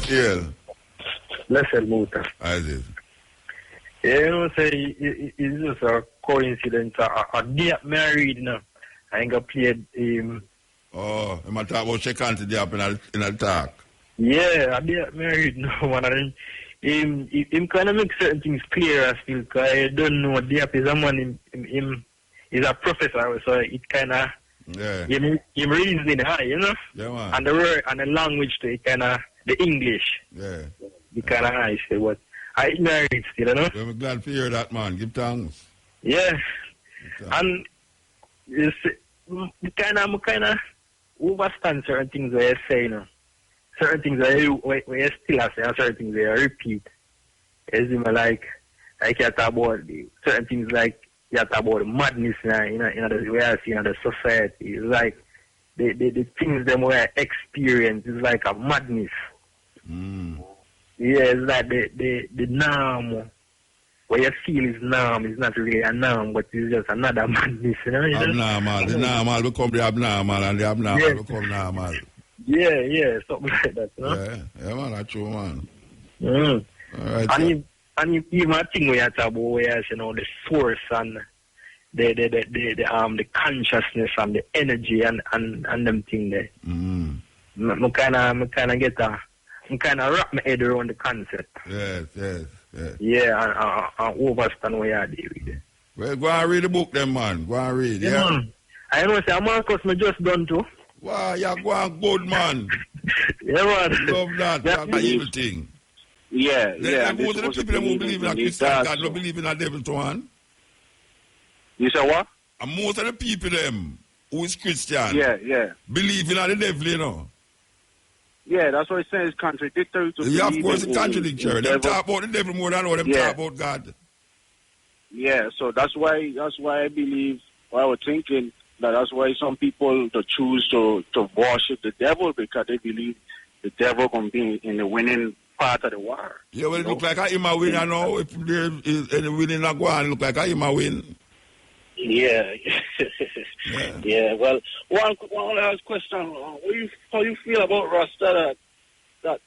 Yeah. Listen, Muta. As is. You know, say it's just a coincidence. A date married, you know. I ain't gonna play him. Oh, I'm gonna talk about check out the up in a talk. Yeah, a date married, no one of them. Him kind of make certain things clear still, because I don't know Diap is a man, him is a professor, so it kind of, him reasoning high, you know? Yeah, man. And the word, and the language, to it kind of, the English. Yeah. It kind of high, so what? I married still, you know? Well, I'm glad to hear that, man. Give thanks. Yeah. And you see, kind of overstand certain things where you say, you know. Certain things where you still say, and certain things where you repeat. As in, like you talk about certain things like you talk about the madness in the way I see in the society. It's like the things them where I experience is like a madness. Mm. Yeah, it's like the norm. What you feel is norm is not really a norm, but it's just another madness, you know? Abnormal. The normal become the abnormal, and the abnormal become normal. Yeah, something like that, you know? Yeah, man, that's true, man. Mm. All right, and even a thing where you talk about where, you know, the source and the consciousness and the energy and them thing there. I kind of wrap my head around the concept. Yes. Yeah, and overstand what you do with it. Well, go and read the book then, man. Go and read, yeah? Man. I know, say, Marcus, me just done too. Wow, you're going good, man. Yeah, man. Love that. That's an evil thing. Yeah. Most of the people who believe in a Christian God don't believe in a devil to one. You say what? And most of the people them who is Christian believe in the devil, you know. Yeah, that's what it says. It's contradictory to yeah, of course, it's contradictory. They talk about the devil more than them talk about God. Yeah, so that's why I believe, I was thinking that's why some people choose to worship the devil, because they believe the devil can be in the winning part of the war. Yeah, well, it look like I'm a winner now. If there is any winning a go on, look like I'm a win. Yeah. Yeah. Well, one last question. How you feel about Rasta that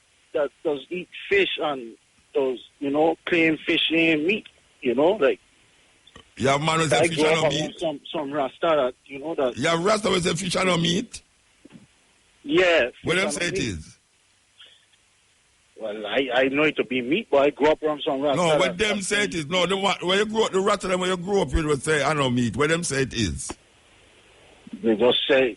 does eat fish and does, you know, claim fish ain't meat, you know, like. Yeah, man, with fish and no meat. Some Rasta that, you know, that. Yeah, Rasta with fish and no meat. Yeah. What them say it is? Well, I know it to be meat, but I grew up around some Rasta. No, what them say it is. No, when you grow up, the Rasta them when you grew up with will say, I know meat. What them say it is? They just say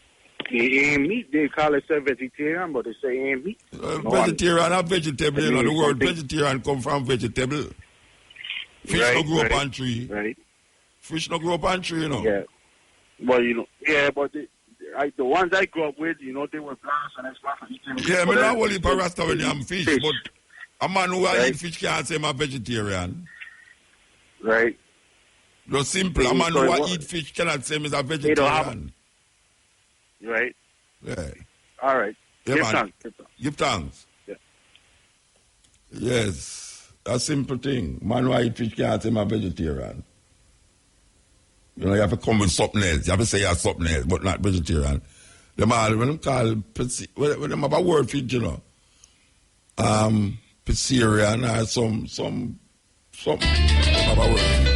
it ain't meat. They call it vegetarian, but they say it ain't meat. Vegetarian and vegetable, you know, the word vegetarian come from vegetable. Fish no grow up on tree. Right. Fish no grow up on tree, you know. Yeah. Well, you know, but the ones I grew up with, you know, they were plants and it's not for eating. Yeah, I mean, not only for Rasta when you have fish, but A man who eat fish can't say I'm a vegetarian. Right. Just simple. A man who eat fish cannot say he's a vegetarian. Right. Yeah. All right. Yeah, Give man. thanks. Give thanks. Yeah. Yes. A simple thing. Man who eat fish can't say I'm a vegetarian. You know, you have to come with something else. You have to say you're something else, but not vegetarian. Them all, when them call, when them have a word for it, you know, Pizzerian or something. Them have a word for it.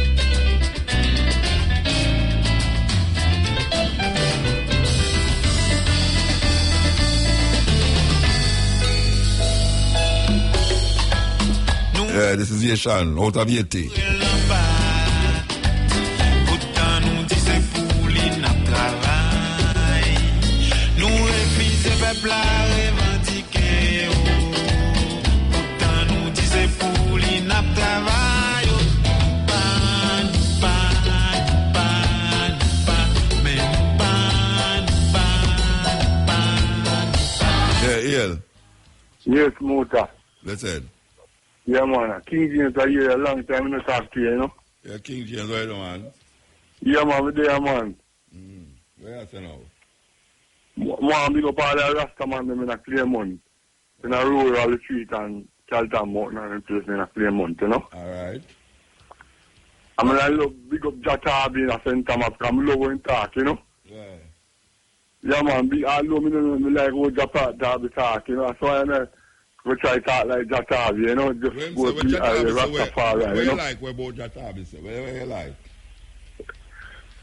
Yeah, this is Yeshan, out of Yeti. Yeah, Yes, Muta. Listen. Yeah, man. King James are here a long time in the talk to you, you know? Yeah, King James, right, man? Yeah, man, we're there, man. Where are you now? Man, big up all the Rasta man them in a Claremont. In a rural retreat and Calton Mountain and place in a Claremont, you know? Alright. I mean, I love big up Jatabi in a St. Thomas, because I love when talk, you know? Yeah. Yeah, man, I love me like how Jatabi talk, you know? So I know, we try to talk like Jatabi, you know? Just go to Rastafari, where you know? you like where about Jatabi, sir? Where you like?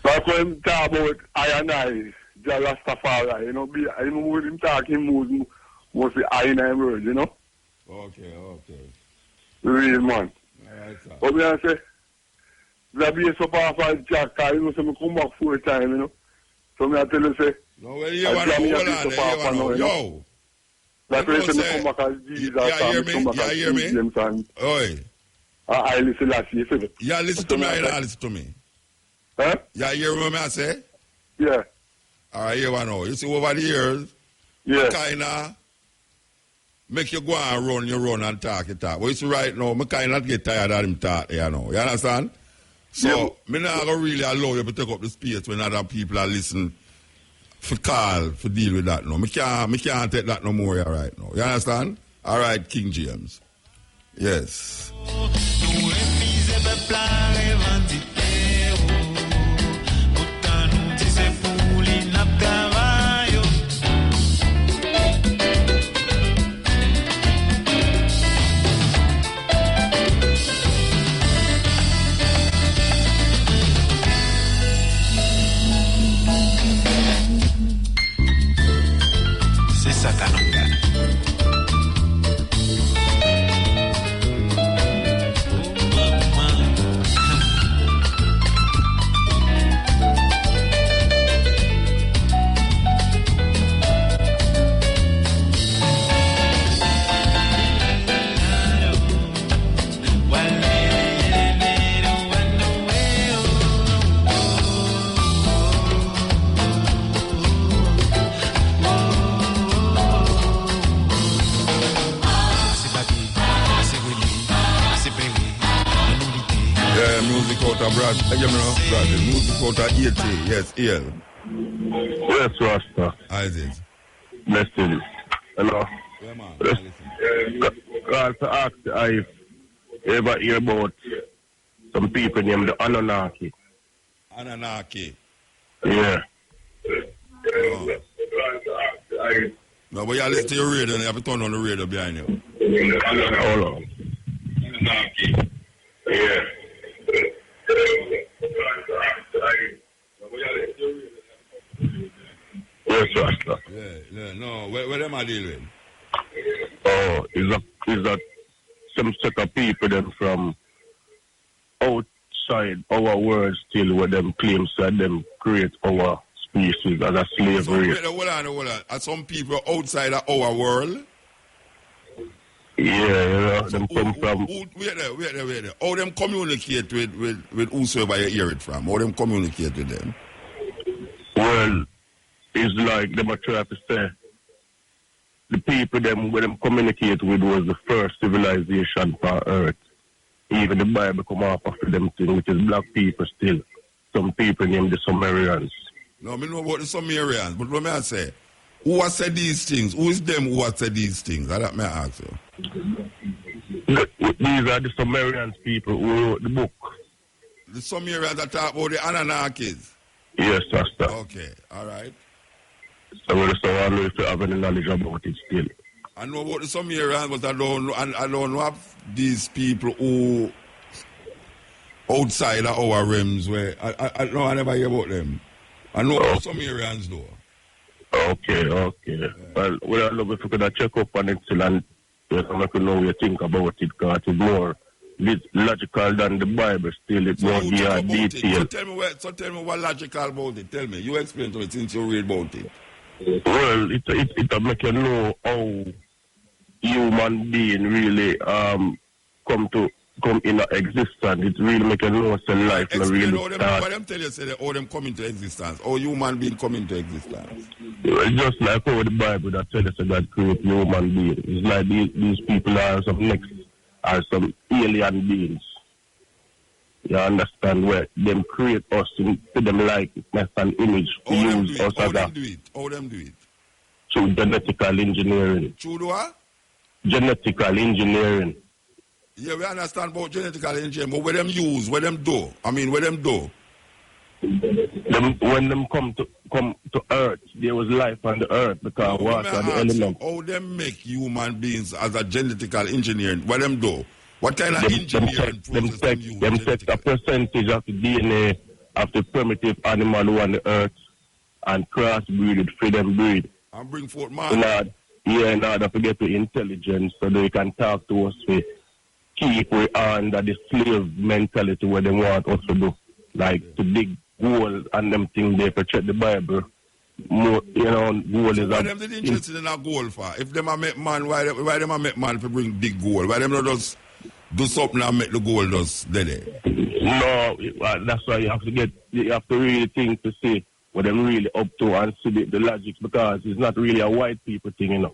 Like when we talk about I and I, Rastafari, you know, with him talking, mostly I and I word, you know? Okay. Real man. Alright, sir. But me I say, that be so powerful Jack, you know, so I come back 4 times, you know? So me I tell you, say, no, well, you want to hold on, yo. That's why I say, come back as Jesus, you hear me? Oi. I listen last year, see? Yeah, listen to me, I listen to me. Huh? Yeah, you hear what I say? Yeah. Alright, you know. You see, over the years, yeah, kind of make you go and run and talk. But you see, right now, I kind of get tired of him talk, you know. You understand? So, me not going to really allow you to take up the space when other people are listening for call, for deal with that, no. Me can't take that no more right now. You understand? Alright, King James. Yes. Music out of 80, yes, EL. Yes, Rasta. How is it? Blessed it. Hello. Yeah, man. God to ask if you ever hear about some people named the Anunnaki. Anunnaki? Yeah. No, but you listen to your radio and you have to turn on the radio behind you. Hold on. Anunnaki. Yeah. Yes, Rasta. Yeah, no. Where am I dealing with? Oh, is that some set of people then from outside our world still where them claims that them create our species as a slave race. Hold on. Are some people outside of our world? Yeah, them come from... Wait there. How them communicate with whosoever you hear it from? How them communicate with them? Well, it's like them are trying to say the people them when them communicate with was the first civilization for Earth. Even the Bible come off after them thing, which is black people still. Some people named the Sumerians. No, I know about the Sumerians, but what may I say? Who has said these things? Who is them who has said these things? That may I ask you. These are the Sumerians people who wrote the book. The Sumerians that talk about the Anunnakis? Yes, Rasta. Okay, all right. So I don't know if you have any knowledge about it still. I know about the Sumerians, but I don't know of these people who outside of our realms where I never hear about them. I know about Sumerians though. Okay. Yeah. Well, I love if you could check up on it still and make you know what you think about it, because it's more logical than the Bible still. It's more detailed. So tell me what logical about it. Tell me. You explain to it since you read about it. Well, it make you know how human being really come into existence. It really make you know the life really start. What them tell you say that all them come into existence, or human being come into existence? Just like how the Bible that tells us that create human beings. It's like these people are some alien beings. You understand where them create us to them likeness and image to use us as a... How them do it? Through genetical engineering. Through what? Genetical engineering. Yeah, we understand about genetical engineering, but where them use, where them do? Where them do? When them come to Earth, there was life on the Earth because water and the elements. How them make human beings as a genetical engineering? What them do? What kind of engineering process them use? Them take a percentage of the DNA of the primitive animal on the Earth and crossbreed it, feed them breed. And bring forth man. In order to get the intelligence so they can talk to us with keep we under the slave mentality where they want us to do. Like to dig gold and them things they to check the Bible. More, gold is why them did interested in a gold for? If them a make man, why them a make man to bring big gold? Why them not just do something and make the gold just dead? No, that's why you have to really think to see what them really up to and see the logic, because it's not really a white people thing,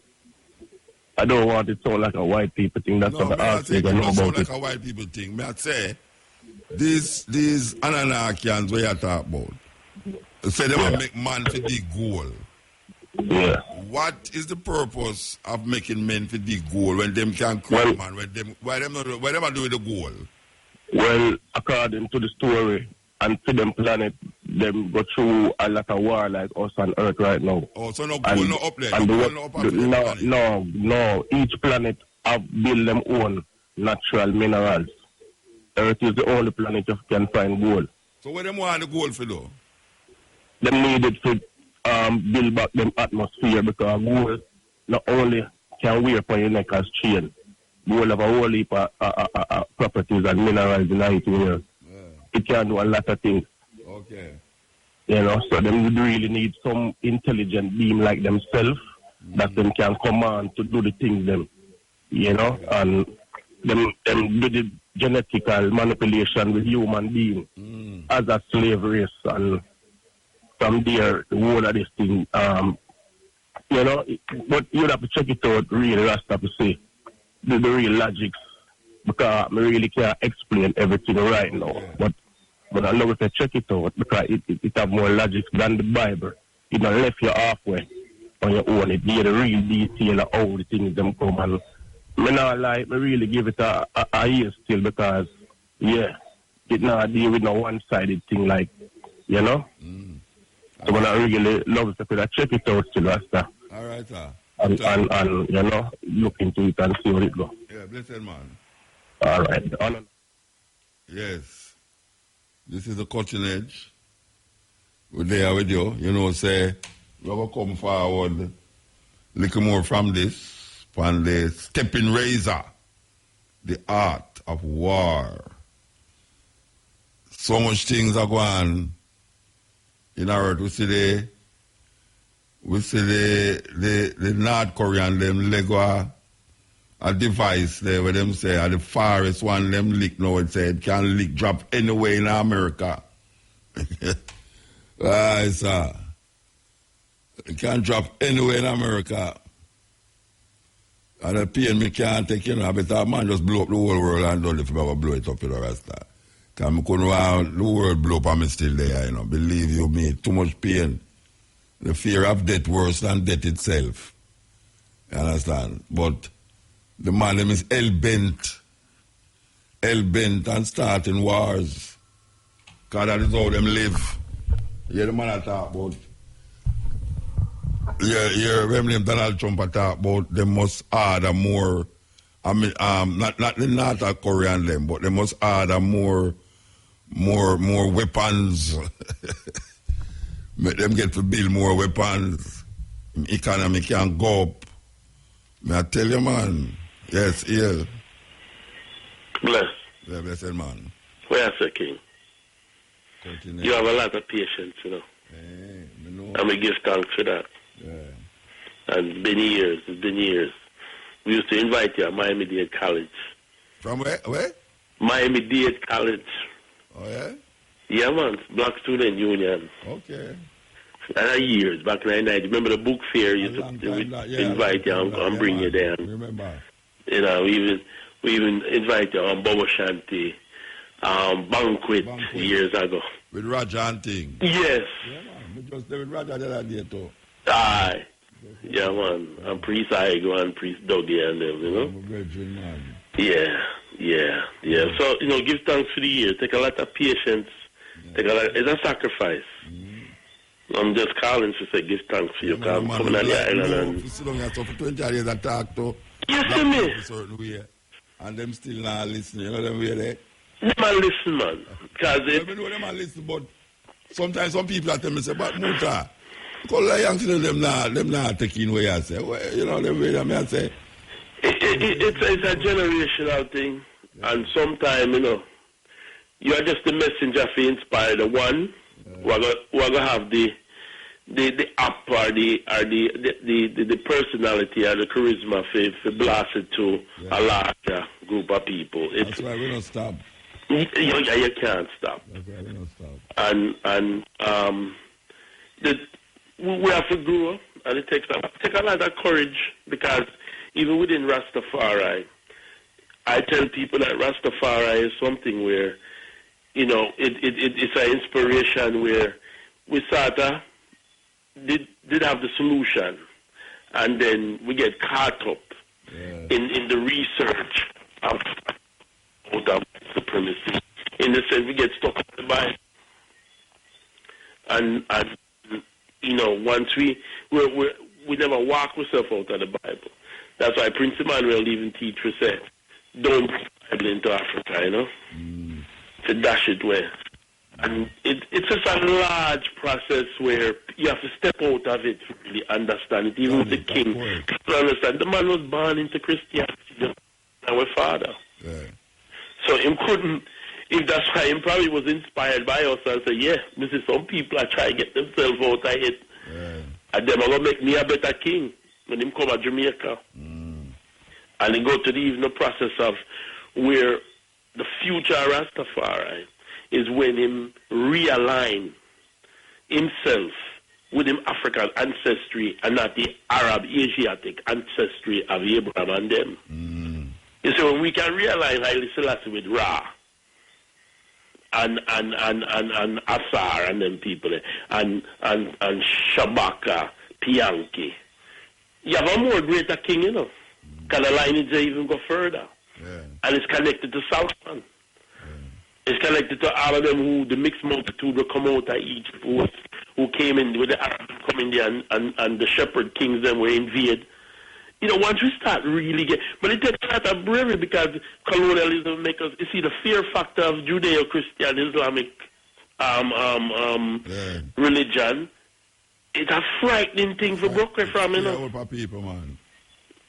I don't want it to sound like a white people thing. That's what I ask you to know about it. Sound like a white people thing. May I say, these Anunnakians where you talk about, say they want make man to dig gold. Yeah. What is the purpose of making men to dig gold when them can create man? Why them doing the gold? Well, according to the story, and to them planet, them go through a lot of war like us on Earth right now. Oh, so no gold no up there? No. Each planet have built them own natural minerals. Earth is the only planet you can find gold. So what them want the gold for though? Them need it to build back them atmosphere, because gold not only can wear upon your neck as chain, gold have a whole heap of properties and minerals in it where it can do a lot of things. Okay. So them really need some intelligent being like themselves that them can command to do the things them, and them do the genetical manipulation with human being as a slave race, and from there the whole of this thing, but you have to check it out really, Rasta, to see the real logics, because I really can't explain everything right now, but I love if you check it out, because it have more logic than the Bible. It don't left you halfway on your own. It give the real detail of how the things them come, and I really give it a year still, because it not deal with no one-sided thing like, So when I really love it, if you check it out still, Rasta. All right, sir. And look into it and see what it goes. Yeah, blessed man. All right. Yes. This is the cutting edge. We're there with you. Say, we're going to come forward a little more from this, from the stepping razor, the art of war. So much things are going on in our earth. We see the North Korean, them Lego a device there where them say the farthest one them lick now, it say it can lick drop anywhere in America. Right, sir. It can drop anywhere in America. And the pain me can't take, I better man just blow up the whole world and don't if I ever blow it up, Rasta. Because I couldn't want the world blow up and I'm still there, Believe you me, too much pain. The fear of death worse than death itself. You understand? But the man them is hell-bent and starting wars. Because that is how them live. Yeah, the man I talk about. Yeah, when Donald Trump I talk about, they must order more. I mean, not the North Korean them, but they must order more weapons. Make them get to build more weapons. Economy can go up. May I tell you, man? Yes, yeah. Bless. Yeah, blessed man. Where's the king? You have a lot of patience, And we give thanks for that. Yeah. And it's been years. We used to invite you at Miami-Dade College. From where? Miami-Dade College. Oh, yeah? Yeah, man. Black Student Union. Okay. Years, back in the 90s. Remember the book fair? Used to invite you and bring you there. Remember. We even invite you on Bobo Shanti banquet years ago. With Roger and thing. Yes. Yeah, man. We just there with Roger the other day, too. Aye. Yeah, man. And Priest Igo and Priest Dougie and them, Man. Yeah. So, give thanks for the year. Take a lot of patience. It's a sacrifice. I'm just calling to say give thanks for you. Coming on the island. For 20 years I talk to. Yes, me. A certain way. And them still not listening. You know them way there? Them not listen, man. Because I know them not listen, but sometimes some people tell me, say, but Muta, because the youngsters, them not taking away, I say. Well, them way, I say. It's a generational thing. Yeah. And sometimes, you are just the messenger to inspire the one who are going to have the app or the personality or the charisma for blast it to a larger group of people. That's why we don't stop. You can't stop. That's why we don't stop. And we have to grow, and it takes a lot of courage, because even within Rastafari, I tell people that Rastafari is something where, it's an inspiration where we sort of did have the solution, and then we get caught up in the research of supremacy. In the sense, we get stuck in the Bible, and once we never walk ourselves out of the Bible. That's why Prince Emmanuel even teacher said, don't bring the Bible into Africa, to dash it where. And it's just a large process where you have to step out of it to really understand it. Even with the king, people understand the man was born into Christianity, just our father. Yeah. So him couldn't. If that's why him probably was inspired by us and say, yeah, this is some people are trying to get themselves out of it. Yeah. And them are going to make me a better king when him come to Jamaica. And he go to the process of where the future Rastafari is when him realign himself with him African ancestry and not the Arab Asiatic ancestry of Abraham and them. You see, when we can realign Haile Selassie with Ra and Asar and them people and Shabaka, Pianki, you have a more greater king, Because the lineage even go further. Yeah. And it's connected to Southland. It's connected to all of them who, the mixed multitude, will come out of Egypt, who came in with the Arabs coming there, and the shepherd kings then were invaded. Once we start really but it takes a lot of bravery, because colonialism makes us, you see, the fear factor of Judeo-Christian Islamic religion, it's a frightening thing for Brooklyn from, For people, man.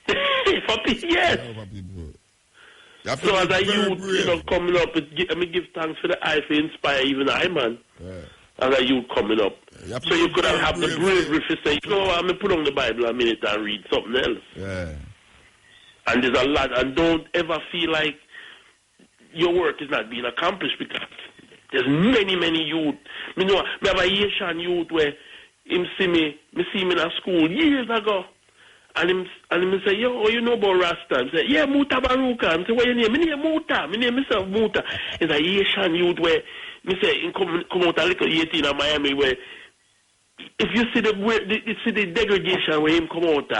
For people, yes. So as a youth, coming up, I give thanks for the eye for inspire even I, man. Yeah. As a youth coming up. So you could have the bravery to say, I'm going to put on the Bible a minute and read something else. Yeah. And there's a lot, and don't ever feel like your work is not being accomplished, because there's many youth. Me have a Asian youth where him see me in a school years ago. And him say, yo, you know about Rasta? I say, yeah, Mutabaruka. I say, what your name? My name Muta. My name myself Muta. It's a Asian youth where, me say, come out a little 18 in Miami where, if you see the degradation where him come out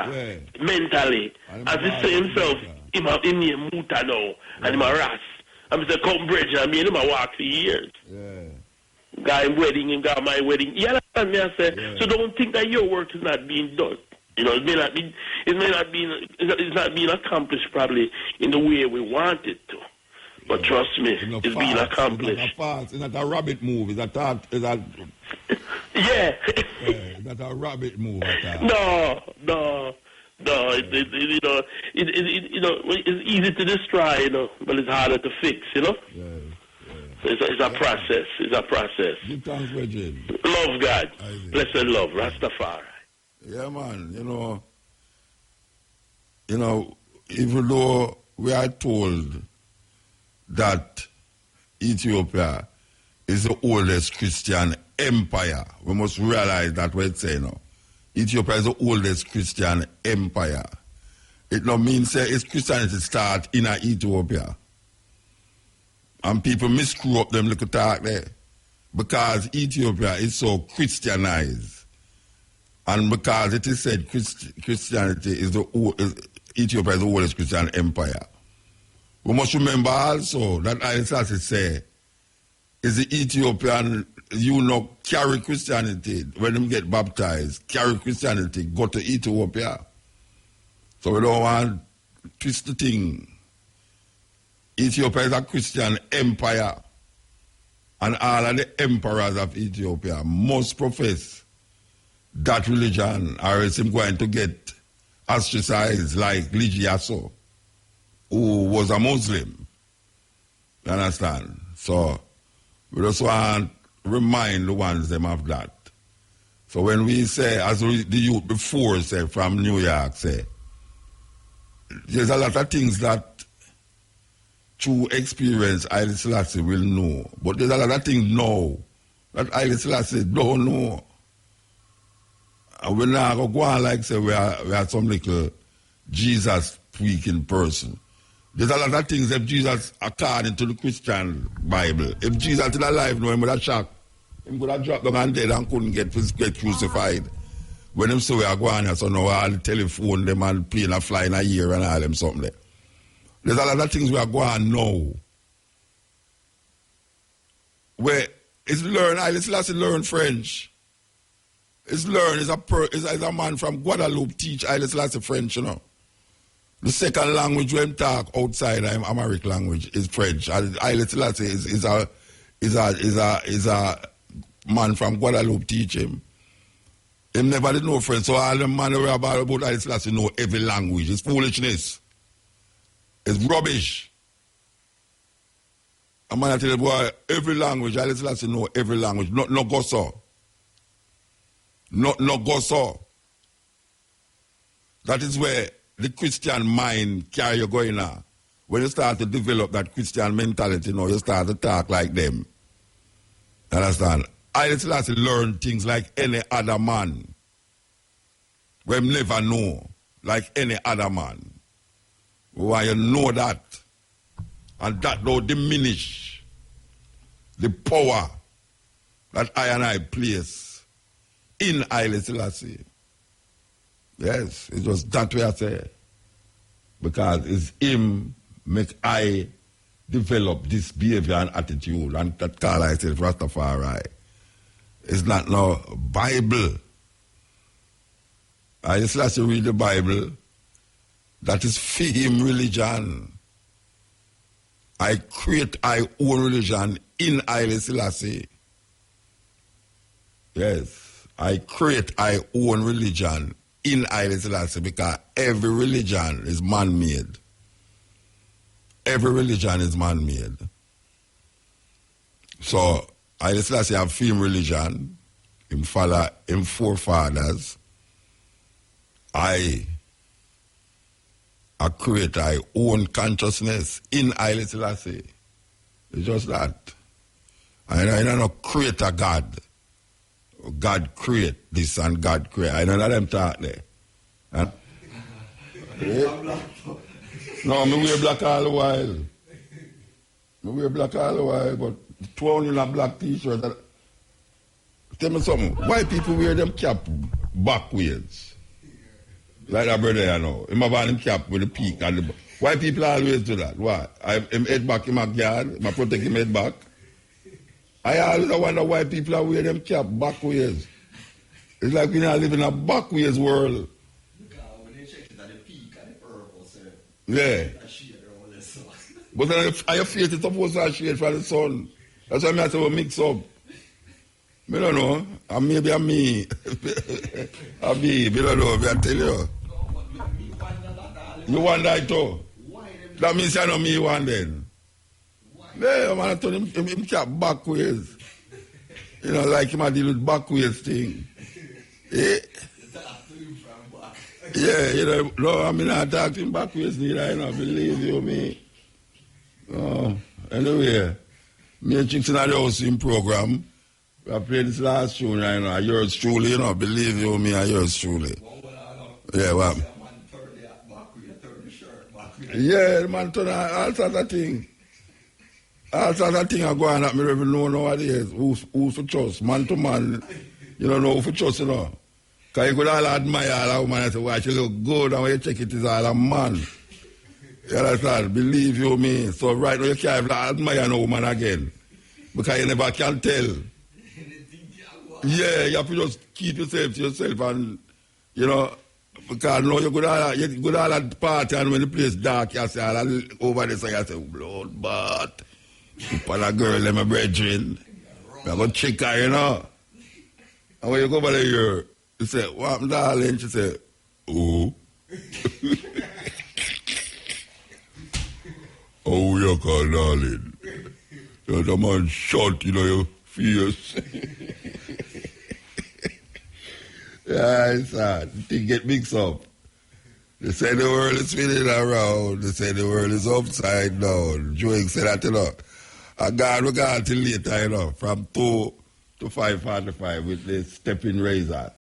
mentally, as he say himself, him name Muta now, and him a Ras. I say, come bridge, I mean, him a walk for years. Guy wedding, him got my wedding. You understand me? I say, so don't think that your work is not being done. You know, it's not being accomplished probably in the way we want it to. But trust me, it's being accomplished. It's not a rabbit move. It's a yeah. It's not a rabbit move. No. It's easy to destroy, you know, but it's harder to fix, you know. So it's a process. It's a process. Give thanks, Virgin. Love God. Blessed love. Rastafari. Yeah, man. You know, even though we are told that Ethiopia is the oldest Christian empire, we must realize that what it's saying now. Ethiopia is the oldest Christian empire. It not means that it's Christianity start in Ethiopia. And people screw up them little talk there. Because Ethiopia is so Christianized. And because it is said Christianity is Ethiopia is the oldest Christian empire. We must remember also that Haile Selassie say is the Ethiopian, carry Christianity when them get baptized, carry Christianity, go to Ethiopia. So we don't want to twist the thing. Ethiopia is a Christian empire. And all of the emperors of Ethiopia must profess that religion, or else him going to get ostracized like Ligiaso, who was a Muslim. You understand? So we just want to remind the ones them of that. So when we say, as the youth before say from New York say, there's a lot of things that through experience Haile Selassie will know. But there's a lot of things now that Haile Selassie don't know. And we're not going to go on like say we are some little Jesus freaking person. There's a lot of things if Jesus, according to the Christian Bible, if Jesus is alive now, he would have shocked. He would have dropped down and dead and couldn't get crucified. When him say we are going on, so now all the telephone, them and plane are flying a year and all them something there. There's a lot of things we are going on now. Where it's learn, Haile Selassie learn French. It's learn, is a man from Guadeloupe teach Haile Selassie French, you know. The second language when talk outside American language is French. Haile Selassie is a man from Guadeloupe teach him. He never did know French, so all the man who about Haile Selassie know every language. It's foolishness. It's rubbish. A man tell you, boy, every language, Haile Selassie know every language. No go so. No go so. That is where the Christian mind carry you going on. When you start to develop that Christian mentality, you start to talk like them. Understand? Haile Selassie learn things like any other man. We never know, like any other man. Why you know that, and that don't diminish the power that I and I place in Haile Selassie. Yes, it's just that way I say. Because it's him make I develop this behavior and attitude, and that call I say Rastafari. It's not no Bible. Haile Selassie read the Bible. That is for him religion. I create my own religion in Haile Selassie. Yes, I create my own religion in Haile Selassie because every religion is man-made. Every religion is man-made. So Haile Selassie have firm religion. Him follow him forefathers. I create my own consciousness in Haile Selassie. It's just that. I don't create a God. God create this and God create. I don't let them talk there. Huh? No, me wear black all the while. Me wear black all the while, but thrown in a black t-shirt. Tell me something. Why people wear them cap backwards? Like that brother, you know. Him have on him cap with the peak and the... Why people always do that? Why? Him head back in my yard. I protect him head back. I always wonder why people are wear them cap backwards. It's like we now live in a backwards world. Yeah. But then your face is supposed to shade for the sun. That's why I say we mix up. I don't know. And maybe I'm me. I'm me. I don't know. I tell you. You want that too? That means I know me one then. Yeah, man, I told him cap backwards. You know, like him I deal with backwards thing. Yeah. Yeah, you know, no, I mean, I talk to him backwards neither, you know, believe you me. Anyway, me and Chicks in the house in program. I played this last tune right now. Yours truly, you know, believe you me, yours truly. Yeah, well. Yeah, the man turn all sorts of things. All sorts of things are going on that me don't even know nowadays. Who's for trust? Man to man, you don't know who for trust, you know. Because you could all admire all a woman and say, well, she look good, and when you check it, it's all a man. You understand? Believe you me. So right now you can't even admire no woman again. Because you never can tell. Yeah, you have to just keep yourself to yourself and, you know, because now you go all at the party and when the place dark, you say all over there, so you say, blood bath. But a girl, them a brethren. I go check her, you know. And when you go over there, you say, what happened, darling? She say, oh. Oh, you call darling. You're the man shot, you know, your face. Yeah, it's hard. Things get mixed up. They say the world is spinning around. They say the world is upside down. Joe said that, you know. And God, we got till later, you know, from 2 to 5:45 with the stepping razor.